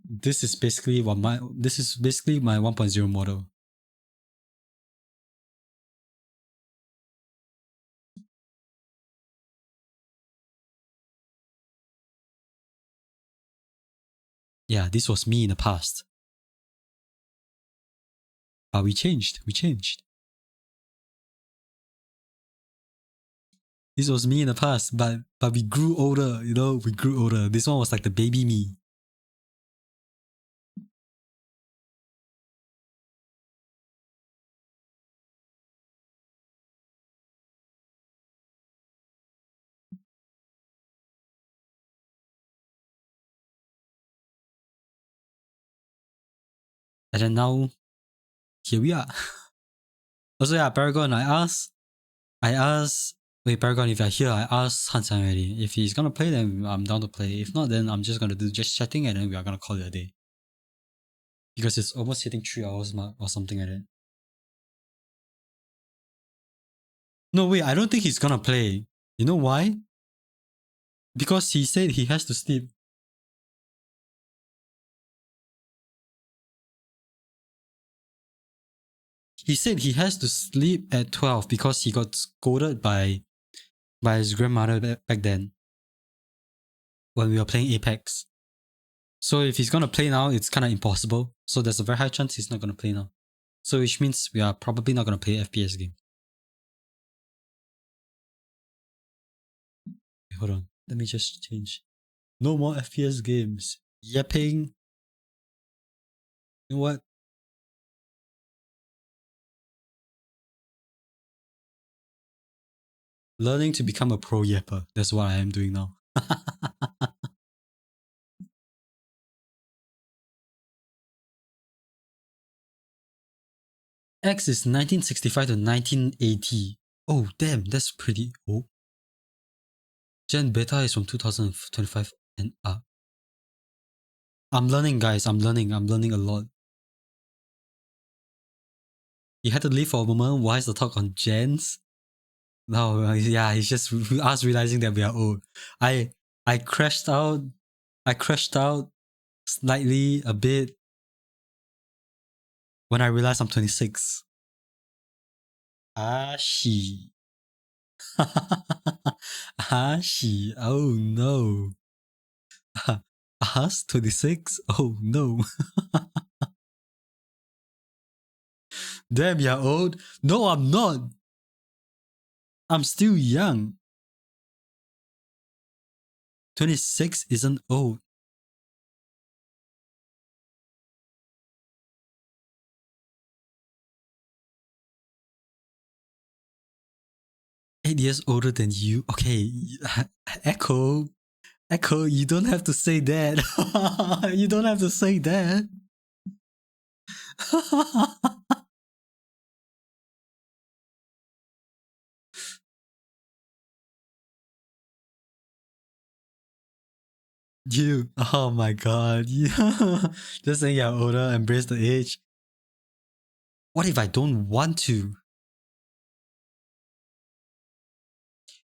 this is basically my 1.0 model. Yeah, this was me in the past. But we changed. This was me in the past, but we grew older, you know, we grew older. This one was like the baby me. And then now, here we are. Also, yeah, Paragon, wait, Paragon, if you're here, I asked Hansan already. If he's gonna play, then I'm down to play. If not, then I'm just gonna do just chatting and then we are gonna call it a day. Because it's almost hitting 3 hours or something like that. No, wait, I don't think he's gonna play. You know why? Because he said he has to sleep. He said he has to sleep at 12 because he got scolded by his grandmother back then when we were playing Apex. So if he's gonna play now, it's kind of impossible. So there's a very high chance he's not gonna play now. So which means we are probably not gonna play FPS game. Wait, hold on, let me just change. No more FPS games. Yapping. You know what? Learning to become a pro yapper. That's what I am doing now. X is 1965 to 1980. Oh, damn, that's pretty old. Gen Beta is from 2025 and up. I'm learning, guys. I'm learning a lot. You had to leave for a moment. Why is the talk on gens? No, yeah, it's just us realizing that we are old. I crashed out. I crashed out slightly a bit when I realized I'm 26. Ah, she. Ah, she. Oh no. Us 26? Oh no. Damn, you're old. No, I'm not. I'm still young. 26 isn't old. Eight years older than you. Okay, Echo. Echo, you don't have to say that. You don't have to say that. You. Oh my god. Yeah. Just saying you're older, embrace the age. What if I don't want to?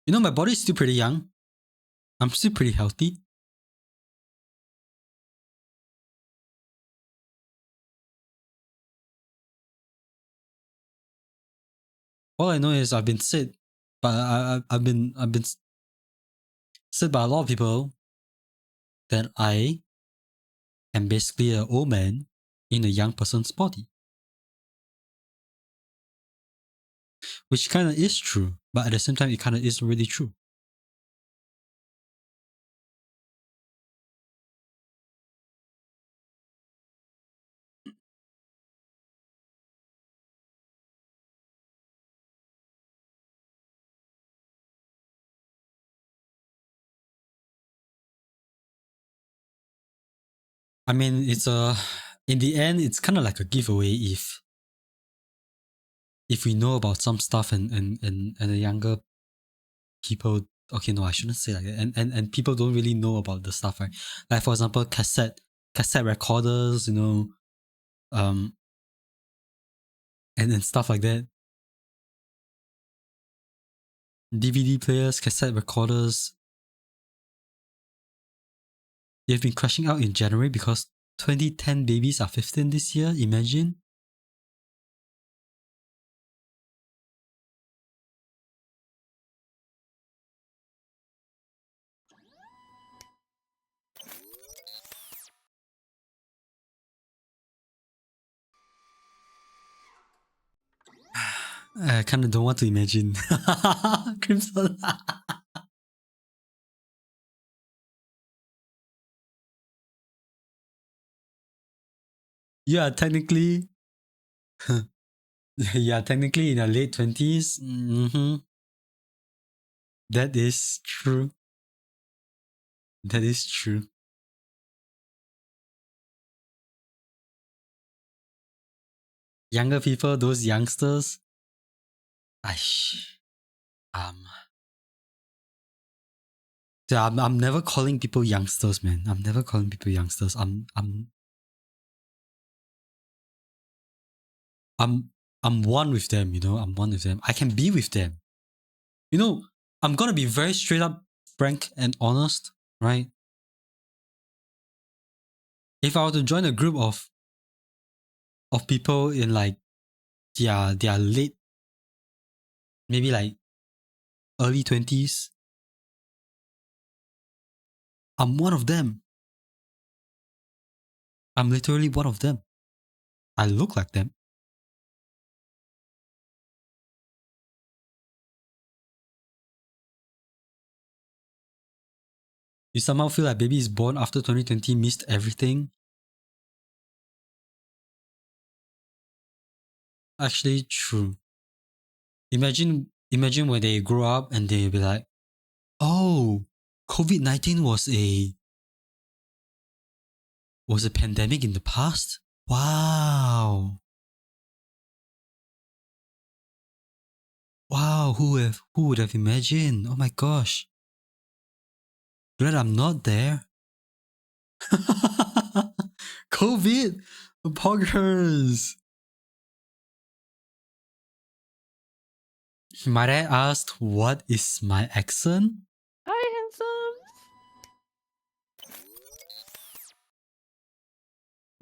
You know, my body's still pretty young. I'm still pretty healthy. All I know is I've been said, but I've been said by a lot of people that I am basically an old man in a young person's body, which kind of is true, but at the same time, it kind of isn't really true. I mean, it's in the end, it's kind of like a giveaway if we know about some stuff and the younger people. Okay, no, I shouldn't say like that. And people don't really know about the stuff, right? Like for example, cassette recorders, um, and stuff like that. DVD players, cassette recorders. They've been crashing out in January because 2010 babies are 15 this year. Imagine. I kind of don't want to imagine. Crimson. Yeah, technically. Yeah, technically in your late 20s. Mm-hmm. That is true. That is true. Younger people, those youngsters. Aish. Um, yeah, I'm never calling people youngsters, man. I'm never calling people youngsters. I'm I'm one with them, I'm one with them. I can be with them. I'm gonna be very straight up, frank, and honest, right? If I were to join a group of people in like their late, maybe like early 20s, I'm one of them. I'm literally one of them. I look like them. You somehow feel like baby is born after 2020 missed everything. Actually, true. Imagine when they grow up and they be like, oh, COVID-19 was a pandemic in the past. Wow. Wow, who would have imagined? Oh my gosh. Glad I'm not there. COVID poggers. Might I ask what is my accent? Hi, handsome.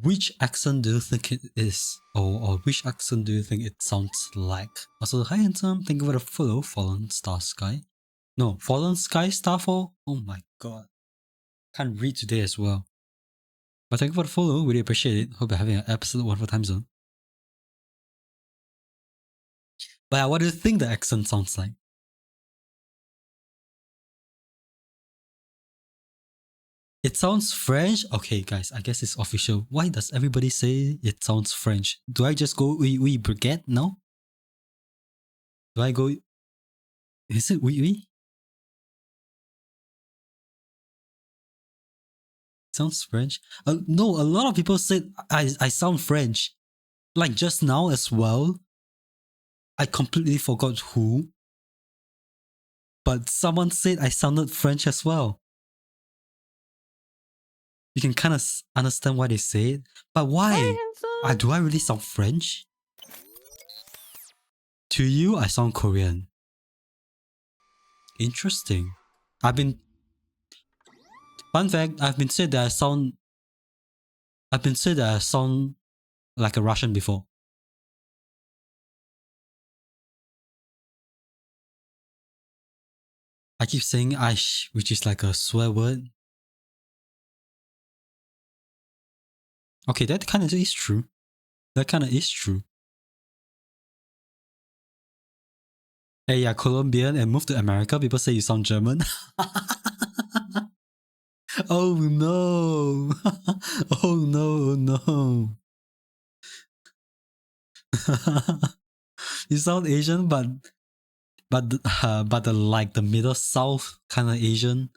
Which accent do you think it is? Or which accent do you think it sounds like? Also, hi handsome, thank you for the follow, Fallen Star Sky. No, Fallen Sky Starfall? Oh my god. Can't read today as well. But thank you for the follow, really appreciate it. Hope you're having an absolute wonderful time zone. But yeah, what do you think the accent sounds like? It sounds French? Okay, guys, I guess it's official. Why does everybody say it sounds French? Do I just go oui baguette? No? Do I go... Is it oui? Sounds French? No, a lot of people said I sound French. Like just now as well. I completely forgot who. But someone said I sounded French as well. You can kind of understand why they say it. But why? Hi, handsome. Do I really sound French? To you, I sound Korean. Interesting. Fun fact, I've been said that I sound like a Russian before. I keep saying "aish," which is like a swear word. Okay, that kind of is true. That kind of is true. Hey, you're Colombian and moved to America. People say you sound German. Oh no! Oh no! No! You sound Asian, but like the middle south kind of Asian,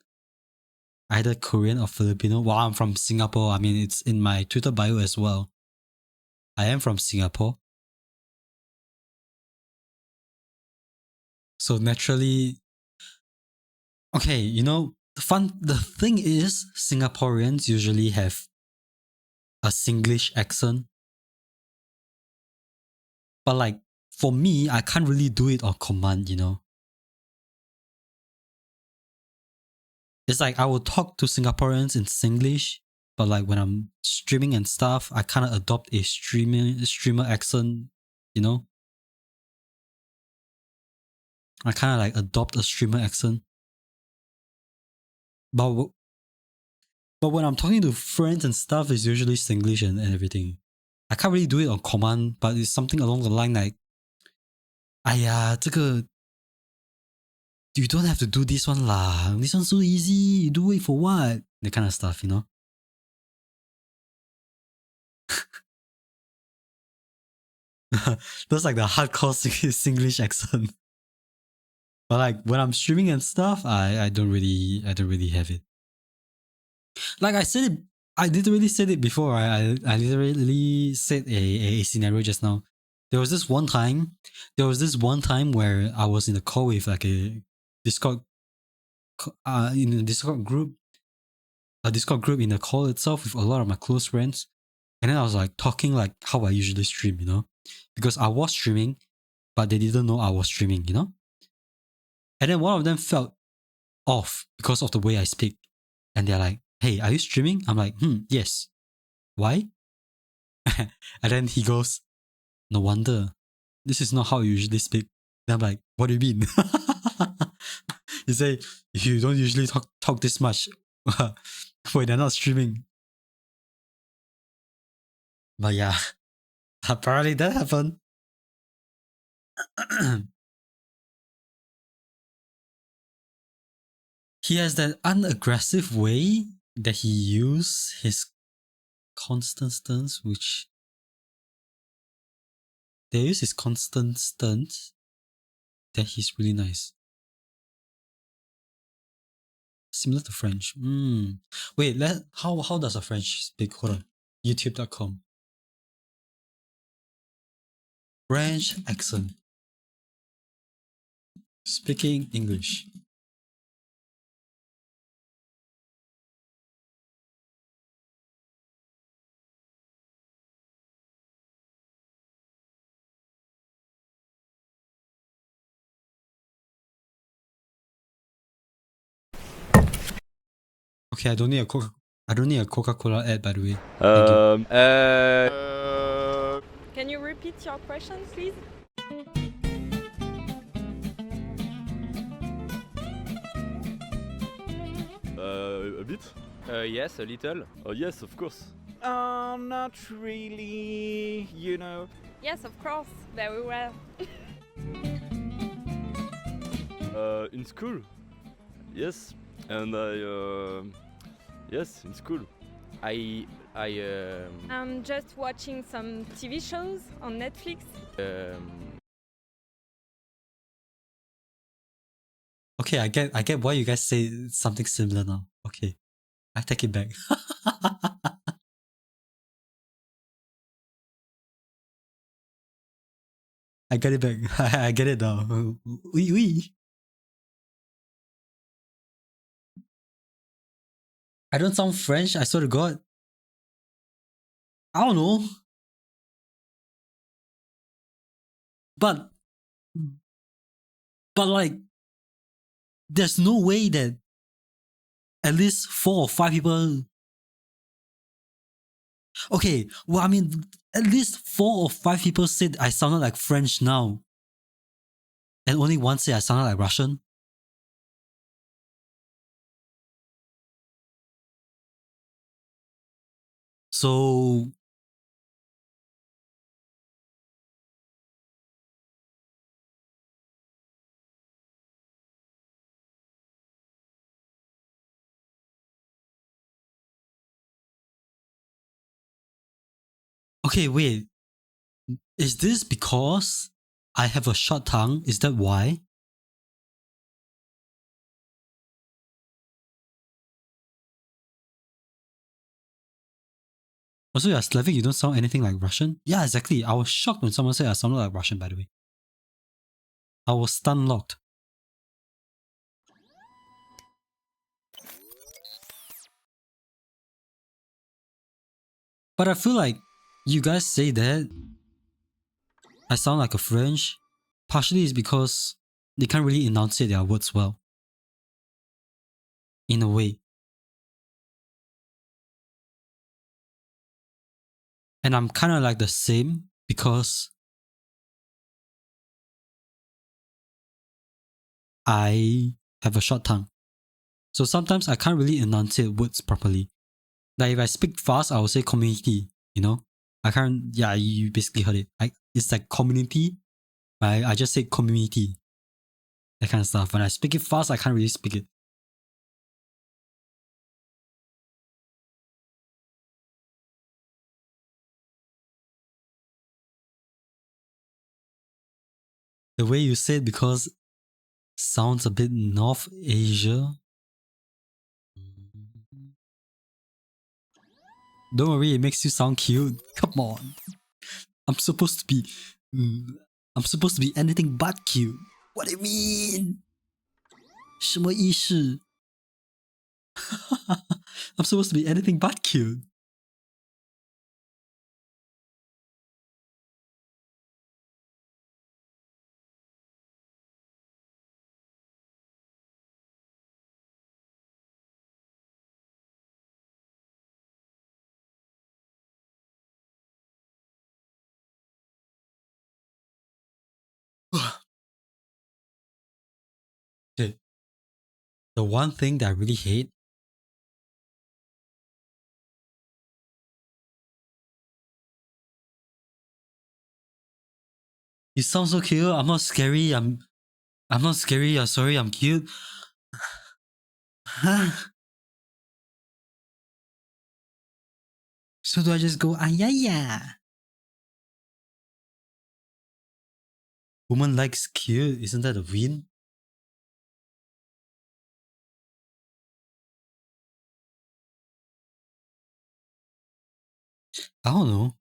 either Korean or Filipino. Well, I'm from Singapore. I mean, it's in my Twitter bio as well. I am from Singapore, so naturally, okay. You know, the thing is, Singaporeans usually have a Singlish accent, but like for me, I can't really do it on command. You know, it's like I will talk to Singaporeans in Singlish, but like when I'm streaming and stuff, I kind of adopt a streamer accent. You know, I kind of like adopt a streamer accent. But but when I'm talking to friends and stuff, it's usually Singlish and everything. I can't really do it on command, but it's something along the line like, 哎呀，这个 you don't have to do this one lah. This one's so easy. You do it for what? That kind of stuff, you know? That's like the hardcore Singlish accent. But like when I'm streaming and stuff, I don't really have it. Like I said it, I literally said it before. I literally said a scenario just now. There was this one time where I was in a call with like a Discord in a Discord group, in the call itself with a lot of my close friends. And then I was like talking like how I usually stream, you know? Because I was streaming, but they didn't know I was streaming, you know? And then one of them felt off because of the way I speak. And they're like, hey, are you streaming? I'm like, yes. Why? And then he goes, no wonder. This is not how you usually speak. Then I'm like, what do you mean? He say, you don't usually talk this much when they're not streaming. But yeah, apparently that happened. He has that unaggressive way that he uses his constant stance, which they use his constant stance that he's really nice. Similar to French. Wait, how does a French speak? Hold on. YouTube.com. French accent. Speaking English. Okay, I don't need a Coca-Cola ad, by the way. Thank you. Can you repeat your question, please? A bit? Yes, a little. Yes, of course. Not really, you know. Yes, of course, very well. In school. Yes, and yes, in school. I'm just watching some TV shows on Netflix. Okay, I get why you guys say something similar now. Okay, I take it back. I get it back. I get it now. Oui. I don't sound French, I swear to God. I don't know. But like, there's no way that at least 4 or 5 people. Okay, well, I mean, at least 4 or 5 people said I sounded like French now. And only one said I sounded like Russian. So okay, wait. Is this because I have a short tongue? Is that why? Also, you're Slavic, you don't sound anything like Russian? Yeah, exactly. I was shocked when someone said I sounded like Russian, by the way. I was stun locked. But I feel like you guys say that I sound like a French. Partially is because they can't really enunciate their words well. In a way. And I'm kind of like the same because I have a short tongue. So sometimes I can't really enunciate words properly. Like if I speak fast, I will say community, you know? I can't, yeah, you basically heard it. It's like community. I just say community. That kind of stuff. When I speak it fast, I can't really speak it. The way you say it because sounds a bit North Asia. Don't worry, it makes you sound cute. Come on. I'm supposed to be I'm supposed to be anything but cute. What do you mean? 什么意思? I'm supposed to be anything but cute. Dude, the one thing that I really hate you sound so cute. I'm not scary. I'm not scary. I'm sorry. I'm cute. So do I just go ah yeah yeah? Woman likes cute. Isn't that a win? I don't know.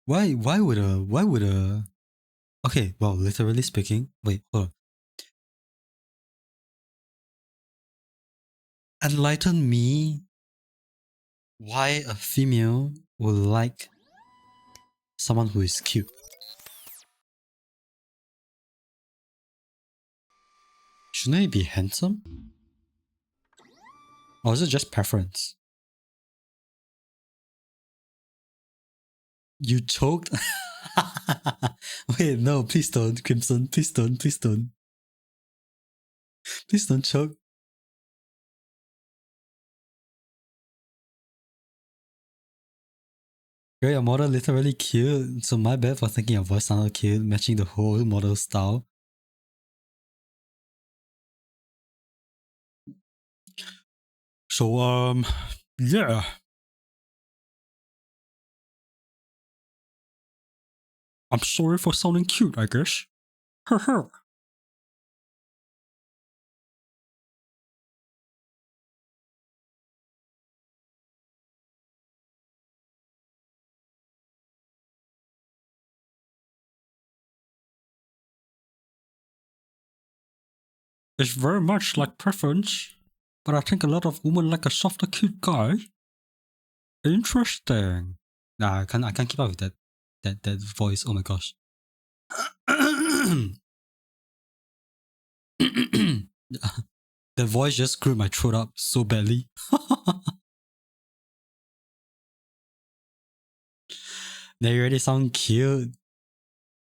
Why would a okay, well, literally speaking, wait, hold on. Enlighten me why a female would like someone who is cute. Shouldn't he be handsome? Or is it just preference? You choked? Wait, no, please don't, Crimson. Please don't, please don't. Please don't choke. Girl, your model literally cute, so my bad for thinking your voice sounded cute, matching the whole model style. So, yeah. I'm sorry for sounding cute, I guess. It's very much like preference, but I think a lot of women like a softer, cute guy. Interesting. Nah, I can't keep up with that voice. Oh my gosh. The voice just screwed my throat up so badly. They already sound cute.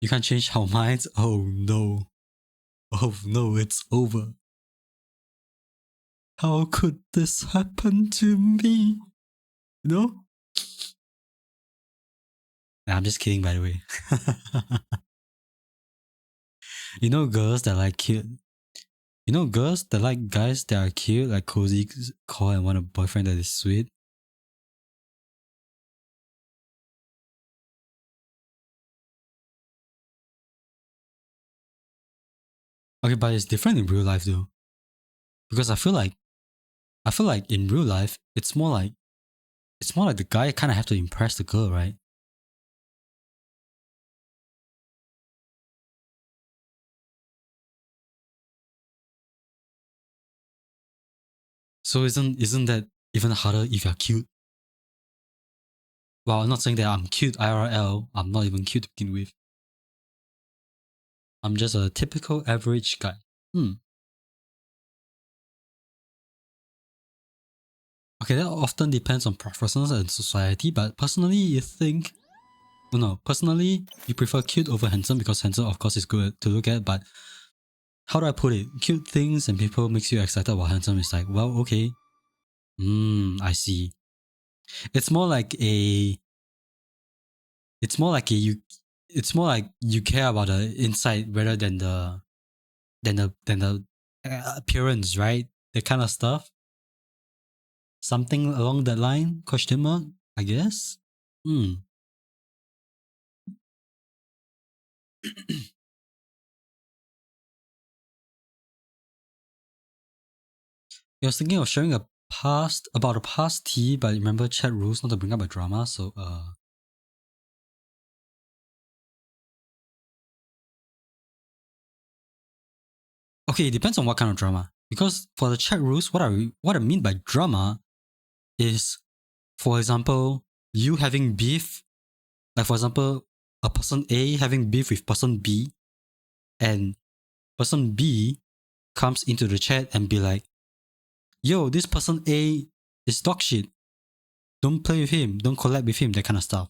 You can't change our minds. Oh no. Oh no, it's over. How could this happen to me? You know? Nah, I'm just kidding, by the way. You know girls that like cute. You know girls that like guys that are cute, like cozy core and want a boyfriend that is sweet. Okay, but it's different in real life though. Because I feel like in real life, it's more like the guy kinda have to impress the girl, right? So isn't that even harder if you're cute? Well, I'm not saying that I'm cute IRL. I'm not even cute to begin with. I'm just a typical average guy. Okay, that often depends on preferences and society, but personally, you think... No, personally, you prefer cute over handsome because handsome, of course, is good to look at, but how do I put it? Cute things and people makes you excited while handsome is like, well, okay. I see. It's more like a... It's more like you care about the inside rather than the appearance, right? That kind of stuff. Something along that line? Question mark? I guess. I was thinking of sharing a past tea, but remember chat rules not to bring up a drama, so okay, it depends on what kind of drama. Because for the chat rules, what I mean by drama is, for example, you having beef, like for example, a person A having beef with person B, and person B comes into the chat and be like, yo, this person A is dog shit. Don't play with him, don't collab with him, that kind of stuff.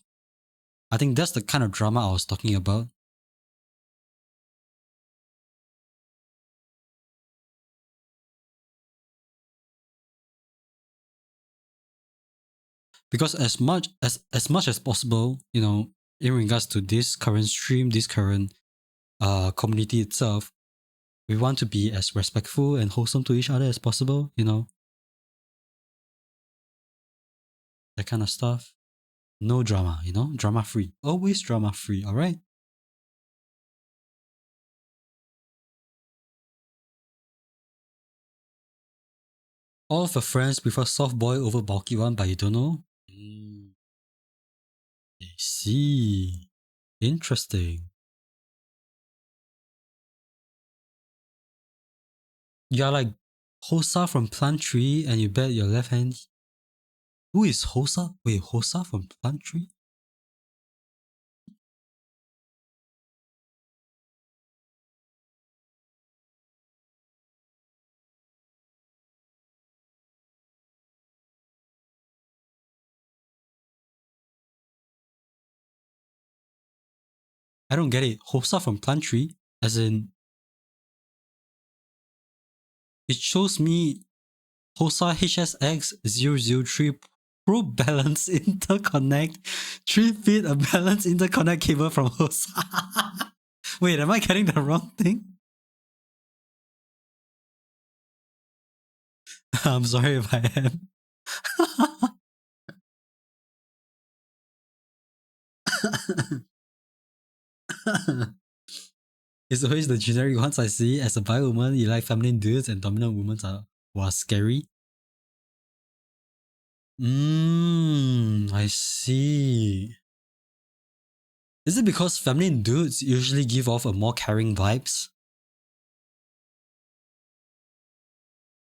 I think that's the kind of drama I was talking about. Because as much as possible, you know, in regards to this current stream, this current community itself, we want to be as respectful and wholesome to each other as possible, you know. That kind of stuff. No drama, you know, drama free. Always drama free, alright? All of your friends prefer soft boy over bulky one, but you don't know? I see. Interesting. You're like Hosa from Plant Tree and you bet your left hand. Who is Hosa? Wait, Hosa from Plant Tree? I don't get it. Hosa from Plant Tree? As in, it shows me Hosa HSX003 Pro Balance Interconnect 3 feet a balance interconnect cable from Hosa. Wait, am I getting the wrong thing? I'm sorry if I am. It's always the generic ones I see. As a bi woman, you like feminine dudes and dominant women are scary. I see. Is it because feminine dudes usually give off a more caring vibes?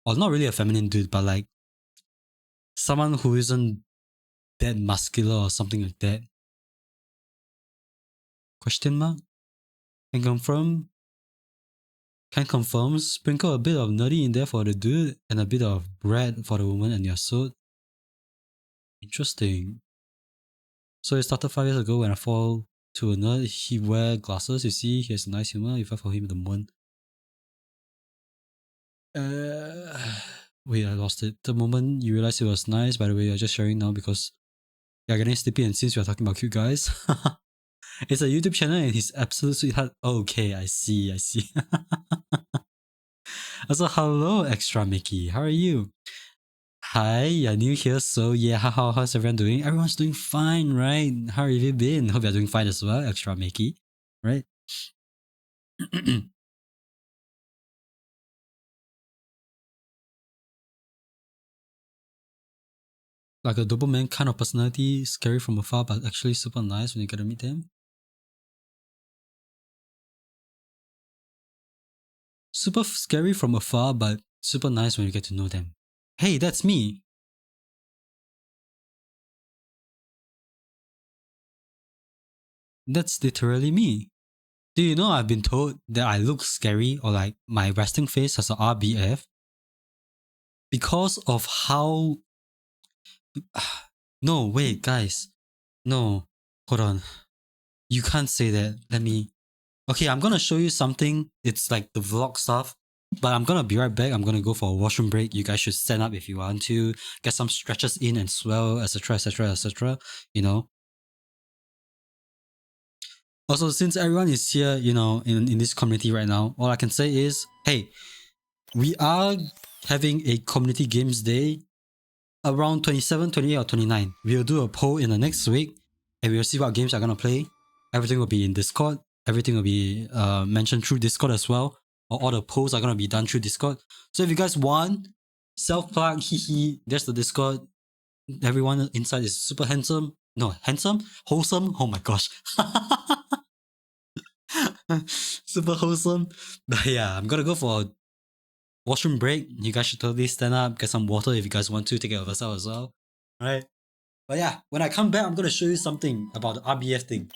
Or not really a feminine dude, but like someone who isn't that muscular or something like that? Question mark? Can confirm, sprinkle a bit of nerdy in there for the dude and a bit of bread for the woman and your suit. Interesting. So it started 5 years ago when I fall to a nerd. He wear glasses, you see, he has a nice humor. You fell for him the moon. Wait, I lost it. The moment you realize it was nice, by the way, you're just sharing now because you're getting sleepy, and since we're talking about cute guys, it's a YouTube channel and he's absolute sweetheart. Okay, I see. Also, hello, Extra Mickey. How are you? Hi, you're new here, so yeah, how's everyone doing? Everyone's doing fine, right? How have you been? Hope you're doing fine as well, Extra Mickey, right? Like a Doberman kind of personality, scary from afar, but actually super nice when you get to meet them. Super scary from afar, but super nice when you get to know them. Hey, that's me. That's literally me. Do you know I've been told that I look scary or like my resting face has a RBF because of how. No, wait, guys. No, hold on. You can't say that. Let me. Okay, I'm gonna show you something. It's like the vlog stuff, but I'm gonna be right back. I'm gonna go for a washroom break. You guys should stand up if you want to get some stretches in and swell, etc., etc., etc. You know. Also, since everyone is here, you know, in this community right now, all I can say is, hey, we are having a community games day around 27, 28, or 29. We'll do a poll in the next week and we'll see what games are going to play. Everything will be in Discord. Everything will be mentioned through Discord as well. Or all the polls are going to be done through Discord. So if you guys want, self-plug, there's the Discord. Everyone inside is super handsome. No, handsome? Wholesome? Oh my gosh. Super wholesome. But yeah, I'm gonna go for a washroom break. You guys should totally stand up, get some water if you guys want to, take care of yourself as well. Alright. But yeah, when I come back, I'm gonna show you something about the RBF thing.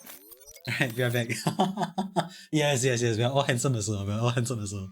Alright, we are back. yes. We are all handsome as well. We are all handsome as well.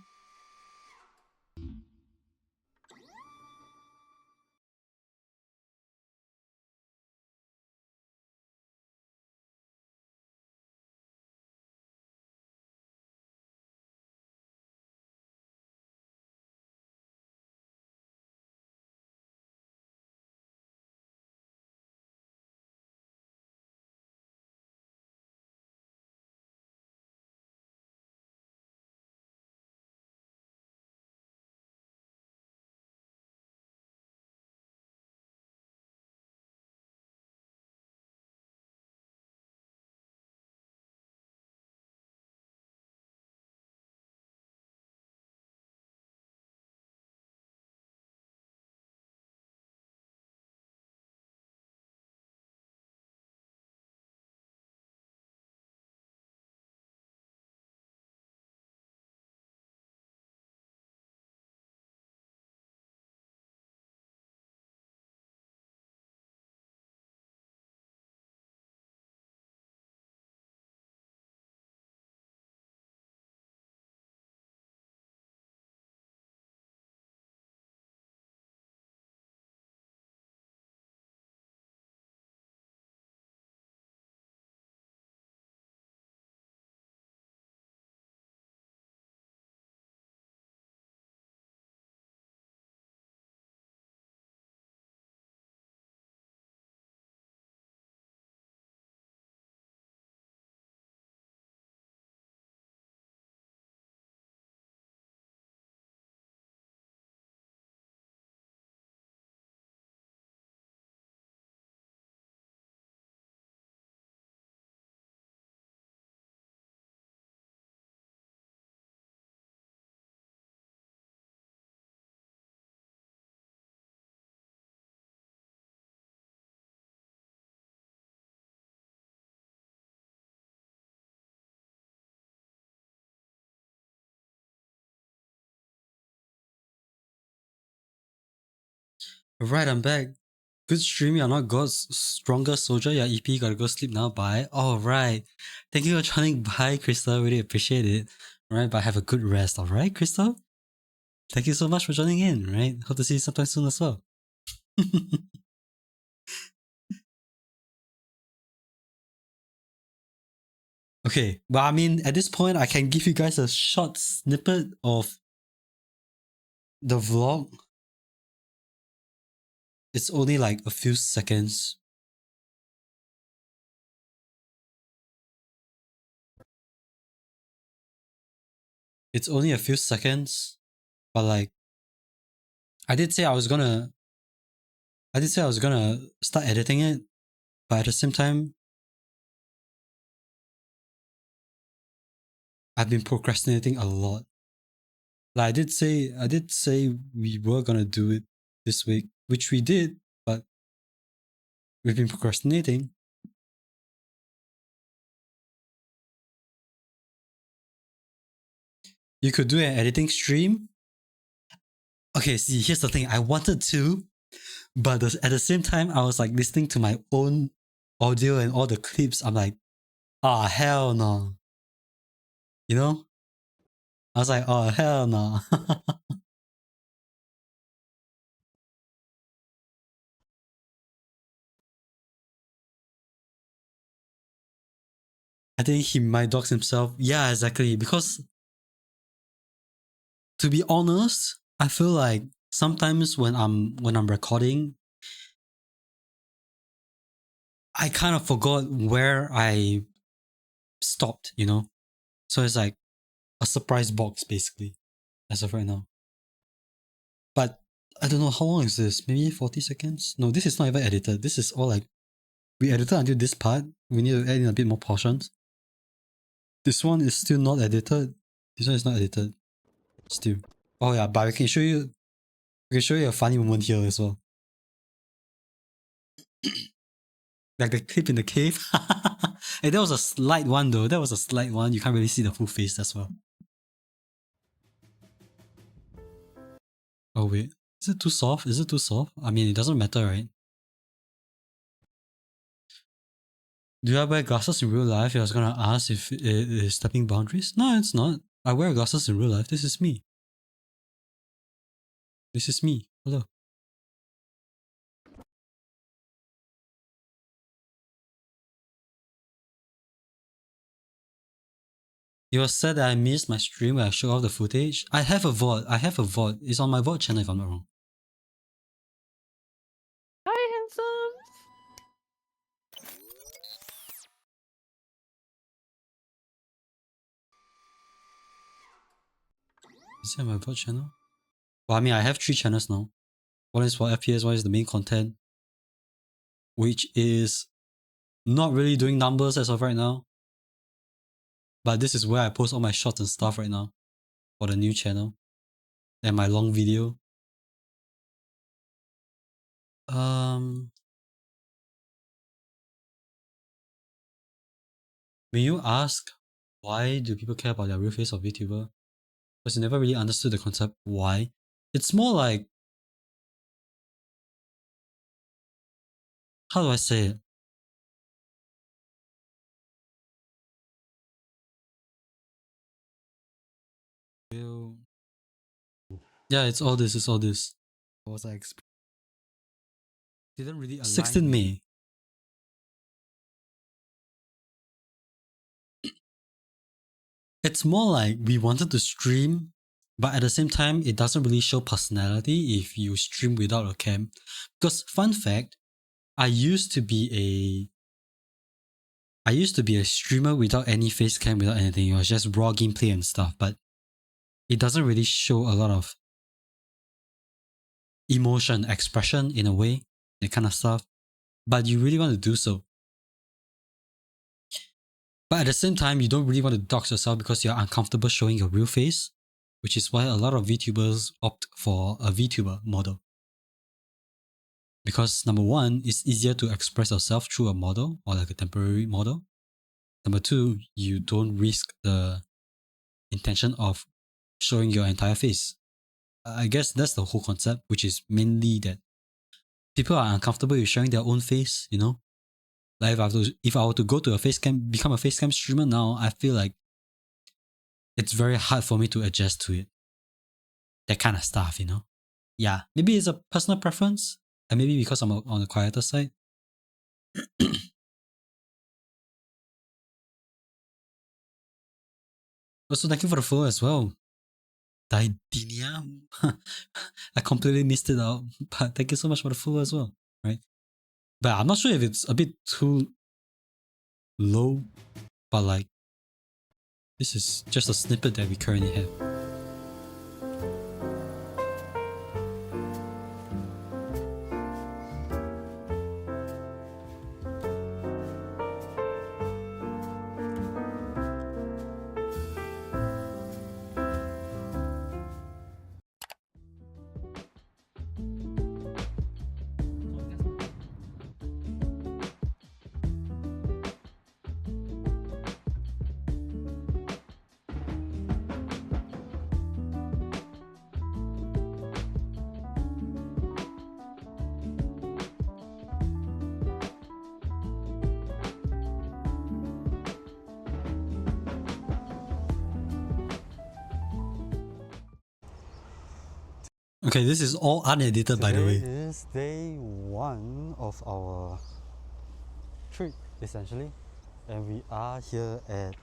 Right, I'm back. Good stream, you're not God's strongest soldier, you're EP, gotta go sleep now, bye. Alright. Thank you for joining by, Crystal. Really appreciate it. Alright, but have a good rest, alright, Crystal? Thank you so much for joining in, right? Hope to see you sometime soon as well. Okay, but I mean, at this point, I can give you guys a short snippet of the vlog it's only like a few seconds. It's only a few seconds, but like I did say I was gonna start editing it, but at the same time I've been procrastinating a lot. Like I did say we were gonna do it this week, which we did, but we've been procrastinating. You could do an editing stream. Okay, see, here's the thing. I wanted to, but at the same time, I was like listening to my own audio and all the clips. I'm like, ah, hell no. You know? I was like, oh, hell no. I think he might dox himself. Yeah, exactly. Because to be honest, I feel like sometimes when I'm recording, I kind of forgot where I stopped, you know? So it's like a surprise box basically, as of right now. But I don't know how long is this? Maybe 40 seconds? No, this is not even edited. This is all like we edited until this part. We need to add in a bit more portions. This one is still not edited. This one is not edited. Still. Oh yeah, but I can show you a funny moment here as well. Like the clip in the cave. Hey, that was a slight one though. That was a slight one. You can't really see the full face as well. Oh wait. Is it too soft? Is it too soft? I mean, it doesn't matter, right? Do I wear glasses in real life? I was gonna ask if it is stepping boundaries. No, it's not. I wear glasses in real life. This is me. This is me. Hello. It was said that I missed my stream where I showed off the footage. I have a VOD. I have a VOD. It's on my VOD channel if I'm not wrong. Hi, handsome. Is it on my VOD channel? Well, I mean, I have 3 channels now. One is for FPS, one is the main content, which is not really doing numbers as of right now. But this is where I post all my shots and stuff right now for the new channel and my long video. When you ask why do people care about their real face of VTuber, because you never really understood the concept why. It's more like, how do I say it? Yeah, it's all this. It's all this. What was I didn't really align 16 May. It's more like we wanted to stream, but at the same time, it doesn't really show personality if you stream without a cam. Because fun fact, I used to be a streamer without any face cam, without anything. It was just raw gameplay and stuff, but it doesn't really show a lot of emotion, expression in a way, that kind of stuff. But you really want to do so. But at the same time, you don't really want to dox yourself because you're uncomfortable showing your real face, which is why a lot of VTubers opt for a VTuber model. Because number one, it's easier to express yourself through a model or like a temporary model. Number two, you don't risk the intention of showing your entire face. I guess that's the whole concept, which is mainly that people are uncomfortable with showing their own face, you know? Like if I were to go to a face cam, become a face cam streamer now, I feel like it's very hard for me to adjust to it. That kind of stuff, you know? Yeah, maybe it's a personal preference, and maybe because I'm on the quieter side. Also, thank you for the follow as well. Didinia? I completely missed it out. But thank you so much for the follow as well, right? But I'm not sure if it's a bit too low, but like this is just a snippet that we currently have. Okay, this is all unedited, by the way. Today is day 1 of our trip, essentially, and we are here at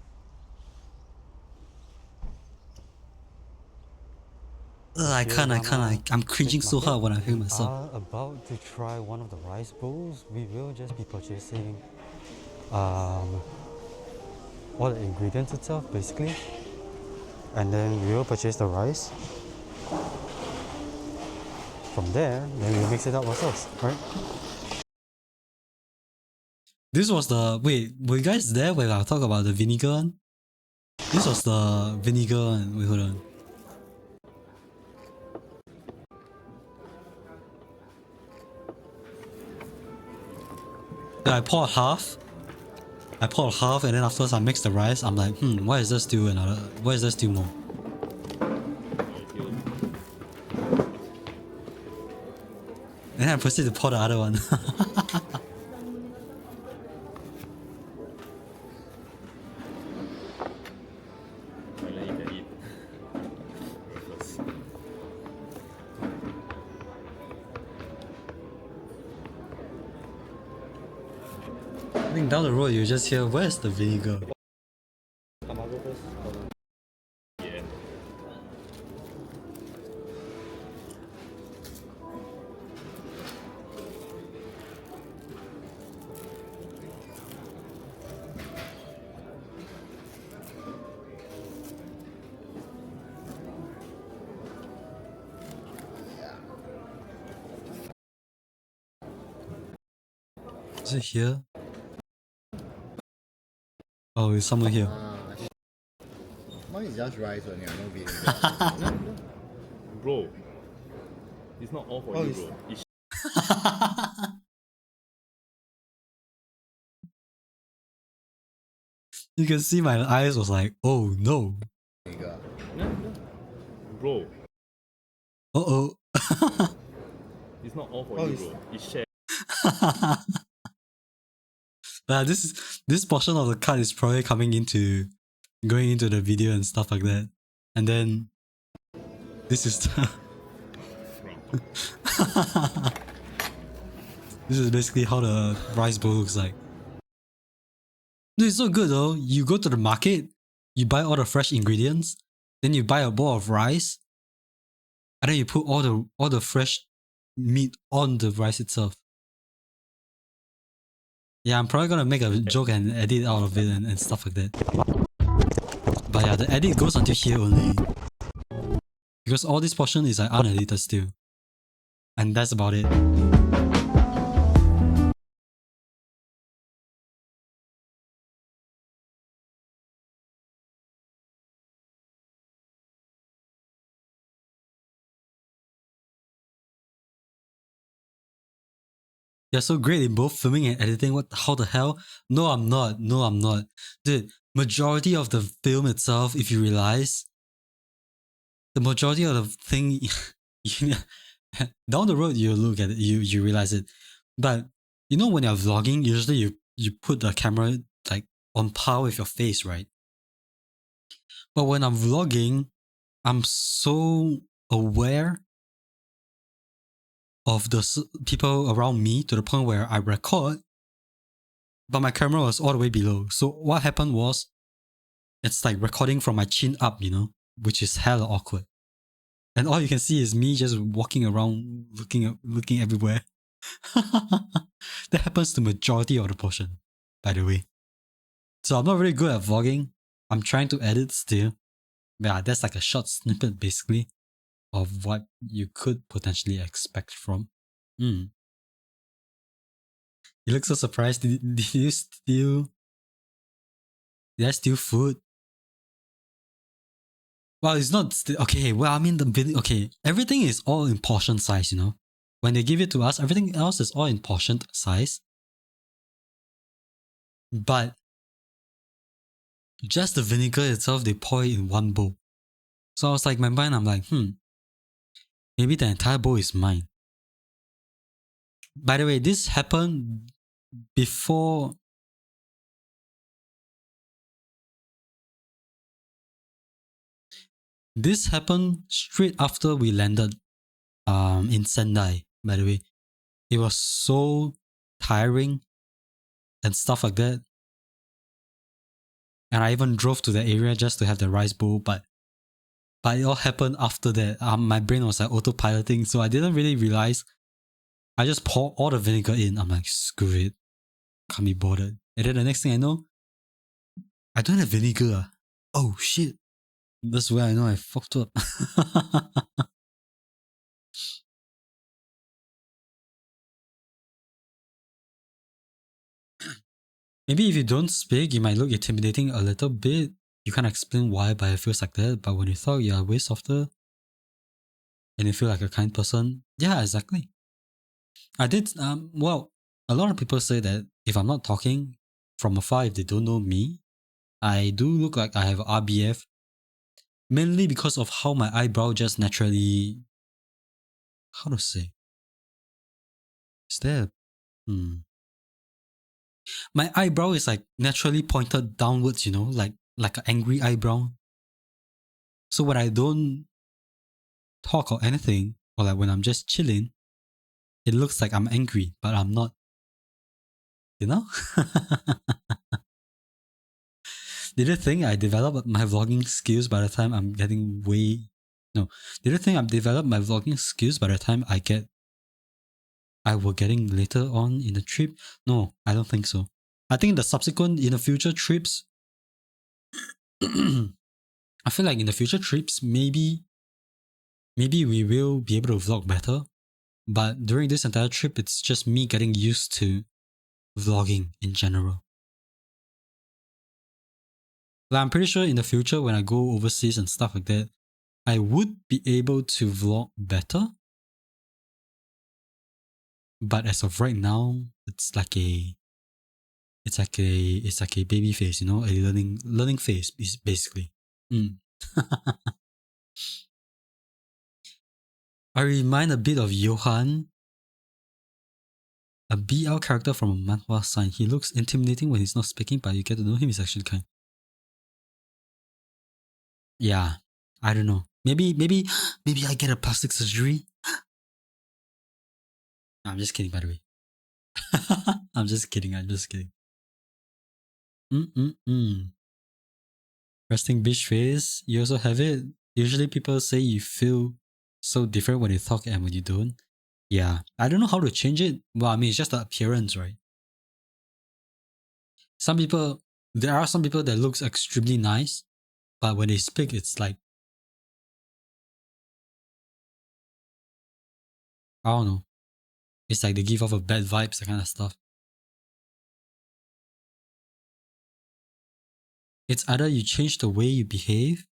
I'm cringing so hard when I hear We myself. are about to try one of the rice bowls. We will just be purchasing all the ingredients itself, basically, and then we will purchase the rice. From there, then we mix it up ourselves, right? This was the wait, were you guys there when I talk about the vinegar one? This was the vinegar one. Wait, hold on. Yeah, I poured half. And then afterwards I mixed the rice. I'm like, why is there still another? Why is there still more? And then I proceeded to pour the other one. I think down the road you just hear, where's the vinegar? Is it here? Oh, it's somewhere here. Mine is just rice only, no vinegar. Bro, it's not all for you, bro. It's You can see my eyes was like, oh no. Vinegar. bro, Uh-oh. it's not all for you, bro. It's shared. This portion of the cut is probably going into the video and stuff like that. And then this is the this is basically how the rice bowl looks like. Dude, it's so good though. You go to the market, you buy all the fresh ingredients, then you buy a bowl of rice, and then you put all the fresh meat on the rice itself. Yeah, I'm probably gonna make a joke and edit out of it and stuff like that. But yeah, the edit goes until here only. Because all this portion is like unedited still. And that's about it. You're so great in both filming and editing. How the hell? No, I'm not. No, I'm not. Dude, majority of the film itself, if you realize, the majority of the thing, down the road you look at it, you realize it. But you know when you're vlogging, usually you put the camera like on par with your face, right? But when I'm vlogging, I'm so aware of the people around me to the point where I record, but my camera was all the way below. So what happened was, it's like recording from my chin up, you know, which is hella awkward. And all you can see is me just walking around, looking everywhere. That happens to majority of the portion, by the way. So I'm not really good at vlogging. I'm trying to edit still. Yeah, that's like a short snippet basically of what you could potentially expect from. You look so surprised. Did you steal? Did I steal food? Well, it's not okay. Well, I mean the video. Okay, everything is all in portion size. You know, when they give it to us, everything else is all in portion size. But just the vinegar itself, they pour it in one bowl. So I was like, my mind, I'm like, maybe the entire bowl is mine. By the way, this happened before. This happened straight after we landed in Sendai, by the way. It was so tiring and stuff like that. And I even drove to the area just to have the rice bowl, but it all happened after that. My brain was like autopiloting, so I didn't really realize. I just poured all the vinegar in. I'm like, screw it. Can't be bothered. And then the next thing I know, I don't have vinegar. Oh shit. That's where I know I fucked up. Maybe if you don't speak, you might look intimidating a little bit. You can't explain why, but it feels like that. But when you talk, you're way softer. And you feel like a kind person. Yeah, exactly. I did, well, a lot of people say that if I'm not talking from afar, if they don't know me, I do look like I have RBF. Mainly because of how my eyebrow just naturally, how to say? Is there my eyebrow is like naturally pointed downwards, you know, like an angry eyebrow. So when I don't talk or anything, or like when I'm just chilling, it looks like I'm angry, but I'm not. You know? Did you think I developed my vlogging skills by the time I'm getting way... No. Did you think I've developed my vlogging skills by the time I were getting later on in the trip? No, I don't think so. I think in the future trips, I feel like in the future trips, maybe we will be able to vlog better. But during this entire trip, it's just me getting used to vlogging in general. Like, I'm pretty sure in the future, when I go overseas and stuff like that, I would be able to vlog better. But as of right now, it's like a baby phase, you know, a learning phase, basically. I remind a bit of Johan, a BL character from a manhwa sign. He looks intimidating when he's not speaking, but you get to know him, he's actually kind. Yeah, I don't know. Maybe I get a plastic surgery. I'm just kidding, by the way. I'm just kidding. Resting bitch face. You also have it. Usually people say you feel so different when you talk and when you don't. Yeah. I don't know how to change it. Well, I mean, it's just the appearance, right? There are some people that looks extremely nice, but when they speak, it's like, I don't know. It's like they give off a bad vibes, that kind of stuff. It's either you change the way you behave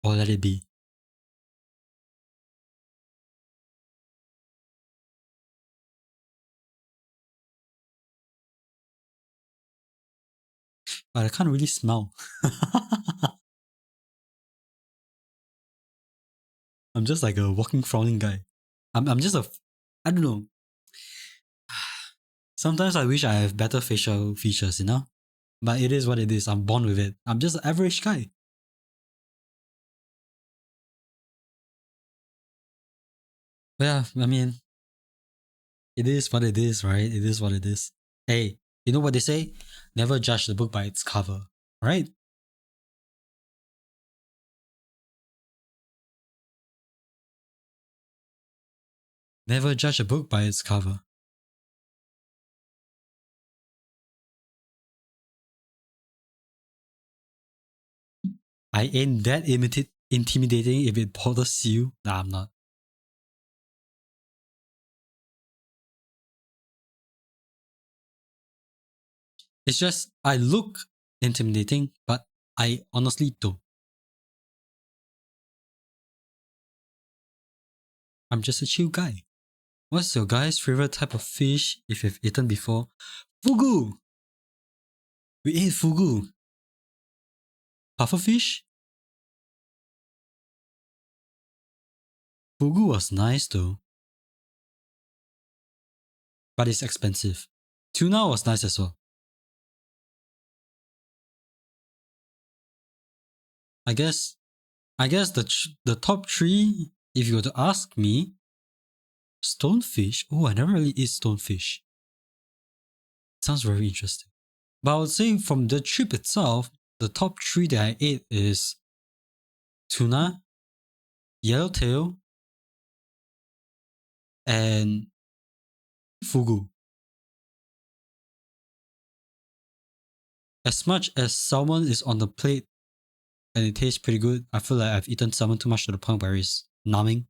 or let it be. But I can't really smell. I'm just like a walking frowning guy. I'm just I don't know. Sometimes I wish I have better facial features, you know? But it is what it is. I'm born with it. I'm just an average guy. But yeah, I mean, it is what it is, right? It is what it is. Hey, you know what they say? Never judge the book by its cover, right? Never judge a book by its cover. I ain't that intimidating if it bothers you. Nah, I'm not. It's just I look intimidating, but I honestly don't. I'm just a chill guy. What's your guy's favorite type of fish if you've eaten before? Fugu! We ate fugu. Pufferfish? Fugu was nice though. But it's expensive. Tuna was nice as well. I guess the top three, if you were to ask me, stonefish. Oh, I never really eat stonefish. Sounds very interesting. But I would say from the trip itself, the top three that I ate is tuna, yellowtail, and fugu. As much as salmon is on the plate and it tastes pretty good, I feel like I've eaten salmon too much to the point where it's numbing.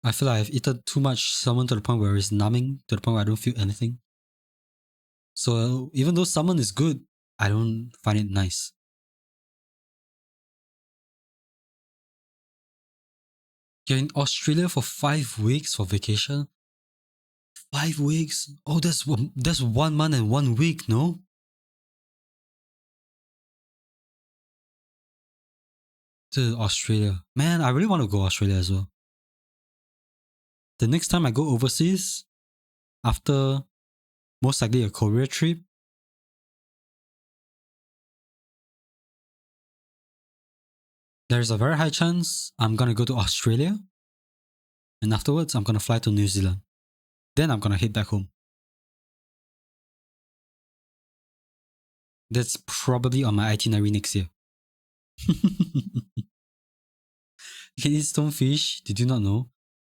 I feel like I've eaten too much salmon to the point where it's numbing, to the point where I don't feel anything. So even though salmon is good, I don't find it nice. You're in Australia for 5 weeks for vacation? 5 weeks? Oh, that's 1 month and 1 week, no? To Australia. Man, I really want to go Australia as well. The next time I go overseas, after most likely a Korea trip, there's a very high chance I'm gonna go to Australia, and afterwards I'm gonna fly to New Zealand. Then I'm gonna head back home. That's probably on my itinerary next year. You can eat stonefish. Did you not know?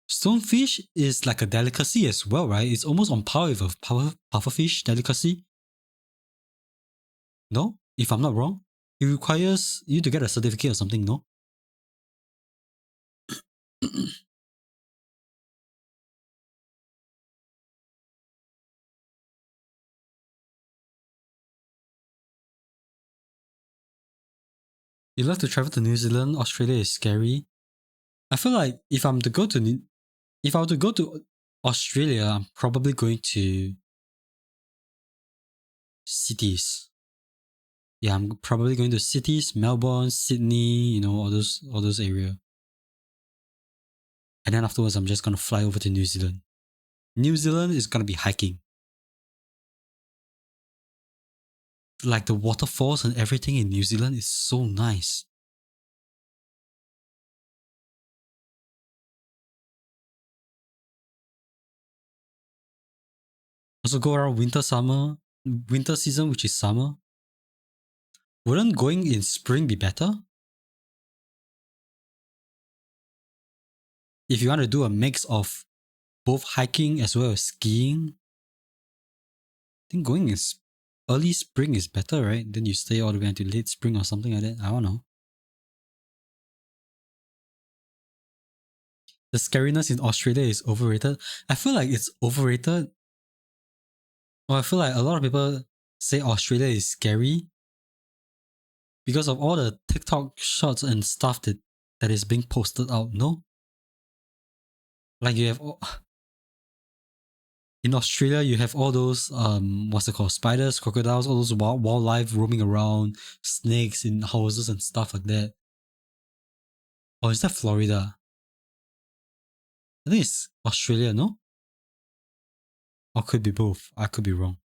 Stonefish is like a delicacy as well, right? It's almost on par with a pufferfish delicacy. No? If I'm not wrong, it requires you to get a certificate or something, no? You love to travel to New Zealand. Australia is scary. I feel like if I were to go to Australia, I'm probably going to cities. Yeah, I'm probably going to cities, Melbourne, Sydney, all those areas. And then afterwards, I'm just gonna fly over to New Zealand. New Zealand is gonna be hiking. Like the waterfalls and everything in New Zealand is so nice. Also go around winter season, which is summer. Wouldn't going in spring be better? If you want to do a mix of both hiking as well as skiing, I think going in early spring is better, right? Then you stay all the way until late spring or something like that. I don't know. The scariness in Australia is overrated. I feel like it's overrated. Or I feel like a lot of people say Australia is scary because of all the TikTok shots and stuff that is being posted out, no? Like you have in Australia, you have all those what's it called, spiders, crocodiles, all those wildlife roaming around, snakes in houses and stuff like that. Or is that Florida? I think it's Australia, no? Or could be both. I could be wrong.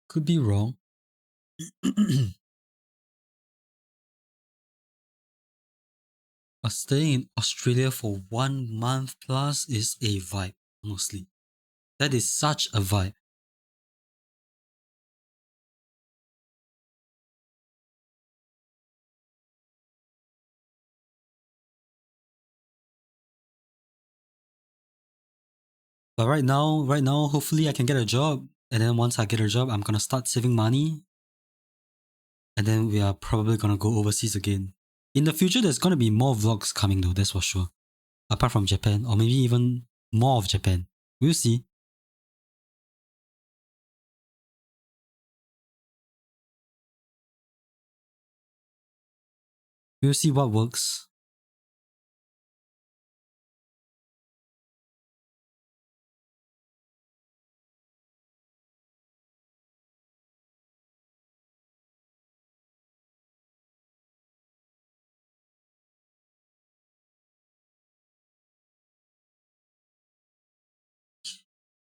Could be wrong. Staying in Australia for 1 month plus is a vibe, honestly. That is such a vibe. But right now, hopefully I can get a job. And then once I get a job, I'm gonna start saving money. And then we are probably gonna go overseas again. In the future, there's gonna be more vlogs coming though, that's for sure. Apart from Japan, or maybe even more of Japan. We'll see. We'll see what works.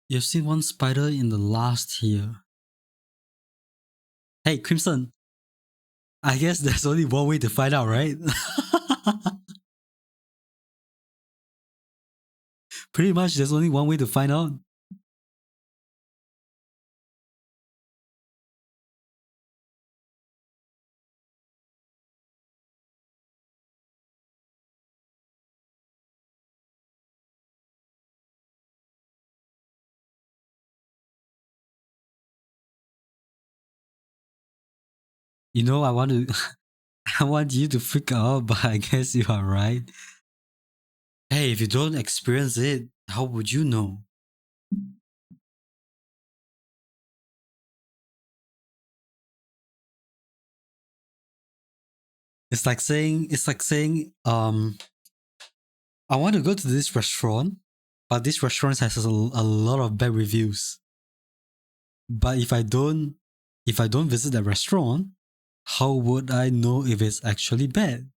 You've seen one spider in the last year. Hey, Crimson. I guess there's only one way to find out, right? Pretty much there's only one way to find out. You know, I want to I want you to freak out, but I guess you are right. Hey, if you don't experience it, how would you know? It's like saying, I want to go to this restaurant, but this restaurant has a lot of bad reviews. But if I don't visit the restaurant, how would I know if it's actually bad?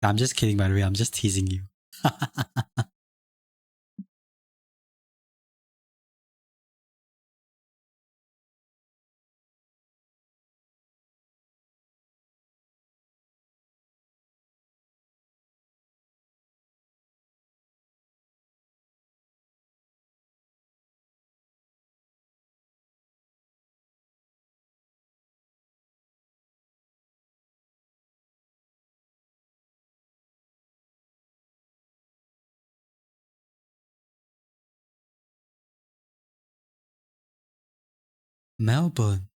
I'm just kidding, by the way. I'm just teasing you. Melbourne.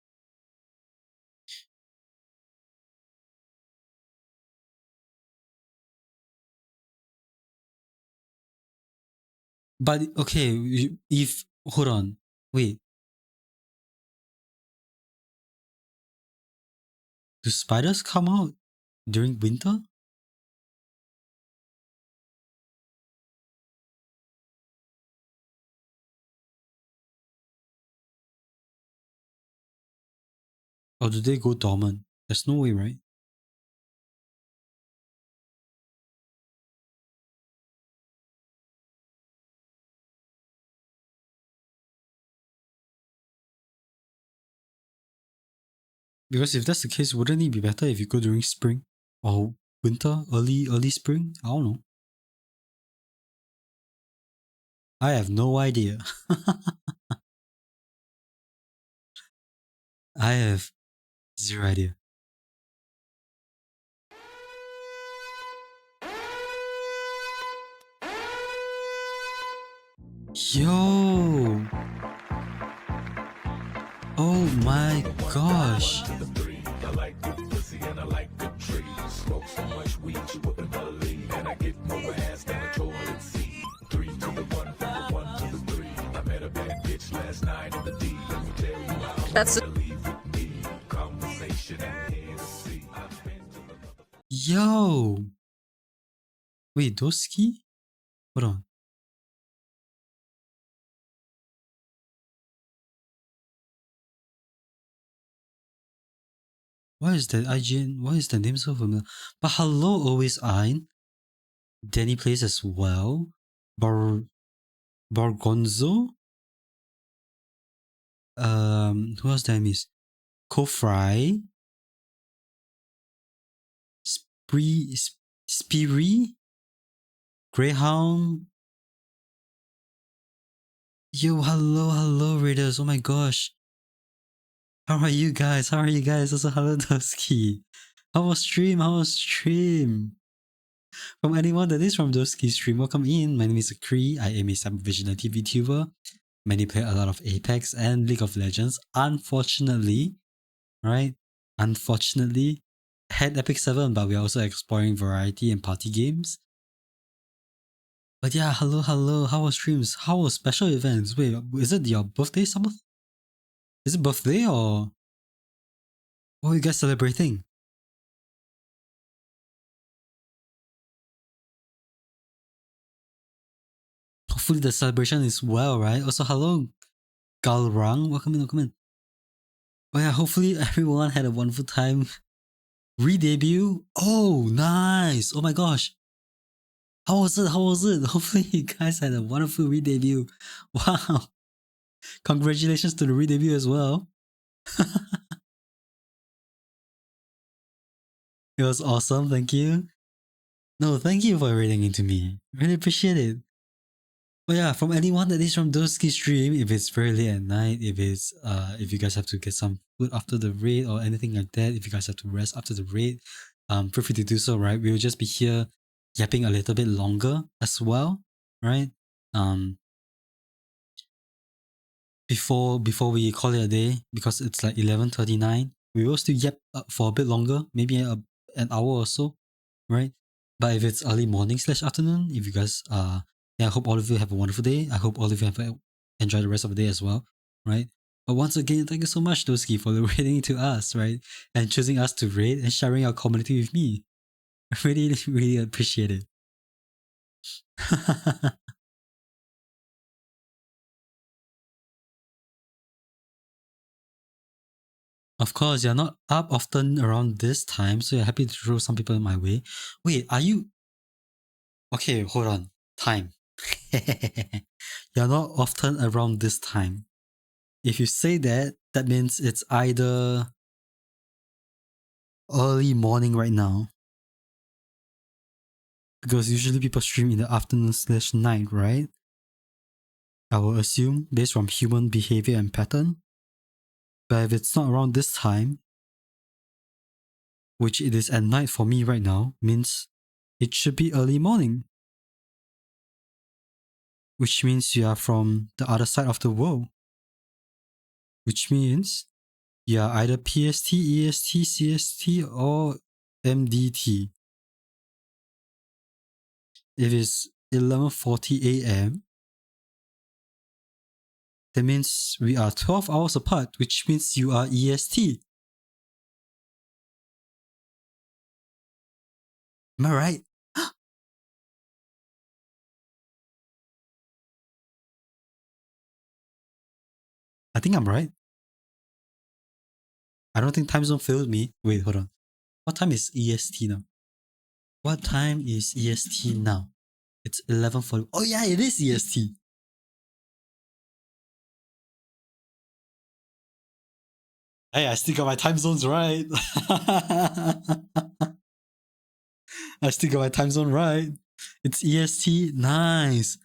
But okay, if hold on, wait, do spiders come out during winter? Or do they go dormant? There's no way, right? Because if that's the case, wouldn't it be better if you go during spring or winter, early spring? I don't know. I have no idea. I have zero idea. Yo! Oh my gosh! That's Yo! Wait, those ski? Hold on. Why is that IGN? Why is the name so familiar? But hello, always Ein. Danny plays as well. Bargonzo. Who else that is? Kofry. Spree, Greyhound. Yo, hello, Raiders. Oh my gosh. How are you guys? Also, hello, Dusky. How was stream? From anyone that is from Dusky stream, welcome in. My name is Kree. I am a sub-vigilante VTuber. Many play a lot of Apex and League of Legends. Unfortunately, right? Unfortunately, had Epic 7, but we're also exploring variety and party games. But yeah, hello. How was streams? How was special events? Wait, is it your birthday, summer? Is it birthday or what are you guys celebrating? Hopefully the celebration is well, right? Also, hello, Galrang. Welcome in. Oh yeah, hopefully everyone had a wonderful time. Re-debut? Oh, nice. Oh my gosh. How was it? Hopefully you guys had a wonderful re-debut. Wow. Congratulations to the re-debut as well. It was awesome, thank you. No, thank you for reading into me. Really appreciate it. But yeah, from anyone that is from Doski stream, if it's very late at night, if you guys have to get some food after the raid or anything like that, if you guys have to rest after the raid, feel free to do so, right? We'll just be here yapping a little bit longer as well, right? Before we call it a day, because it's like 11:39, we will still yap for a bit longer, maybe an hour or so, right? But if it's early morning / afternoon, if you guys yeah, I hope all of you have a wonderful day. I hope all of you have enjoy the rest of the day as well, right? But once again, thank you so much, Doski, for raiding to us, right? And choosing us to raid and sharing our community with me. I really appreciate it. Of course, you're not up often around this time, so you're happy to throw some people in my way. Wait, are you... Okay, hold on. Time. You're not often around this time. If you say that, that means it's either early morning right now. Because usually people stream in the afternoon / night, right? I will assume, based from human behavior and pattern. But if it's not around this time, which it is at night for me right now, means it should be early morning. Which means you are from the other side of the world. Which means you are either PST, EST, CST, or MDT. If it's 11:40 a.m., that means we are 12 hours apart, which means you are EST. Am I right? I think I'm right. I don't think time zone failed me. Wait, hold on. What time is EST now? What time is EST now? It's 11:40. Oh yeah, it is EST. Hey, I still got my time zones right. I still got my time zone right. It's EST. Nice.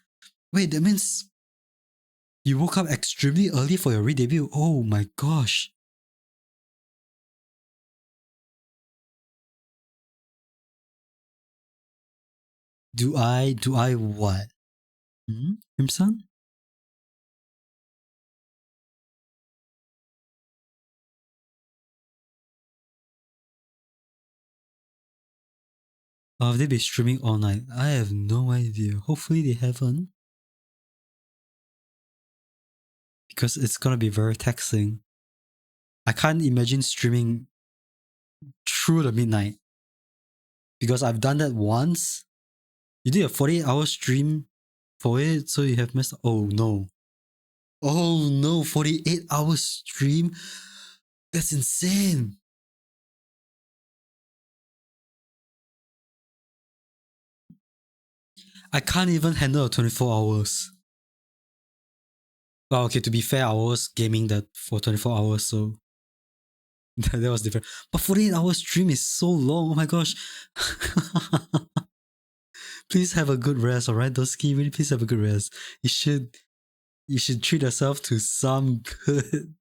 Wait, that means you woke up extremely early for your re-debut. Oh my gosh. Do I what? Crimson? Or have they been streaming all night? I have no idea. Hopefully they haven't. Because it's gonna be very taxing. I can't imagine streaming through the midnight. Because I've done that once. You did a 48-hour stream for it, so you have missed. Oh no. Oh no, 48-hour stream? That's insane. I can't even handle 24 hours. Well, okay, to be fair, I was gaming that for 24 hours, so That was different. But 48-hour stream is so long. Oh my gosh. Please have a good rest, alright, Doski? Really, please have a good rest. You should treat yourself to some good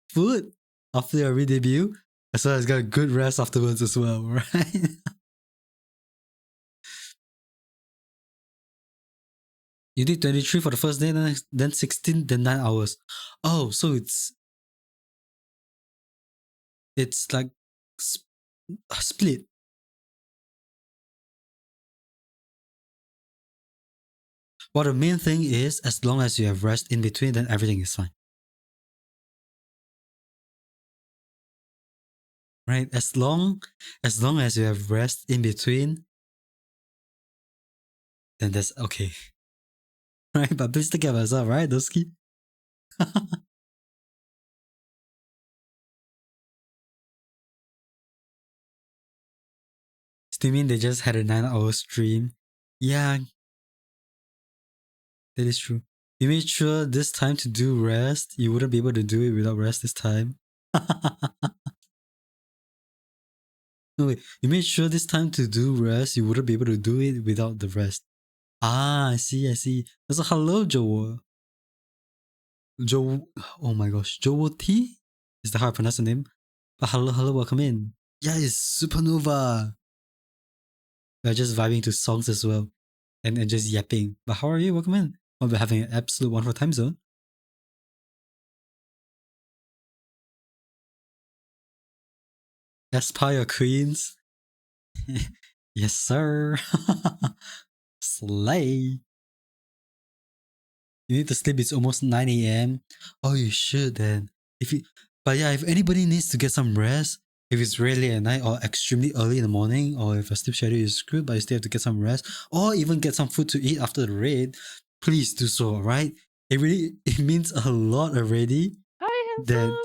food after your re-debut, as well as get a good rest afterwards as well, right? You did 23 for the first day, then 16, then 9 hours. Oh, so it's like split. Well, the main thing is, as long as you have rest in between, then everything is fine. Right? As long as you have rest in between, then that's okay. Right? But please take care of yourself, right, Doski? Do you mean they just had a 9-hour stream? Yeah, that is true. You made sure this time to do rest, you wouldn't be able to do it without rest this time. No, wait. You made sure this time to do rest, you wouldn't be able to do it without the rest. Ah, I see. So hello, Joel. Joe, oh my gosh, Joel T? Is that how I pronounce the name? But hello, welcome in. Yeah, it's Supernova. We're just vibing to songs as well. And just yapping. But how are you? Welcome in. Well, we're having an absolute wonderful time zone. Aspire Queens. Yes, sir. Slay. You need to sleep. It's almost 9 a.m. Oh, you should then. But yeah, if anybody needs to get some rest, if it's really at night or extremely early in the morning, or if your sleep schedule is screwed, but you still have to get some rest, or even get some food to eat after the raid, please do so, right? It means a lot already. Hi, That handsome.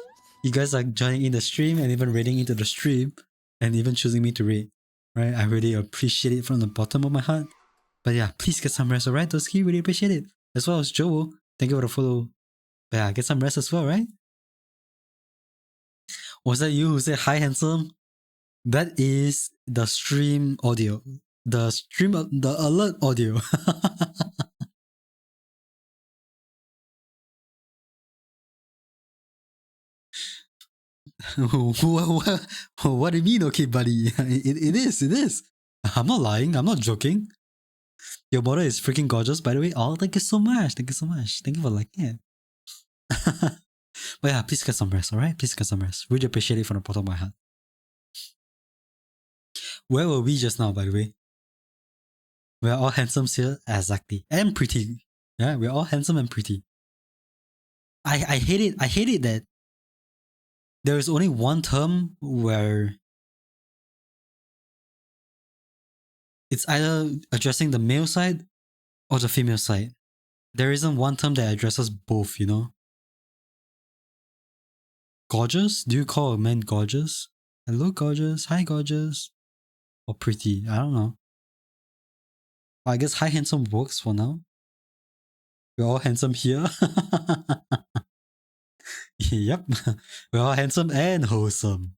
you guys are joining in the stream and even raiding into the stream and even choosing me to raid, right? I really appreciate it from the bottom of my heart. But yeah, please get some rest, alright, Doski? Really appreciate it. As well as Joel. Thank you for the follow. But yeah, get some rest as well, right? Was that you who said hi, handsome? That is the stream audio. The alert audio. What do you mean, okay, buddy? It is. I'm not lying. I'm not joking. Your model is freaking gorgeous, by the way. Oh, thank you so much. Thank you for liking it. But yeah, please get some rest, alright? Please get some rest. Really appreciate it from the bottom of my heart. Where were we just now, by the way? We're all handsome here, exactly. And pretty. Yeah, we're all handsome and pretty. I hate it that there is only one term where it's either addressing the male side or the female side. There isn't one term that addresses both, you know? Gorgeous? Do you call a man gorgeous? Hello, gorgeous. Hi, gorgeous. Or pretty. I don't know. I guess hi, handsome works for now. We're all handsome here. Yep. We're all handsome and wholesome.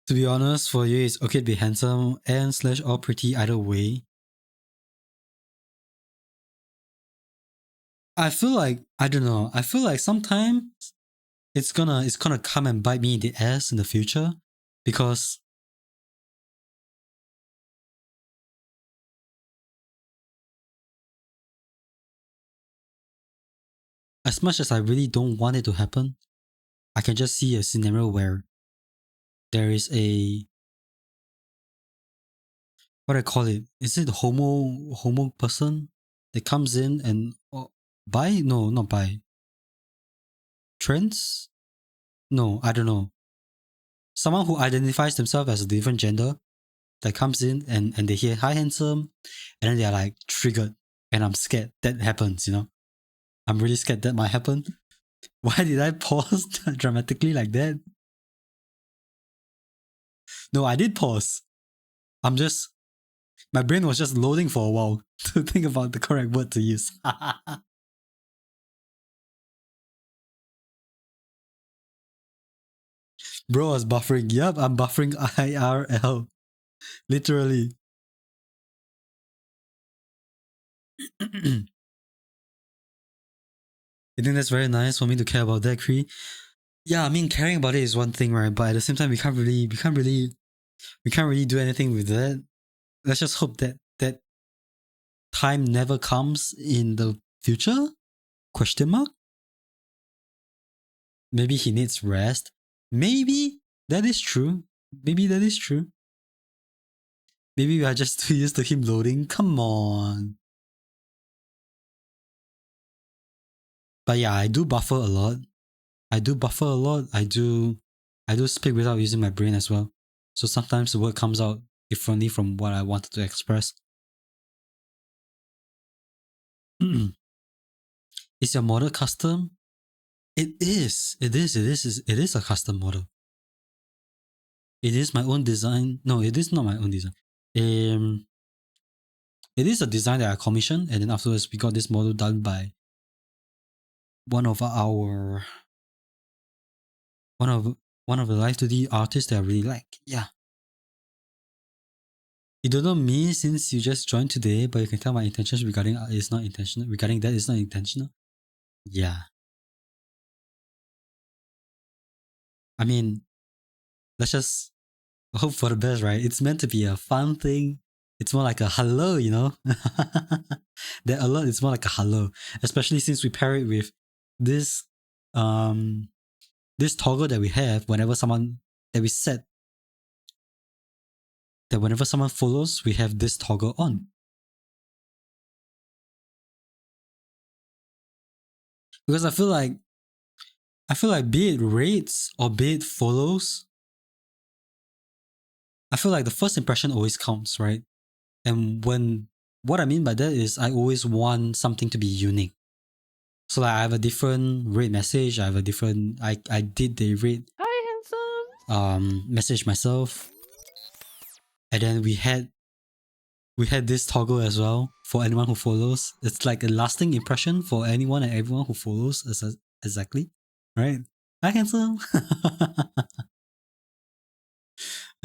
To be honest, for you, it's okay to be handsome and / or pretty either way. I feel like, I don't know, I feel like sometimes it's gonna come and bite me in the ass in the future, because as much as I really don't want it to happen, I can just see a scenario where there is a, what I call it, is it homo person that comes in and bi? No, not bi. Trans? No, I don't know. Someone who identifies themselves as a different gender that comes in and they hear hi handsome, and then they're like triggered, and I'm scared that happens, you know? I'm really scared that might happen. Why did I pause dramatically like that? No, I did pause. My brain was just loading for a while to think about the correct word to use. Bro was buffering. Yup, I'm buffering IRL. Literally. You think that's very nice for me to care about that, Cree? Yeah, I mean, caring about it is one thing, right? But at the same time, we can't really do anything with that. Let's just hope that that time never comes in the future? Question mark? Maybe he needs rest. Maybe that is true. Maybe that is true. Maybe we are just too used to him loading. Come on. But yeah, I do buffer a lot. I do speak without using my brain as well. So sometimes the word comes out differently from what I wanted to express. Is your model custom? It is a custom model. It is my own design. No, it is not my own design. It is a design that I commissioned, and then afterwards we got this model done by one of the live 2D artists that I really like. Yeah. You don't know me since you just joined today, but you can tell my intentions regarding it's not intentional. Regarding that, it's not intentional. Yeah. I mean, let's just hope for the best, right? It's meant to be a fun thing. It's more like a hello, you know? That alert is more like a hello. Especially since we pair it with this this toggle that we have whenever someone that we set that whenever someone follows, we have this toggle on. Because I feel like be it rates or be it follows, I feel like the first impression always counts, right? And what I mean by that is I always want something to be unique. So like I have a different rate message, I did the rate Hi, handsome. message myself. And then we had this toggle as well for anyone who follows. It's like a lasting impression for anyone and everyone who follows exactly. Right? Hi handsome.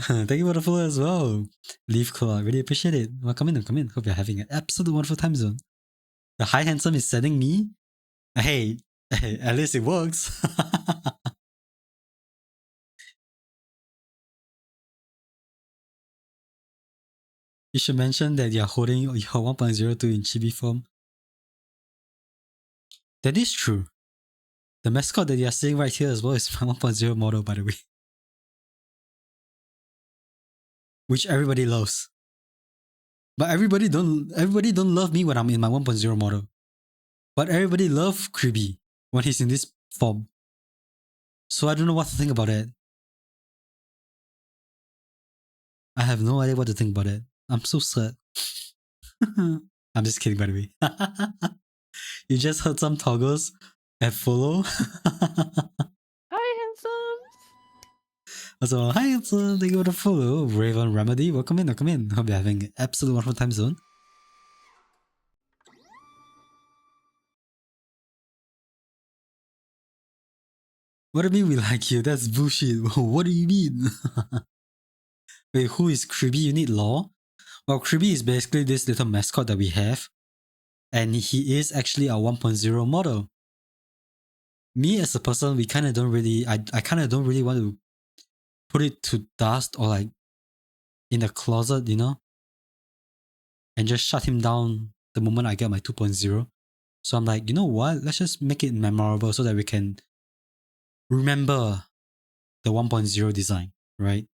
Thank you for the follow as well. Leaf Claw, really appreciate it. Well, come in. Hope you're having an absolute wonderful time zone. The hi handsome is sending me. Hey, at least it works. You should mention that you're holding your 1.02 in chibi form. That is true. The mascot that you're seeing right here as well is my 1.0 model, by the way. Which everybody loves. But everybody don't love me when I'm in my 1.0 model. But everybody loves Kribby when he's in this form. So I don't know what to think about it. I have no idea what to think about it. I'm so sad. I'm just kidding, by the way. You just heard some toggles at follow. Hi, handsome. Also, hi, it's thank you for the follow. Raven Remedy, welcome in. Hope you're having an absolute wonderful time zone. What do you mean we like you? That's bullshit. What do you mean? Wait, who is Kribby? You need law? Well, Kribby is basically this little mascot that we have. And he is actually our 1.0 model. Me as a person, we kind of don't really, I kind of don't really want to put it to dust or like in the closet, you know? And just shut him down the moment I get my 2.0. So I'm like, you know what? Let's just make it memorable so that we can remember the 1.0 design, right?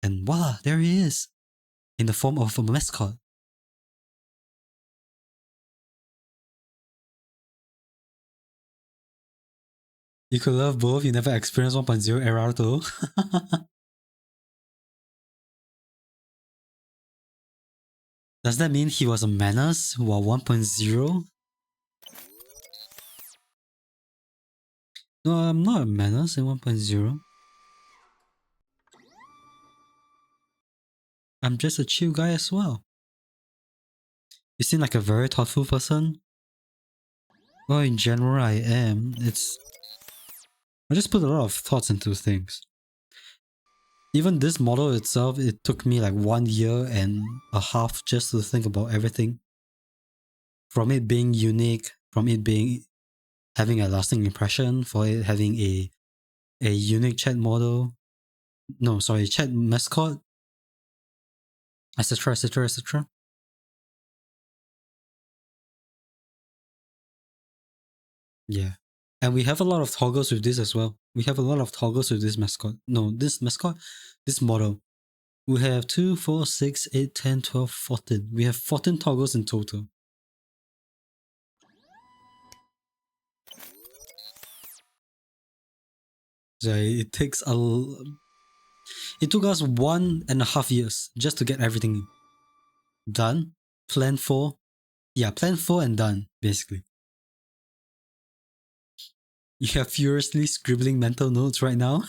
And voila, there he is in the form of a mascot. You could love both, you never experienced 1.0 error though. Does that mean he was a menace while 1.0? No, I'm not a menace in 1.0. I'm just a chill guy as well. You seem like a very thoughtful person. Well, in general, I am. I just put a lot of thoughts into things. Even this model itself, it took me like 1.5 years just to think about everything. From it being unique, from it being having a lasting impression, for it having a unique chat model. No, sorry, chat mascot, etc. etc. etc. Yeah. And we have a lot of toggles with this as well. We have a lot of toggles with this mascot. No, this mascot, this model. We have 2, 4, 6, 8, 10, 12, 14. We have 14 toggles in total. So it takes it took us 1.5 years just to get everything done. Plan for, plan for and done, basically. You are furiously scribbling mental notes right now.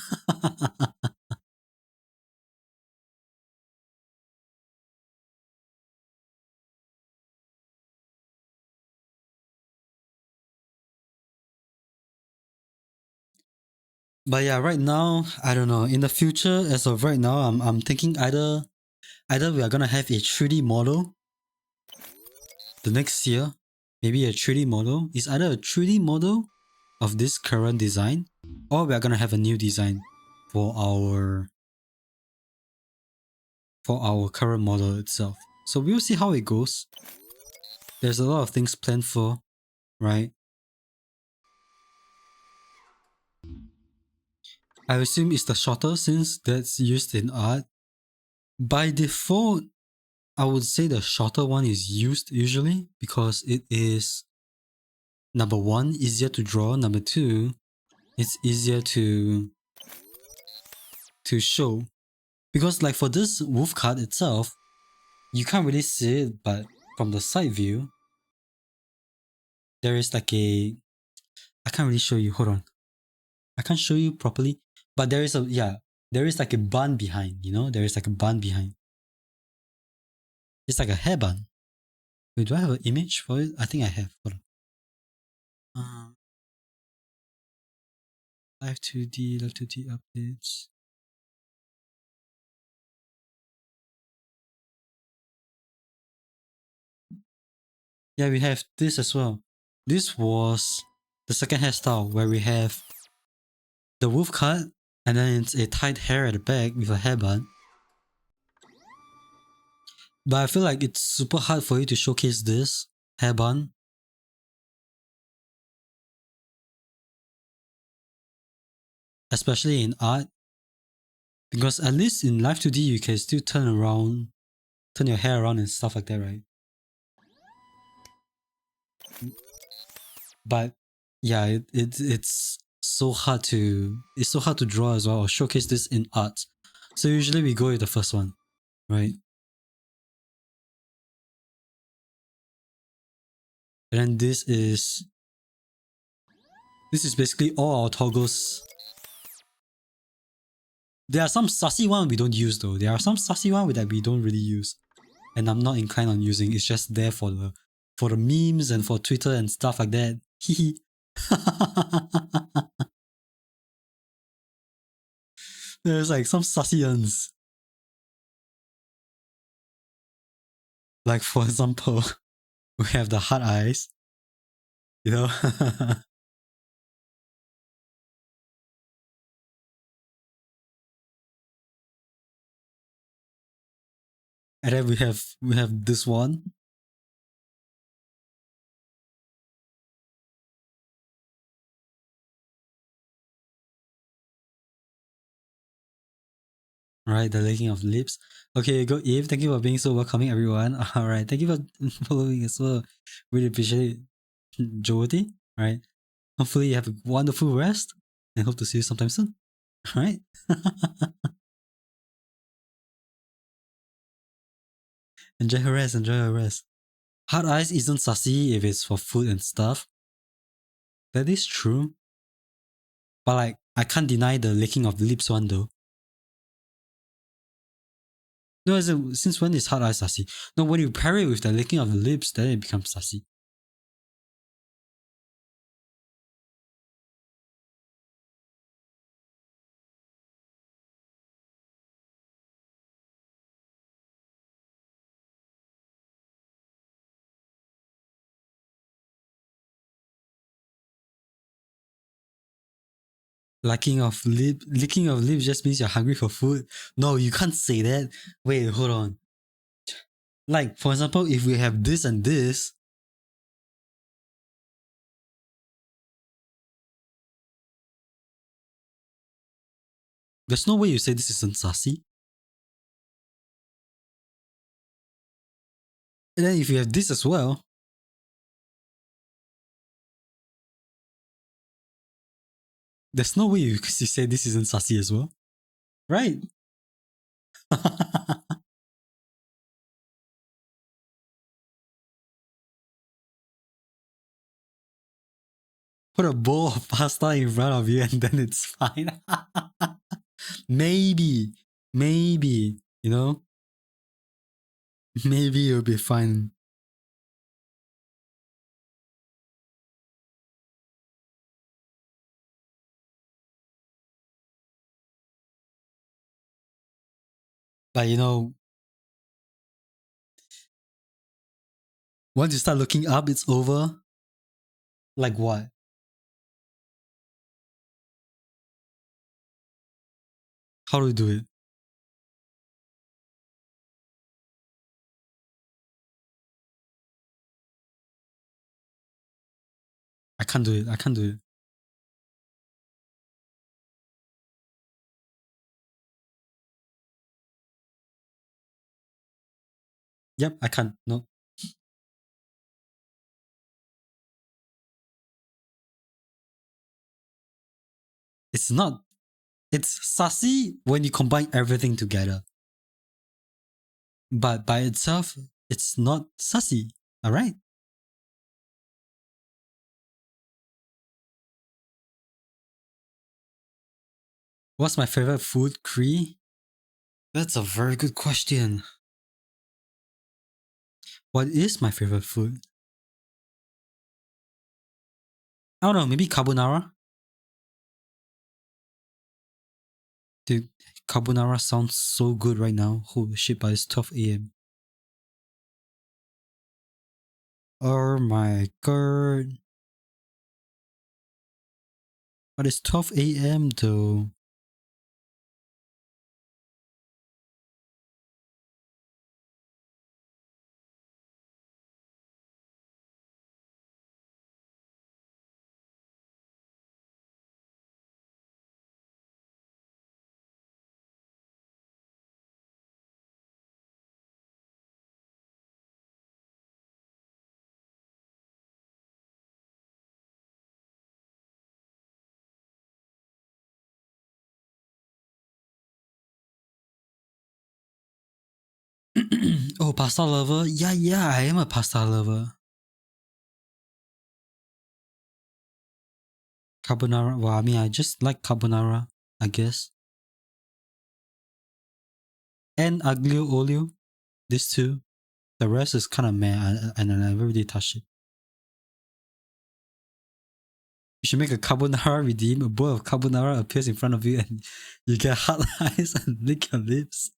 But yeah, right now, I don't know. In the future, as of right now, I'm thinking either we are gonna have a 3D model the next year, maybe a 3D model. It's either a 3D model of this current design, or we are gonna have a new design for our current model itself. So we'll see how it goes. There's a lot of things planned for, right? I assume it's the shorter since that's used in art. By default, I would say the shorter one is used usually because it is, number one, easier to draw. Number two, it's easier to show. Because like for this wolf card itself, you can't really see it, but from the side view, there is like a, I can't really show you, hold on. I can't show you properly, but there is there is like a bun behind, there is like a bun behind. It's like a hair bun. Wait, do I have an image for it? I think I have. Hold on. Live 2D updates. Yeah, we have this as well. This was the second hairstyle where we have the wolf cut and then it's a tight hair at the back with a hairband. But I feel like it's super hard for you to showcase this hairband. Especially in art. Because at least in Live 2D you can still turn your hair around and stuff like that, right? But yeah, it's so hard to draw as well or showcase this in art. So usually we go with the first one, right? And then this is basically all our toggles. There are some sassy one we don't use though. There are some sassy one that we don't really use. And I'm not inclined on using. It's just there for the memes and for Twitter and stuff like that. Hehe. There's like some sassy ones. Like for example, we have the hard eyes. You know? And then we have this one. Right, the licking of lips. Okay, go Eve. Thank you for being so welcoming, everyone. Alright, thank you for following as well. Really appreciate it. Jody. Right. Hopefully you have a wonderful rest and hope to see you sometime soon. Alright. Enjoy her rest, enjoy her rest. Hard eyes isn't sassy if it's for food and stuff. That is true. But like, I can't deny the licking of lips one though. No, since when is hard eyes sassy? No, when you pair it with the licking of the lips, then it becomes sassy. licking of lips just means you're hungry for food. No, you can't say that. Wait, hold on. Like, for example, if we have this and this, there's no way you say this isn't sassy. And then if you have this as well, there's no way you say this isn't sassy as well. Right? Put a bowl of pasta in front of you and then it's fine. Maybe, you know, maybe you'll be fine. But you know, once you start looking up, it's over. Like what? How do we do it? I can't do it. I can't do it. Yep, I can't. No. It's not. It's sassy when you combine everything together. But by itself, it's not sassy. Alright? What's my favorite food, Cree? That's a very good question. What is my favorite food? I don't know, maybe carbonara? Dude, carbonara sounds so good right now. Holy shit, but it's 12 a.m. Oh my god. But it's 12 a.m. though. Oh, pasta lover? Yeah, I am a pasta lover. Carbonara, well, I mean, I just like carbonara, I guess. And aglio olio, these two. The rest is kind of meh, and I never really touched it. You should make a carbonara redeem. A bowl of carbonara appears in front of you and you get hot eyes and lick your lips.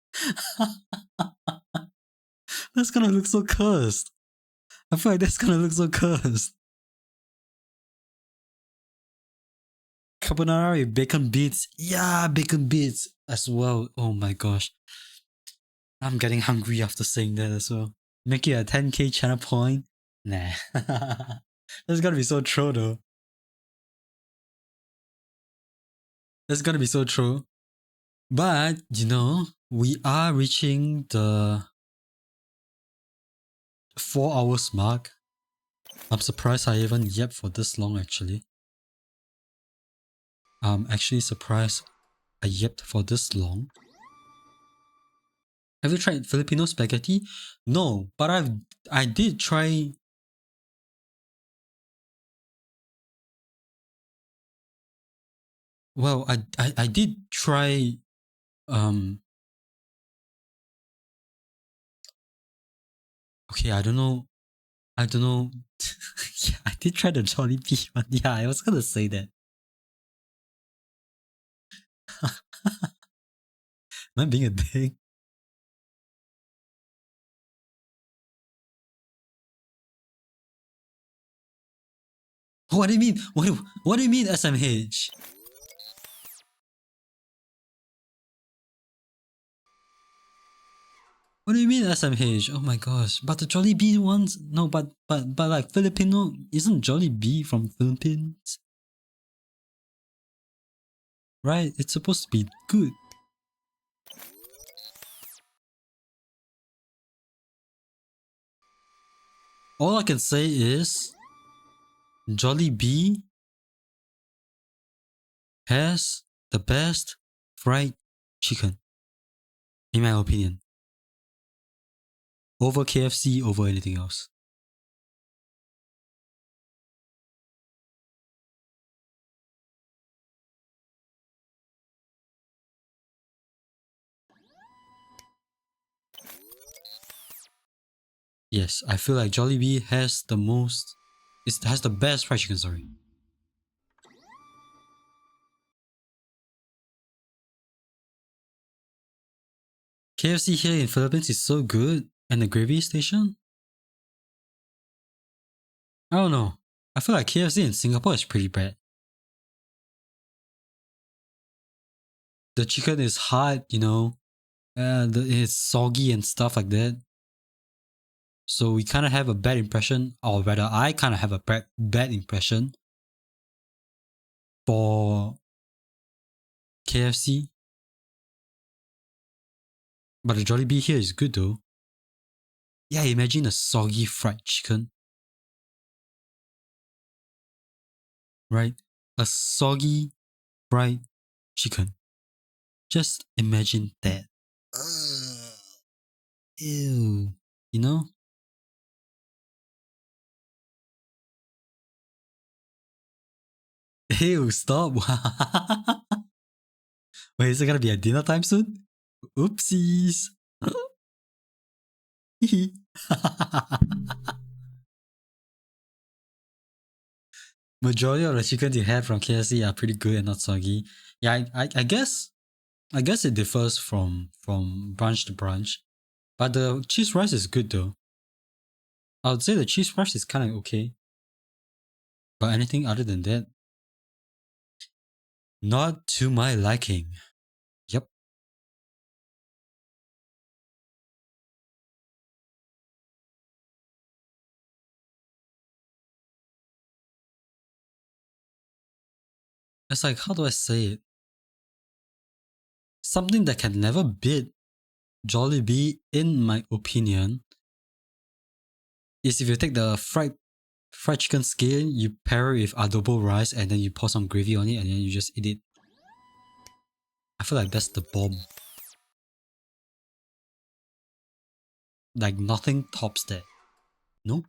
That's gonna look so cursed. I feel like that's gonna look so cursed. Carbonara with bacon bits. Yeah, bacon bits as well. Oh my gosh. I'm getting hungry after saying that as well. Make it a 10k channel point? Nah. That's gonna be so true though. That's gonna be so true. But, you know, we are reaching the 4 hours mark. I'm surprised I even yapped for this long actually. I'm actually surprised I yapped for this long. Have you tried Filipino spaghetti? No, but I did try. Well, I did try okay, I don't know. Yeah, I did try the Jollibee one. Yeah, I was gonna say that. Am I being a dick? What do you mean? What do you mean SMH? What do you mean SMH? Oh my gosh! But the Jollibee ones, no, but like Filipino, isn't Jollibee from Philippines? Right? It's supposed to be good. All I can say is Jollibee has the best fried chicken, in my opinion. Over KFC, over anything else. Yes, I feel like Jollibee has the most. It has the best fried chicken, sorry. KFC here in Philippines is so good, and the gravy station? I don't know. I feel like KFC in Singapore is pretty bad. The chicken is hot, you know, it's soggy and stuff like that. So we kind of have a bad impression, or rather, I kind of have a bad impression for KFC. But the Jollibee here is good though. Yeah, imagine a soggy fried chicken. Right? A soggy fried chicken. Just imagine that. Ew. You know? Ew, stop. Wait, is it gonna be at dinner time soon? Oopsies. Majority of the chickens you have from KFC are pretty good and not soggy. Yeah, I guess it differs from branch to branch. But the cheese rice is good though. I would say the cheese rice is kind of okay. But anything other than that, not to my liking. Yep. It's like, how do I say it? Something that can never beat Jollibee, in my opinion, is if you take the fried chicken skin, you pair it with adobo rice, and then you pour some gravy on it, and then you just eat it. I feel like that's the bomb. Like nothing tops that. No?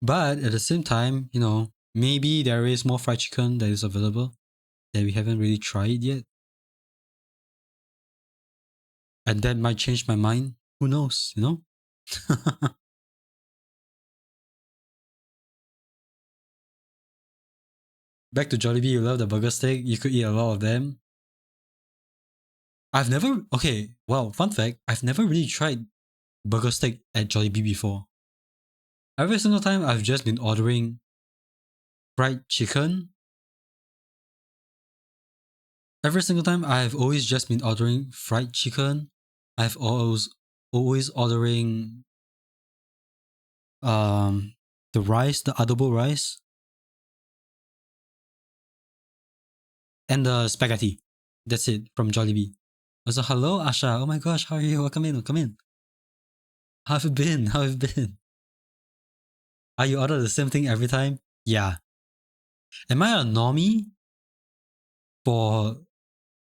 But at the same time, you know, maybe there is more fried chicken that is available that we haven't really tried yet. And that might change my mind. Who knows, you know? Back to Jollibee, you love the burger steak. You could eat a lot of them. I've never, okay, well, fun fact, I've never really tried burger steak at Jollibee before. Every single time I've just been ordering fried chicken. Every single time I've always just been ordering fried chicken. I've always ordering the rice, the adobo rice, and the spaghetti. That's it from Jollibee. I was like, hello Asha. Oh my gosh, how are you? Welcome in, welcome in. How have you been? How have you been? Are you order the same thing every time? Yeah. Am I a normie for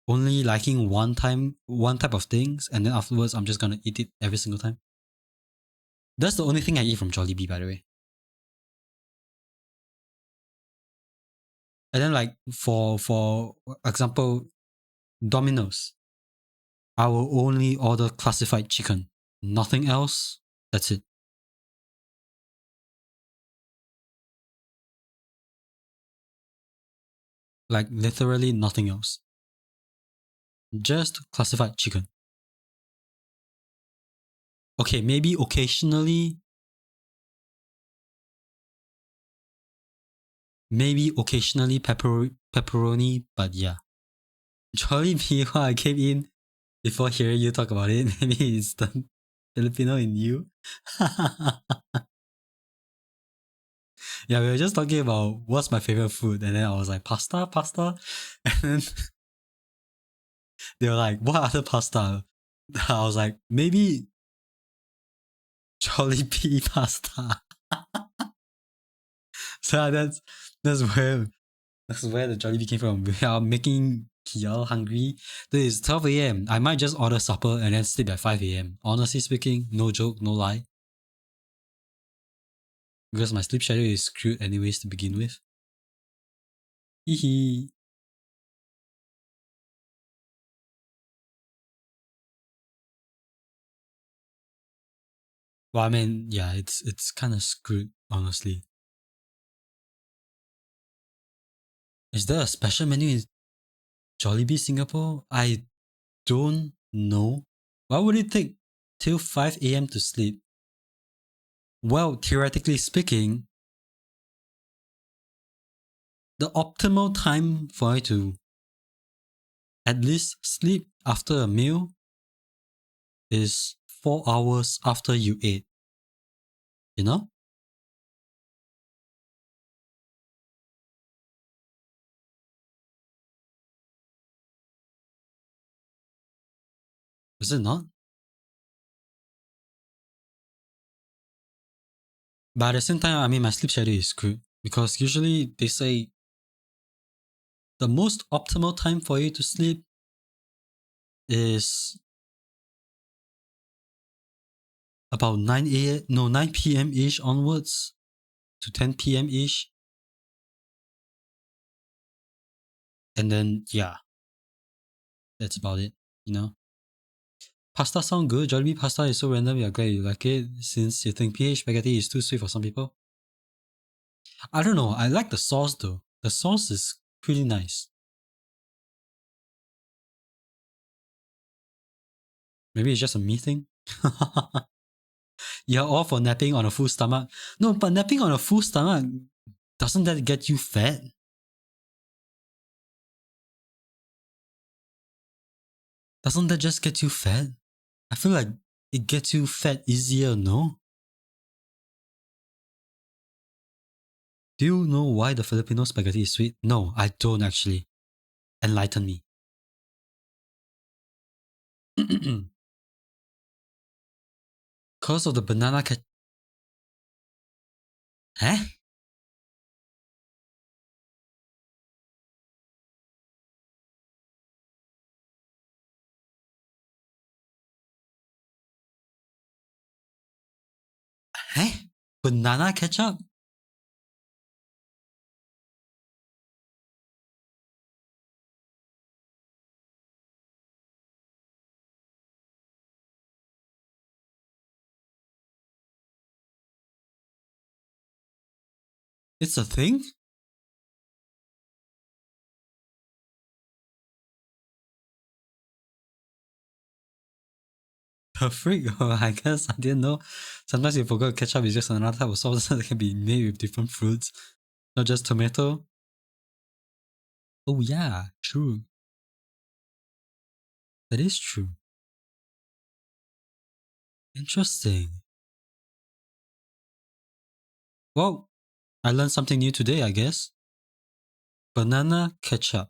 only liking one type of things, and then afterwards I'm just gonna eat it every single time? That's the only thing I eat from Jollibee, by the way. And then like for example, Domino's, I will only order classified chicken. Nothing else. That's it. Like literally nothing else. Just classified chicken. Okay, maybe occasionally maybe occasionally pepperoni, but yeah. Jollibee, when I came in before hearing you talk about it, maybe it's the Filipino in you. Yeah, we were just talking about what's my favorite food, and then I was like, pasta. And then they were like, what other pasta? I was like, maybe Jollibee pasta. So that's where the Jollibee came from. We are making Kiel hungry. Dude, it's 12 a.m. I might just order supper and then sleep at 5 a.m. Honestly speaking, no joke, no lie. Because my sleep schedule is screwed anyways to begin with. Hee. Well, I mean, yeah, it's kind of screwed, honestly. Is there a special menu in Jollibee Singapore? I don't know. Why would it take till 5 a.m. to sleep? Well, theoretically speaking, the optimal time for you to at least sleep after a meal is 4 hours after you ate. You know? Is it not? But at the same time, I mean, my sleep schedule is screwed because usually they say the most optimal time for you to sleep is about 9 p.m. ish onwards to 10 p.m. ish. And then, yeah, that's about it, you know? Pasta sound good. Jollibee pasta is so random. You're glad you like it since you think PH spaghetti is too sweet for some people. I don't know. I like the sauce though. The sauce is pretty nice. Maybe it's just a me thing. You're all for napping on a full stomach. No, but napping on a full stomach, doesn't that get you fat? Doesn't that just get you fat? I feel like it gets you fat easier, no? Do you know why the Filipino spaghetti is sweet? No, I don't actually. Enlighten me. Because of the banana Huh? Huh? Banana ketchup? It's a thing? The freak? Oh, I guess I didn't know. Sometimes you forgot ketchup is just another type of sauce that can be made with different fruits, not just tomato. Oh yeah, true. That is true. Interesting. Well, I learned something new today, I guess. Banana ketchup.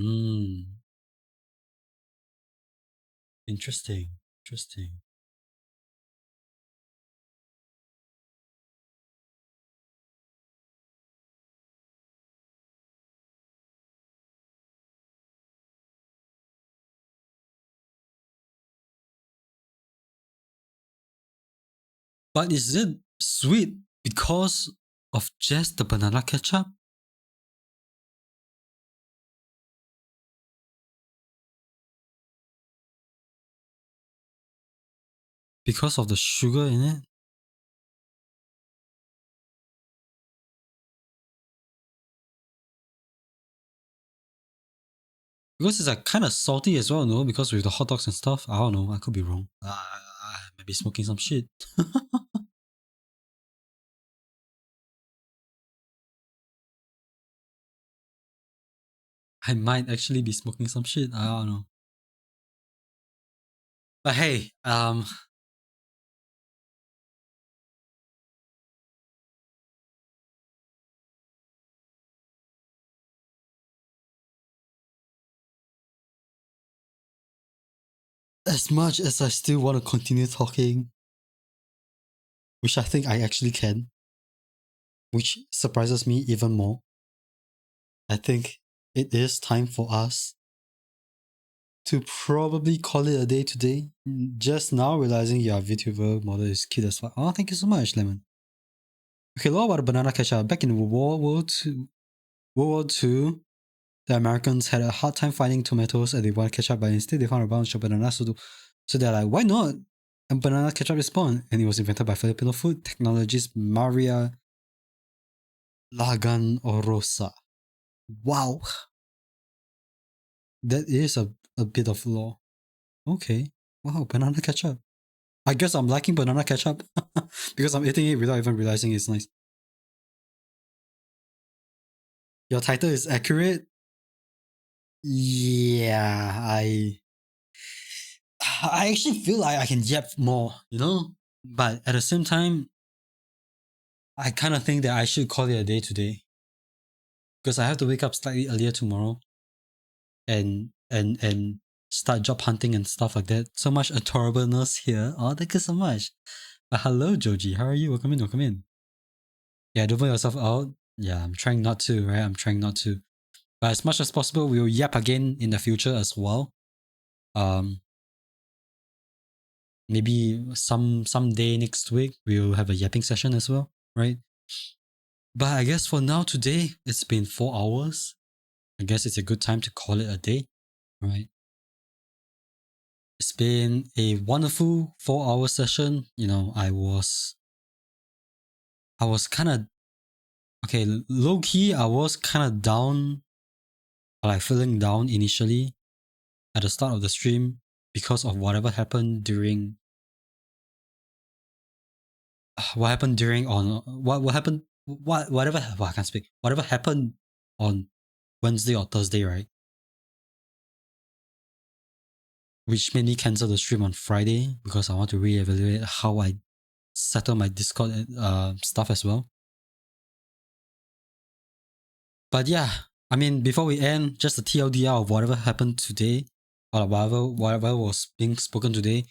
Mmm. Interesting. Interesting. But is it sweet because of just the banana ketchup? Because of the sugar in it? Because it's like kind of salty as well, no? Because with the hot dogs and stuff. I don't know. I could be wrong. I might be smoking some shit. I might actually be smoking some shit. I don't know. But hey, as much as I still want to continue talking, which I think I actually can, which surprises me even more, I think it is time for us to probably call it a day today. Just now realizing your VTuber model is cute as fuck. Oh, thank you so much, Lemon. Okay, what about a banana ketchup? Back in World War II, the Americans had a hard time finding tomatoes and they wanted ketchup, but instead they found a bunch of bananas. So they're like, why not? And banana ketchup is born, and it was invented by Filipino food technologist Maria Lagan Orosa. Wow. That is a bit of lore. Okay. Wow, banana ketchup. I guess I'm liking banana ketchup because I'm eating it without even realizing it's nice. Your title is accurate. Yeah, I actually feel like I can yap more, you know? But at the same time, I kind of think that I should call it a day today. Because I have to wake up slightly earlier tomorrow and start job hunting and stuff like that. So much adorableness here. Oh, thank you so much. Hello, Joji. How are you? Welcome in, welcome in. Yeah, don't put yourself out. Yeah, I'm trying not to, right? I'm trying not to. But as much as possible, we'll yap again in the future as well. Maybe some day next week we'll have a yapping session as well, right? But I guess for now today, it's been 4 hours. I guess it's a good time to call it a day, right? It's been a wonderful 4 hour session. You know, I was kind of okay, low key. I was kind of down, like feeling down initially at the start of the stream because of whatever happened during whatever I can't speak. Whatever happened on Wednesday or Thursday, right? Which made me cancel the stream on Friday because I want to reevaluate how I settle my Discord stuff as well. But yeah, I mean, before we end, just a TLDR of whatever happened today or whatever was being spoken today.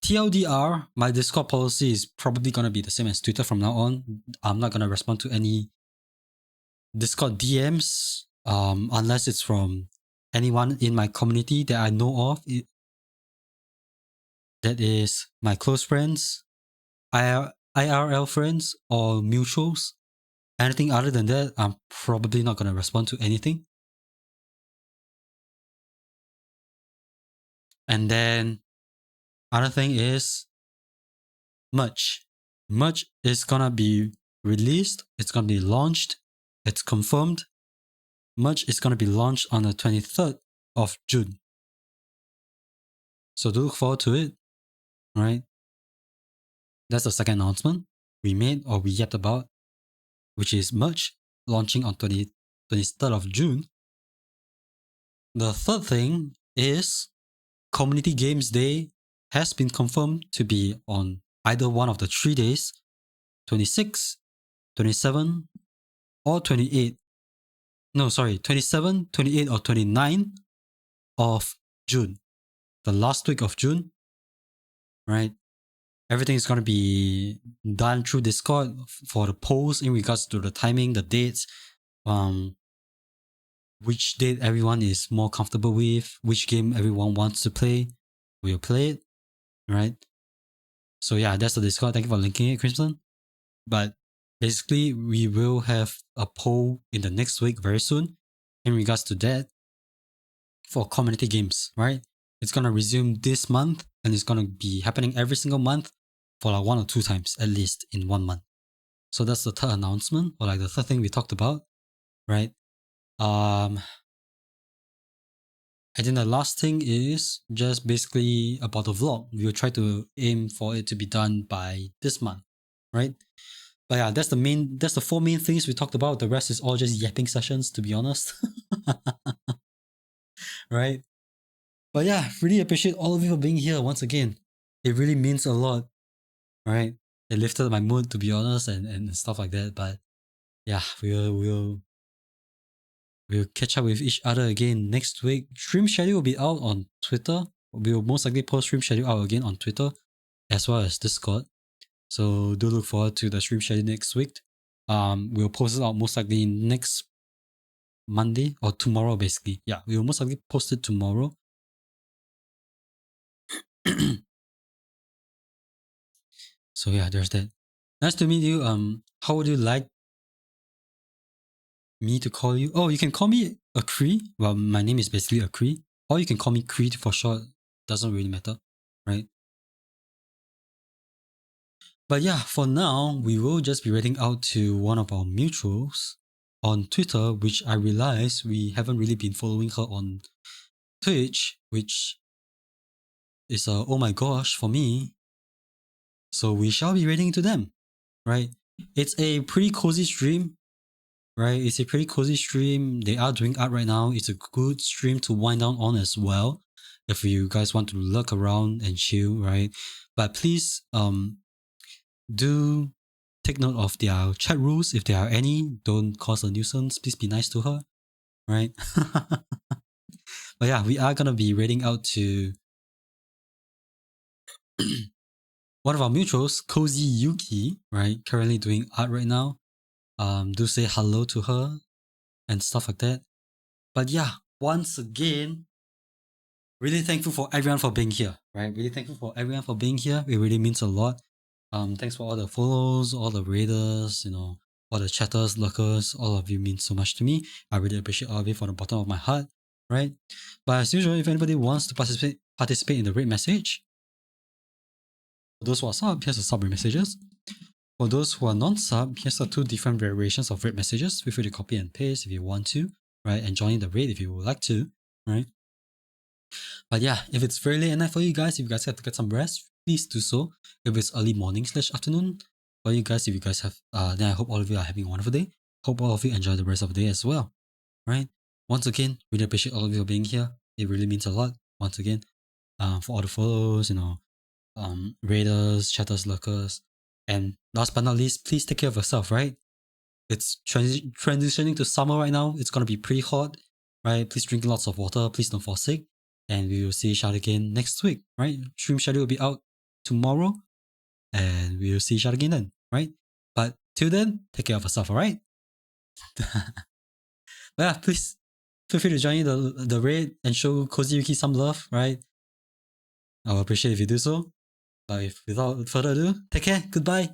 TLDR, my Discord policy is probably gonna be the same as Twitter from now on. I'm not gonna respond to any Discord DMs unless it's from anyone in my community that I know of. That is my close friends, IRL friends, or mutuals. Anything other than that, I'm probably not gonna respond to anything. And then other thing is merch. Merch is gonna be released. It's gonna be launched. It's confirmed. Merch is gonna be launched on the 23rd of June. So do look forward to it. Right? That's the second announcement we made or we yapped about, which is merch launching on 23rd of June. The third thing is Community Games Day has been confirmed to be on either one of the 3 days, 26, 27, or 28. No, sorry, 27, 28, or 29 of June. The last week of June, right? Everything is going to be done through Discord for the polls in regards to the timing, the dates, which date everyone is more comfortable with, which game everyone wants to play. We'll play it, right? So yeah, that's the Discord. Thank you for linking it, Crimson. But basically, we will have a poll in the next week very soon in regards to that for community games, right? It's gonna resume this month and it's gonna be happening every single month for like 1 or 2 times at least in 1 month. So that's the third announcement or like the third thing we talked about, right? And then the last thing is just basically about the vlog. We'll try to aim for it to be done by this month, right? But yeah, that's the 4 main things we talked about. The rest is all just yapping sessions, to be honest. right? But yeah, really appreciate all of you for being here once again. It really means a lot, right? It lifted my mood, to be honest, and stuff like that. But yeah, we'll catch up with each other again next week. Stream schedule will be out on Twitter. We will most likely post stream schedule out again on Twitter as well as Discord. So do look forward to the stream schedule next week. We'll post it out most likely next Monday or tomorrow, basically. Yeah, we will most likely post it tomorrow. So yeah, there's that. Nice to meet you. How would you like me to call you? Oh, you can call me Akri. Well, my name is basically Akri. Or you can call me Creed for short. Doesn't really matter, right? But yeah, for now, we will just be reading out to one of our mutuals on Twitter, which I realize we haven't really been following her on Twitch, which is oh my gosh for me. So we shall be reading to them, right? It's a pretty cozy stream, right? It's a pretty cozy stream. They are doing art right now. It's a good stream to wind down on as well, if you guys want to look around and chill, right? But please, do take note of their chat rules if there are any. Don't cause a nuisance. Please be nice to her, right? But yeah, we are gonna be reading out to one of our mutuals, Cozy Yuki, right? Currently doing art right now. Do say hello to her and stuff like that. But yeah, once again, really thankful for everyone for being here, right? Really thankful for everyone for being here. It really means a lot. Thanks for all the follows, all the raiders, all the chatters, lurkers. All of you mean so much to me. I really appreciate all of you from the bottom of my heart, right? But as usual, if anybody wants to participate in the raid message, for those who are sub, here's the sub raid messages. For those who are non-sub, here's the two different variations of raid messages. Feel free to copy and paste if you want to, right? And join the raid if you would like to, right? But yeah, if it's very late at night for you guys, if you guys have to get some rest, please do so. If it's early morning/afternoon for you guys, if you guys have, then I hope all of you are having a wonderful day. Hope all of you enjoy the rest of the day as well, right? Once again, really appreciate all of you for being here. It really means a lot. Once again, for all the follows, raiders, chatters, lurkers, and last but not least, please take care of yourself, right? It's transitioning to summer right now. It's gonna be pretty hot, right? Please drink lots of water. Please don't fall sick. And we will see each other again next week, right? Stream schedule will be out tomorrow. And we will see each other again then, right? But till then, take care of yourself, alright? But yeah, please feel free to join the raid and show Cozy Yuki some love, right? I will appreciate if you do so. But without further ado, take care. Goodbye.